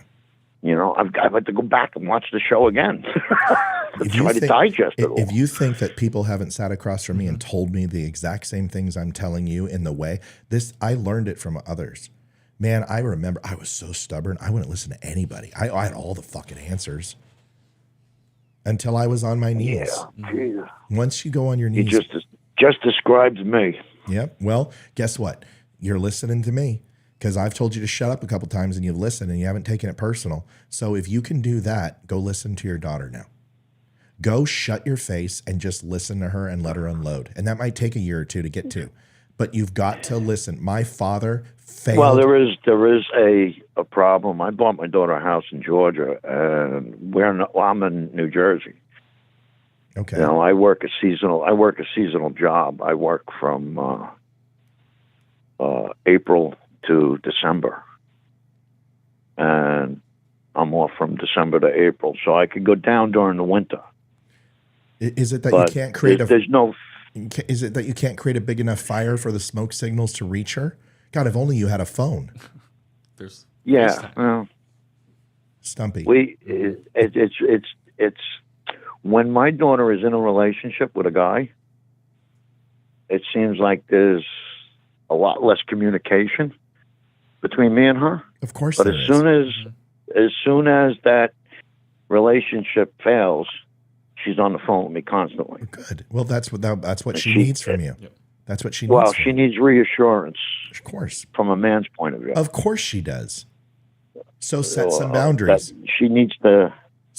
You know, I've got to go back and watch the show again. Try to digest it all. If you think that people haven't sat across from me and told me the exact same things I'm telling you in the way, I learned it from others. Man, I remember I was so stubborn. I wouldn't listen to anybody. I had all the fucking answers until I was on my knees. Yeah, Jesus. Once you go on your knees. He just describes me. Yep. Well, guess what? You're listening to me because I've told you to shut up a couple times and you've listened and you haven't taken it personal. So if you can do that, go listen to your daughter now. Go shut your face and just listen to her and let her unload. And that might take a year or two to get to, but you've got to listen. My father failed. Well, there is a problem. I bought my daughter a house in Georgia, and I'm in New Jersey. Okay. You know, I work a seasonal job. I work from April to December, and I'm off from December to April, so I could go down during the winter. Is it that you can't create Is it that you can't create a big enough fire for the smoke signals to reach her? God, if only you had a phone. Well, Stumpy. It's when my daughter is in a relationship with a guy, it seems like there's a lot less communication between me and her. Of course, but as soon as that relationship fails, she's on the phone with me constantly. Good. Well, that's what she needs from you. Yep. That's what she needs. Well, she needs reassurance. Of course. From a man's point of view. Of course she does. So set some boundaries. She needs to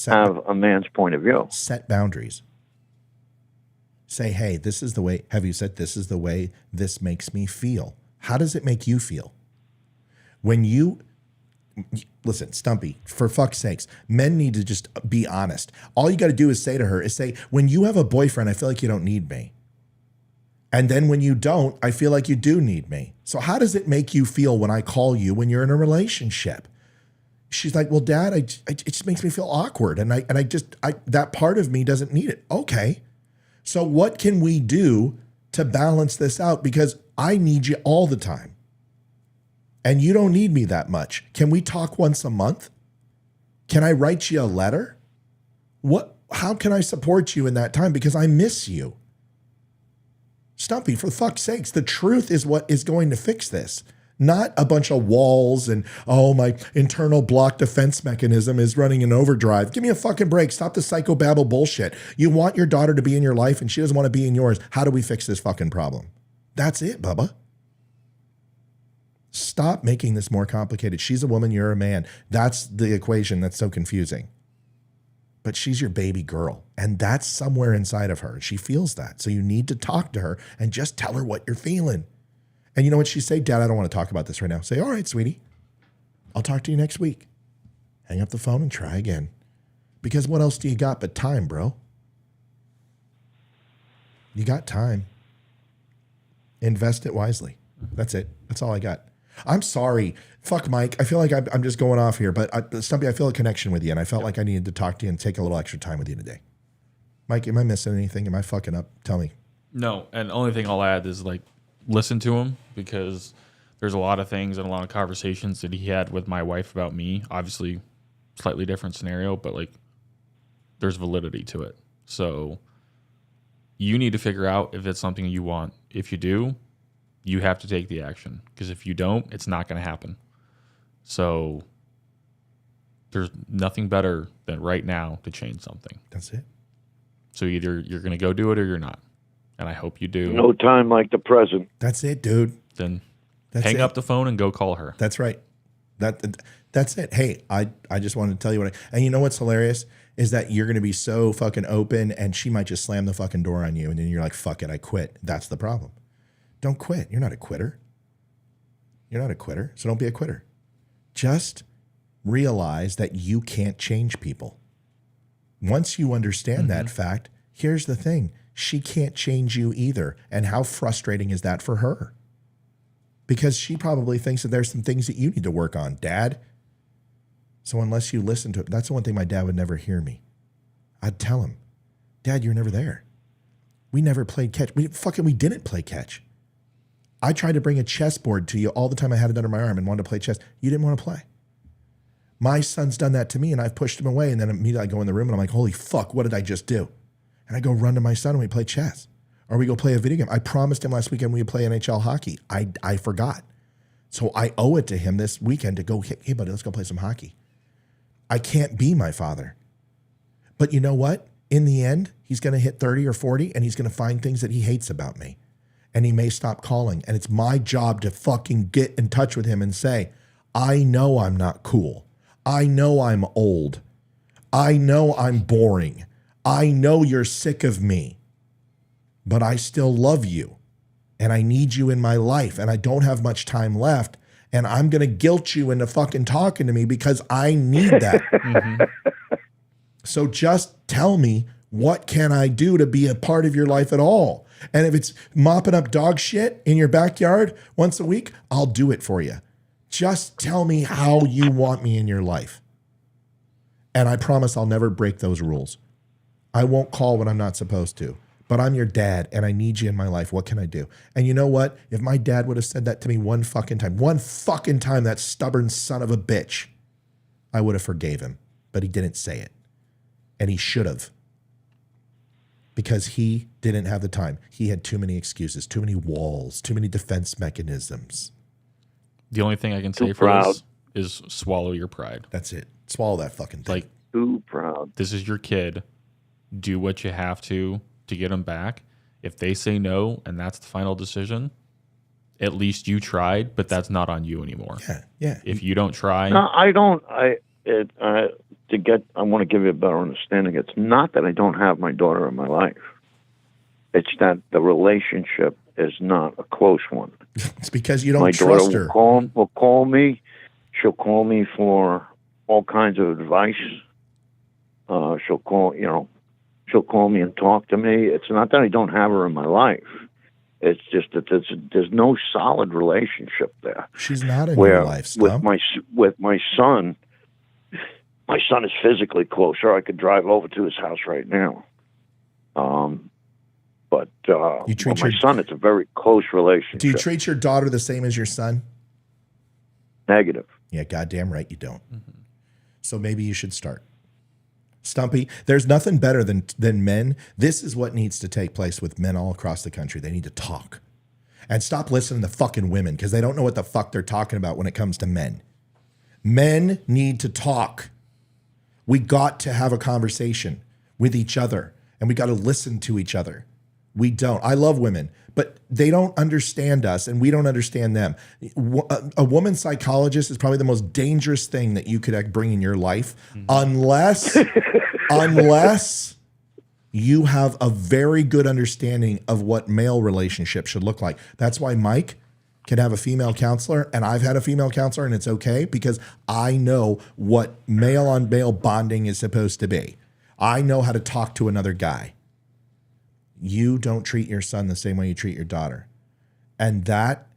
have a man's point of view. Set boundaries. Say, hey, this is the way. Have you said this is the way this makes me feel? How does it make you feel? When you listen, Stumpy, for fuck's sakes, men need to just be honest. All you got to do is say, when you have a boyfriend, I feel like you don't need me. And then when you don't, I feel like you do need me. So how does it make you feel when I call you when you're in a relationship? She's like, well, Dad, it just makes me feel awkward. And that part of me doesn't need it. Okay. So what can we do to balance this out? Because I need you all the time. And you don't need me that much. Can we talk once a month? Can I write you a letter? How can I support you in that time? Because I miss you. Stumpy, for fuck's sakes, the truth is what is going to fix this. Not a bunch of walls and, my internal block defense mechanism is running in overdrive. Give me a fucking break. Stop the psychobabble bullshit. You want your daughter to be in your life and she doesn't want to be in yours. How do we fix this fucking problem? That's it, Bubba. Stop making this more complicated. She's a woman, you're a man. That's the equation that's so confusing. But she's your baby girl, and that's somewhere inside of her. She feels that. So you need to talk to her and just tell her what you're feeling. And you know what she say? Dad, I don't want to talk about this right now. Say, all right, sweetie, I'll talk to you next week. Hang up the phone and try again. Because what else do you got but time, bro? You got time. Invest it wisely. That's it. That's all I got. I'm sorry. Fuck Mike. I feel like I'm just going off here, but Stumpy, I feel a connection with you, and I felt like I needed to talk to you and take a little extra time with you today. Mike, am I missing anything? Am I fucking up? Tell me. No, and the only thing I'll add is like listen to him, because there's a lot of things and a lot of conversations that he had with my wife about me. Obviously, slightly different scenario, but like there's validity to it. So you need to figure out if it's something you want. If you do, you have to take the action, because if you don't, it's not going to happen. So there's nothing better than right now to change something. That's it. So either you're going to go do it or you're not. And I hope you do. No time like the present. That's it, dude. Then That's hang it. up the phone and go call her. That's right. That's it. Hey, I just wanted to tell you and you know what's hilarious is that you're going to be so fucking open, and she might just slam the fucking door on you, and then you're like, fuck it, I quit. That's the problem. Don't quit. You're not a quitter. You're not a quitter, so don't be a quitter. Just realize that you can't change people. Once you understand that fact, here's the thing. She can't change you either. And how frustrating is that for her? Because she probably thinks that there's some things that you need to work on, Dad. So unless you listen to it, that's the one thing my dad would never hear me. I'd tell him, Dad, you're never there. We never played catch. We didn't play catch. I tried to bring a chessboard to you all the time I had it under my arm and wanted to play chess. You didn't want to play. My son's done that to me, and I've pushed him away, and then immediately I go in the room and I'm like, holy fuck, what did I just do? And I go run to my son and we play chess. Or we go play a video game. I promised him last weekend we would play NHL hockey. I forgot. So I owe it to him this weekend to go, hey buddy, let's go play some hockey. I can't be my father. But you know what? In the end, he's going to hit 30 or 40 and he's going to find things that he hates about me. And he may stop calling. And it's my job to fucking get in touch with him and say, I know I'm not cool. I know I'm old. I know I'm boring. I know you're sick of me. But I still love you. And I need you in my life. And I don't have much time left. And I'm going to guilt you into fucking talking to me because I need that. So just tell me, what can I do to be a part of your life at all? And if it's mopping up dog shit in your backyard once a week, I'll do it for you. Just tell me how you want me in your life. And I promise I'll never break those rules. I won't call when I'm not supposed to. But I'm your dad and I need you in my life. What can I do? And you know what? If my dad would have said that to me one fucking time, that stubborn son of a bitch, I would have forgave him. But he didn't say it. And he should have. Because he didn't have the time. He had too many excuses, too many walls, too many defense mechanisms. The only thing I can say for this is swallow your pride. That's it. Swallow that fucking thing. Like, too proud. This is your kid. Do what you have to get him back. If they say no and that's the final decision, at least you tried, but that's not on you anymore. Yeah. If you don't try. No, I don't. I want to give you a better understanding. It's not that I don't have my daughter in my life. It's that the relationship is not a close one. It's because you don't trust her. My daughter will call me. She'll call me for all kinds of advice. She'll call me and talk to me. It's not that I don't have her in my life. It's just that there's no solid relationship there. She's not in your life, Stump. With my son. My son is physically closer. I could drive over to his house right now. But my son, it's a very close relationship. Do you treat your daughter the same as your son? Negative. Yeah, goddamn right you don't. So maybe you should start. Stumpy, there's nothing better than men. This is what needs to take place with men all across the country. They need to talk. And stop listening to fucking women because they don't know what the fuck they're talking about when it comes to men. Men need to talk. We got to have a conversation with each other and we got to listen to each other. We don't. I love women, but they don't understand us and we don't understand them. A woman psychologist is probably the most dangerous thing that you could bring in your life unless you have a very good understanding of what male relationships should look like. That's why Mike can have a female counselor and I've had a female counselor and it's okay because I know what male on male bonding is supposed to be. I know how to talk to another guy. You don't treat your son the same way you treat your daughter. And that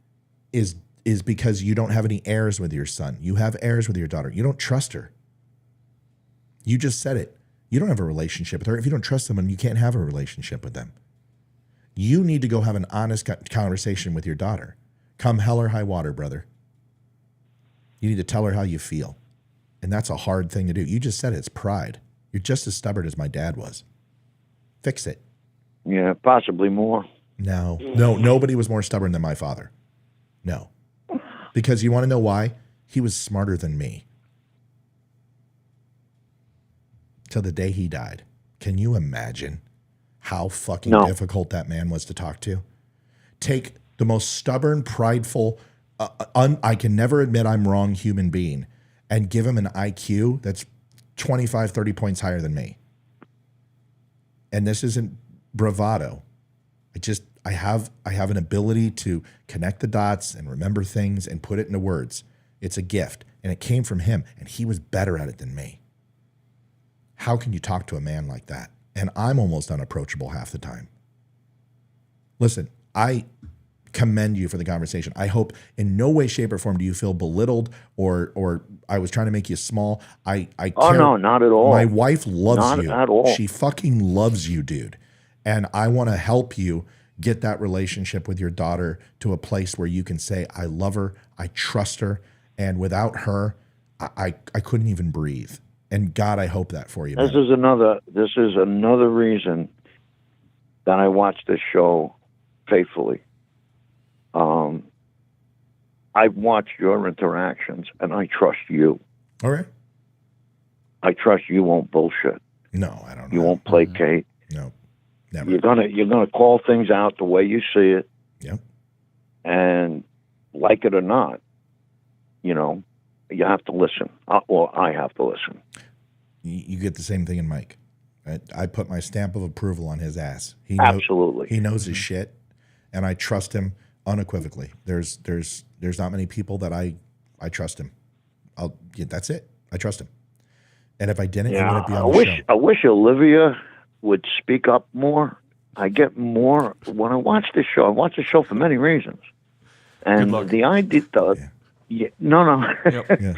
is is because you don't have any heirs with your son. You have heirs with your daughter. You don't trust her. You just said it. You don't have a relationship with her. If you don't trust someone, you can't have a relationship with them. You need to go have an honest conversation with your daughter. Come hell or high water, brother. You need to tell her how you feel. And that's a hard thing to do. You just said it. It's pride. You're just as stubborn as my dad was. Fix it. Yeah, possibly more. No, nobody was more stubborn than my father. No. Because you want to know why? He was smarter than me. Till the day he died. Can you imagine how fucking difficult that man was to talk to? Take the most stubborn, prideful, I can never admit I'm wrong human being and give him an IQ that's 25, 30 points higher than me. And this isn't bravado. I have an ability to connect the dots and remember things and put it into words. It's a gift. And it came from him. And he was better at it than me. How can you talk to a man like that? And I'm almost unapproachable half the time. Listen, I commend you for the conversation. I hope in no way, shape, or form do you feel belittled or I was trying to make you small. I care. No, not at all. My wife loves you. Not at all. She fucking loves you, dude. And I want to help you get that relationship with your daughter to a place where you can say, I love her, I trust her, and without her, I couldn't even breathe. And God, I hope that for you. This is another reason that I watch this show faithfully. I've watched your interactions, and I trust you. All right. I trust you won't bullshit. No, I don't. You won't placate. No, never. You're gonna call things out the way you see it. Yep. And like it or not, you have to listen. Or I have to listen. You get the same thing in Mike. I put my stamp of approval on his ass. Absolutely. He knows his shit, and I trust him unequivocally. There's not many people that I trust him. That's it. I trust him. And if I didn't, he wouldn't be on the show. I wish Olivia would speak up more. I get more when I watch this show. I watch the show for many reasons, and the idea. Yeah.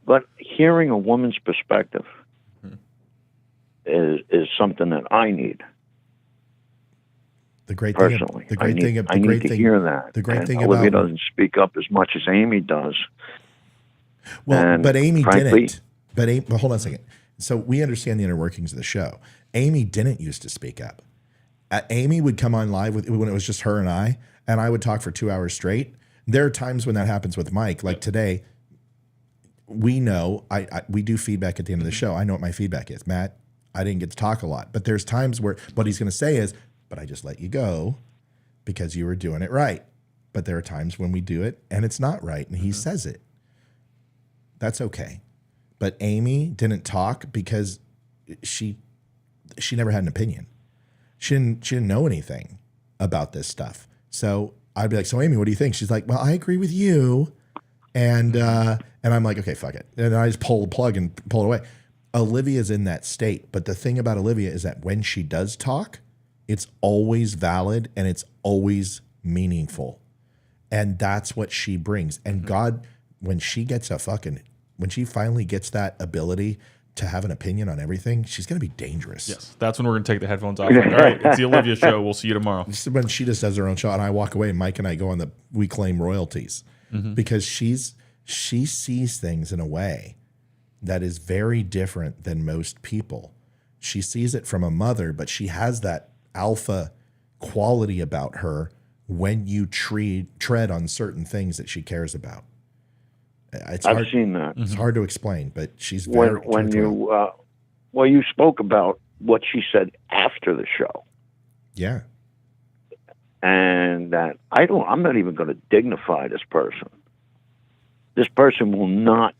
But hearing a woman's perspective is something that I need. The great personally, thing, I need to hear that. The great thing Olivia about doesn't speak up as much as Amy does. Well, but Amy didn't. But hold on a second. So we understand the inner workings of the show. Amy didn't used to speak up. Amy would come on live when it was just her and I would talk for 2 hours straight. There are times when that happens with Mike, like today. We know we do feedback at the end of the show. I know what my feedback is. Matt, I didn't get to talk a lot, but there's times where what he's going to say is, but I just let you go because you were doing it right. But there are times when we do it and it's not right, and he says it. That's okay. But Amy didn't talk because she never had an opinion. She didn't know anything about this stuff. So I'd be like, so Amy, what do you think? She's like, well, I agree with you. And I'm like, okay, fuck it. And I just pull the plug and pull it away. Olivia's in that state. But the thing about Olivia is that when she does talk, it's always valid and it's always meaningful. And that's what she brings. And God, when she finally gets that ability to have an opinion on everything, she's going to be dangerous. Yes. That's when we're going to take the headphones off. Like, all right, it's the Olivia show. We'll see you tomorrow. This is when she just does her own show and I walk away and Mike and I go on we claim royalties because she sees things in a way that is very different than most people. She sees it from a mother, but she has that alpha quality about her when you tread on certain things that she cares about. I've seen that. It's hard to explain, but she's very. When you spoke about what she said after the show. Yeah. And that I'm not even going to dignify this person. This person will not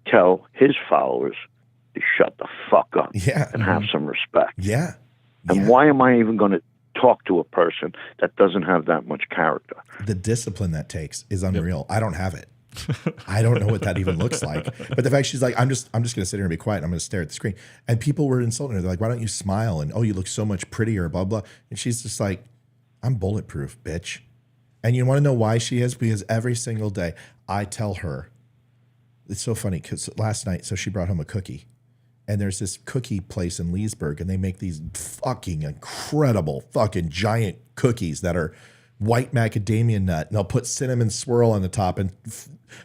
tell his followers to shut the fuck up and have some respect. Yeah. And why am I even going to talk to a person that doesn't have that much character? The discipline that takes is unreal. I don't have it. I don't know what that even looks like. But the fact she's like, I'm just going to sit here and be quiet. And I'm going to stare at the screen. And people were insulting her. They're like, why don't you smile? And, oh, you look so much prettier, blah, blah. And she's just like, I'm bulletproof, bitch. And you want to know why she is? Because every single day I tell her, it's so funny because last night, so she brought home a cookie. And there's this cookie place in Leesburg, and they make these fucking incredible fucking giant cookies that are white macadamia nut. And they'll put cinnamon swirl on the top, and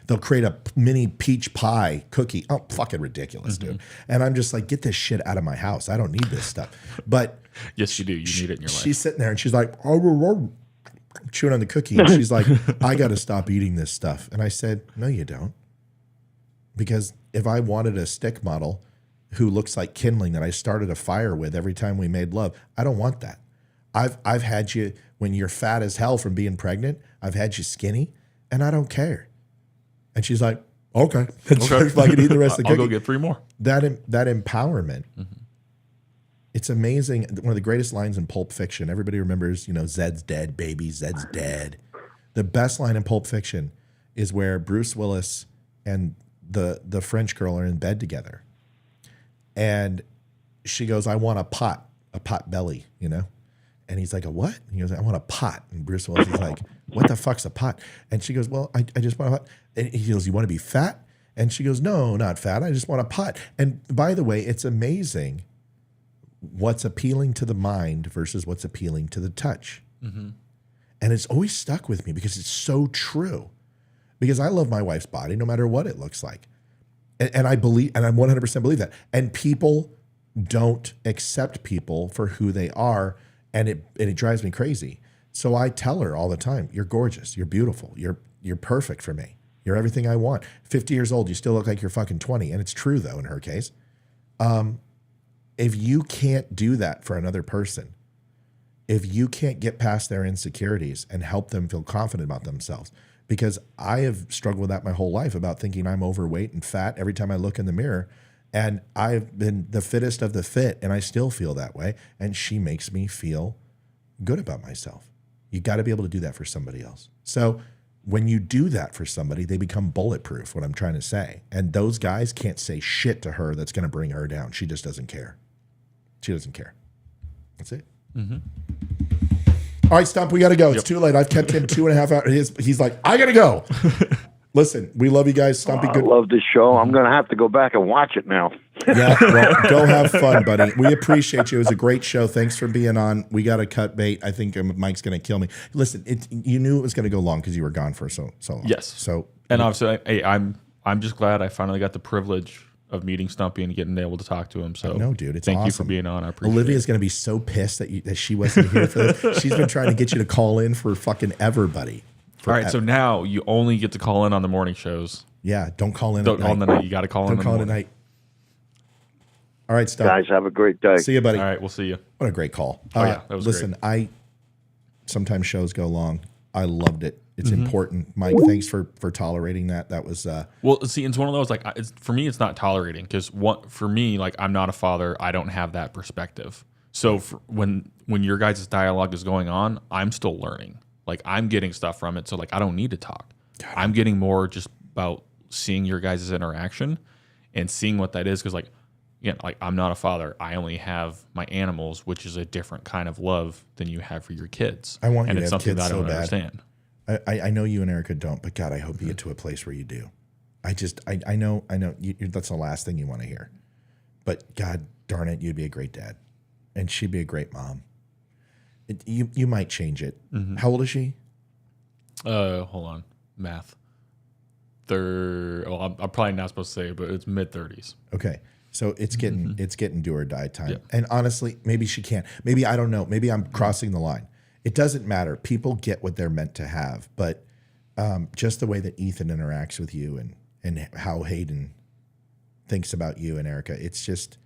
they'll create a mini peach pie cookie. Oh, fucking ridiculous, dude. And I'm just like, get this shit out of my house. I don't need this stuff. But yes, you do. You need it in your life. She's sitting there, and she's like, chewing on the cookie. And she's like, I got to stop eating this stuff. And I said, no, you don't. Because if I wanted a stick model who looks like kindling that I started a fire with every time we made love, I don't want that. I've had you when you're fat as hell from being pregnant. I've had you skinny, and I don't care. And she's like, okay. And she's like, eat the rest of the cookie. I'll go get 3 more. That empowerment. It's amazing. One of the greatest lines in Pulp Fiction. Everybody remembers, Zed's dead, baby. Zed's dead. The best line in Pulp Fiction is where Bruce Willis and the French girl are in bed together. And she goes, I want a pot belly, And he's like, a what? And he goes, I want a pot. And Bruce Willis is like, what the fuck's a pot? And she goes, well, I just want a pot. And he goes, you want to be fat? And she goes, no, not fat. I just want a pot. And by the way, it's amazing what's appealing to the mind versus what's appealing to the touch. And it's always stuck with me because it's so true. Because I love my wife's body no matter what it looks like. And I believe, and I 100% believe that. And people don't accept people for who they are. And it drives me crazy. So I tell her all the time, you're gorgeous. You're beautiful. You're perfect for me. You're everything I want. 50 years old, you still look like you're fucking 20. And it's true, though, in her case. If you can't do that for another person, if you can't get past their insecurities and help them feel confident about themselves, because I have struggled with that my whole life about thinking I'm overweight and fat every time I look in the mirror. And I've been the fittest of the fit, and I still feel that way. And she makes me feel good about myself. You got to be able to do that for somebody else. So when you do that for somebody, they become bulletproof, what I'm trying to say. And those guys can't say shit to her that's going to bring her down. She just doesn't care. She doesn't care. That's it. All right, Stump, we got to go. It's too late. I've kept him 2.5 hours. He's like, I got to go. Listen, we love you guys. Stumpy, good. I love this show. I'm going to have to go back and watch it now. Yeah, well, go have fun, buddy. We appreciate you. It was a great show. Thanks for being on. We got to cut bait. I think Mike's going to kill me. Listen, you knew it was going to go long because you were gone for so long. Yes. So, and obviously, I'm just glad I finally got the privilege of meeting Stumpy and getting able to talk to him. So no, dude, it's thank awesome. you for being on. I appreciate Olivia's it. going to be so pissed that she wasn't here for this. She's been trying to get you to call in for fucking ever, buddy. All right, so now you only get to call in on the morning shows. Yeah, don't call in on the night. You got to call in. Don't call in at night. All right, Stump. Guys, have a great day. See you, buddy. All right, we'll see you. What a great call. That was listen, great. Sometimes shows go long. I loved it. It's important. Mike, thanks for tolerating that. That was well, see, it's one of those like for me, it's not tolerating because for me, like I'm not a father. I don't have that perspective. So when your guys' dialogue is going on, I'm still learning. Like I'm getting stuff from it. So like I don't need to talk. I'm getting more just about seeing your guys' interaction and seeing what that is. Because like I'm not a father. I only have my animals, which is a different kind of love than you have for your kids. I want you and to it's have something kids that I don't so bad. understand. I know you and Erica don't, but God, I hope you get to a place where you do. I know that's the last thing you want to hear. But God darn it, you'd be a great dad. And she'd be a great mom. You might change it. How old is she? Hold on. Math. Well, I'm probably not supposed to say it, but it's mid-30s. Okay. So it's getting do or die time. Yeah. And honestly, maybe she can't. Maybe I don't know. Maybe I'm crossing the line. It doesn't matter. People get what they're meant to have. But just the way that Ethan interacts with you and how Hayden thinks about you and Erica, it's just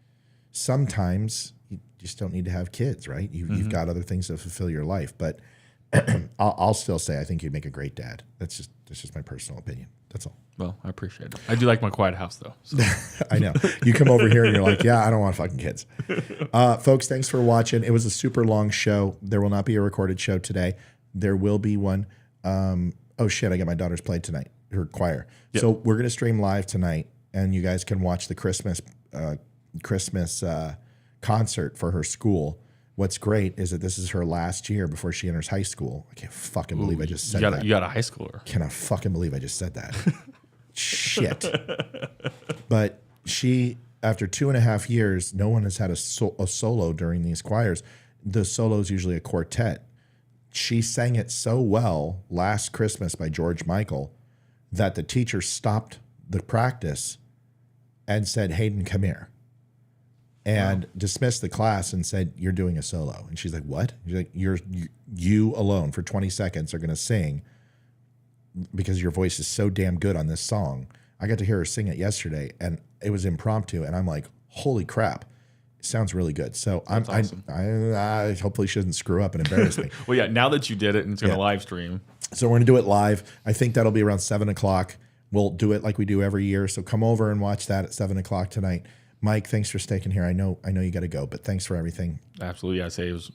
sometimes you just don't need to have kids, right? You've got other things to fulfill your life. But I'll still say I think you'd make a great dad. That's just my personal opinion. That's all. Well, I appreciate it. I do like my quiet house, though. So. I know. You come over here and you're like, yeah, I don't want fucking kids. Folks, thanks for watching. It was a super long show. There will not be a recorded show today. There will be one. Oh, shit, I got my daughter's play tonight, her choir. Yep. So we're going to stream live tonight, and you guys can watch the Christmas concert for her school. what's great is that this is her last year before she enters high school. I can't fucking believe I just said that. You got a high schooler. Cannot fucking believe I just said that. Shit. But she, after 2.5 years, no one has had a solo during these choirs. The solo is usually a quartet. She sang it so well last Christmas by George Michael that the teacher stopped the practice and said, Hayden, come here. And dismissed the class and said, you're doing a solo. And she's like, what? She's like, you alone for 20 seconds are going to sing because your voice is so damn good on this song. I got to hear her sing it yesterday, and it was impromptu. And I'm like, holy crap. Sounds really good. So awesome. I hopefully she doesn't screw up and embarrass me. Well, yeah, now that you did it and it's going to live stream. So we're going to do it live. I think that'll be around 7 o'clock. We'll do it like we do every year. So come over and watch that at 7 o'clock tonight. Mike, thanks for sticking here. I know you got to go, but thanks for everything. Absolutely. I say it was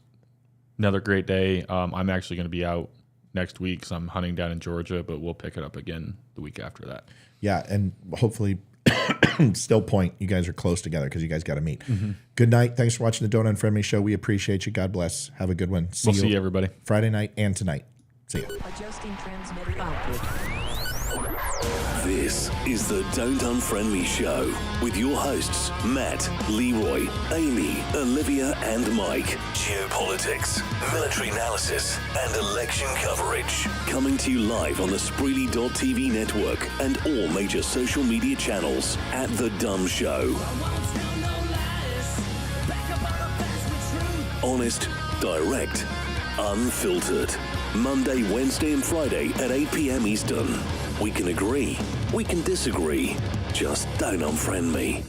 another great day. I'm actually going to be out next week because I'm hunting down in Georgia, but we'll pick it up again the week after that. Yeah, and hopefully Still Point, you guys are close together because you guys got to meet. Good night. Thanks for watching the Don't Unfriend Me show. We appreciate you. God bless. Have a good one. We'll see you everybody. Friday night and tonight. See ya. Adjusting transmitter output. This is the Don't Unfriend Me show with your hosts, Matt, Leroy, Amy, Olivia, and Mike. Geopolitics, military analysis, and election coverage. Coming to you live on the Spreely.tv network and all major social media channels at The Dumb Show. Honest, direct, unfiltered. Monday, Wednesday, and Friday at 8 p.m. Eastern. We can agree, we can disagree. Just don't unfriend me.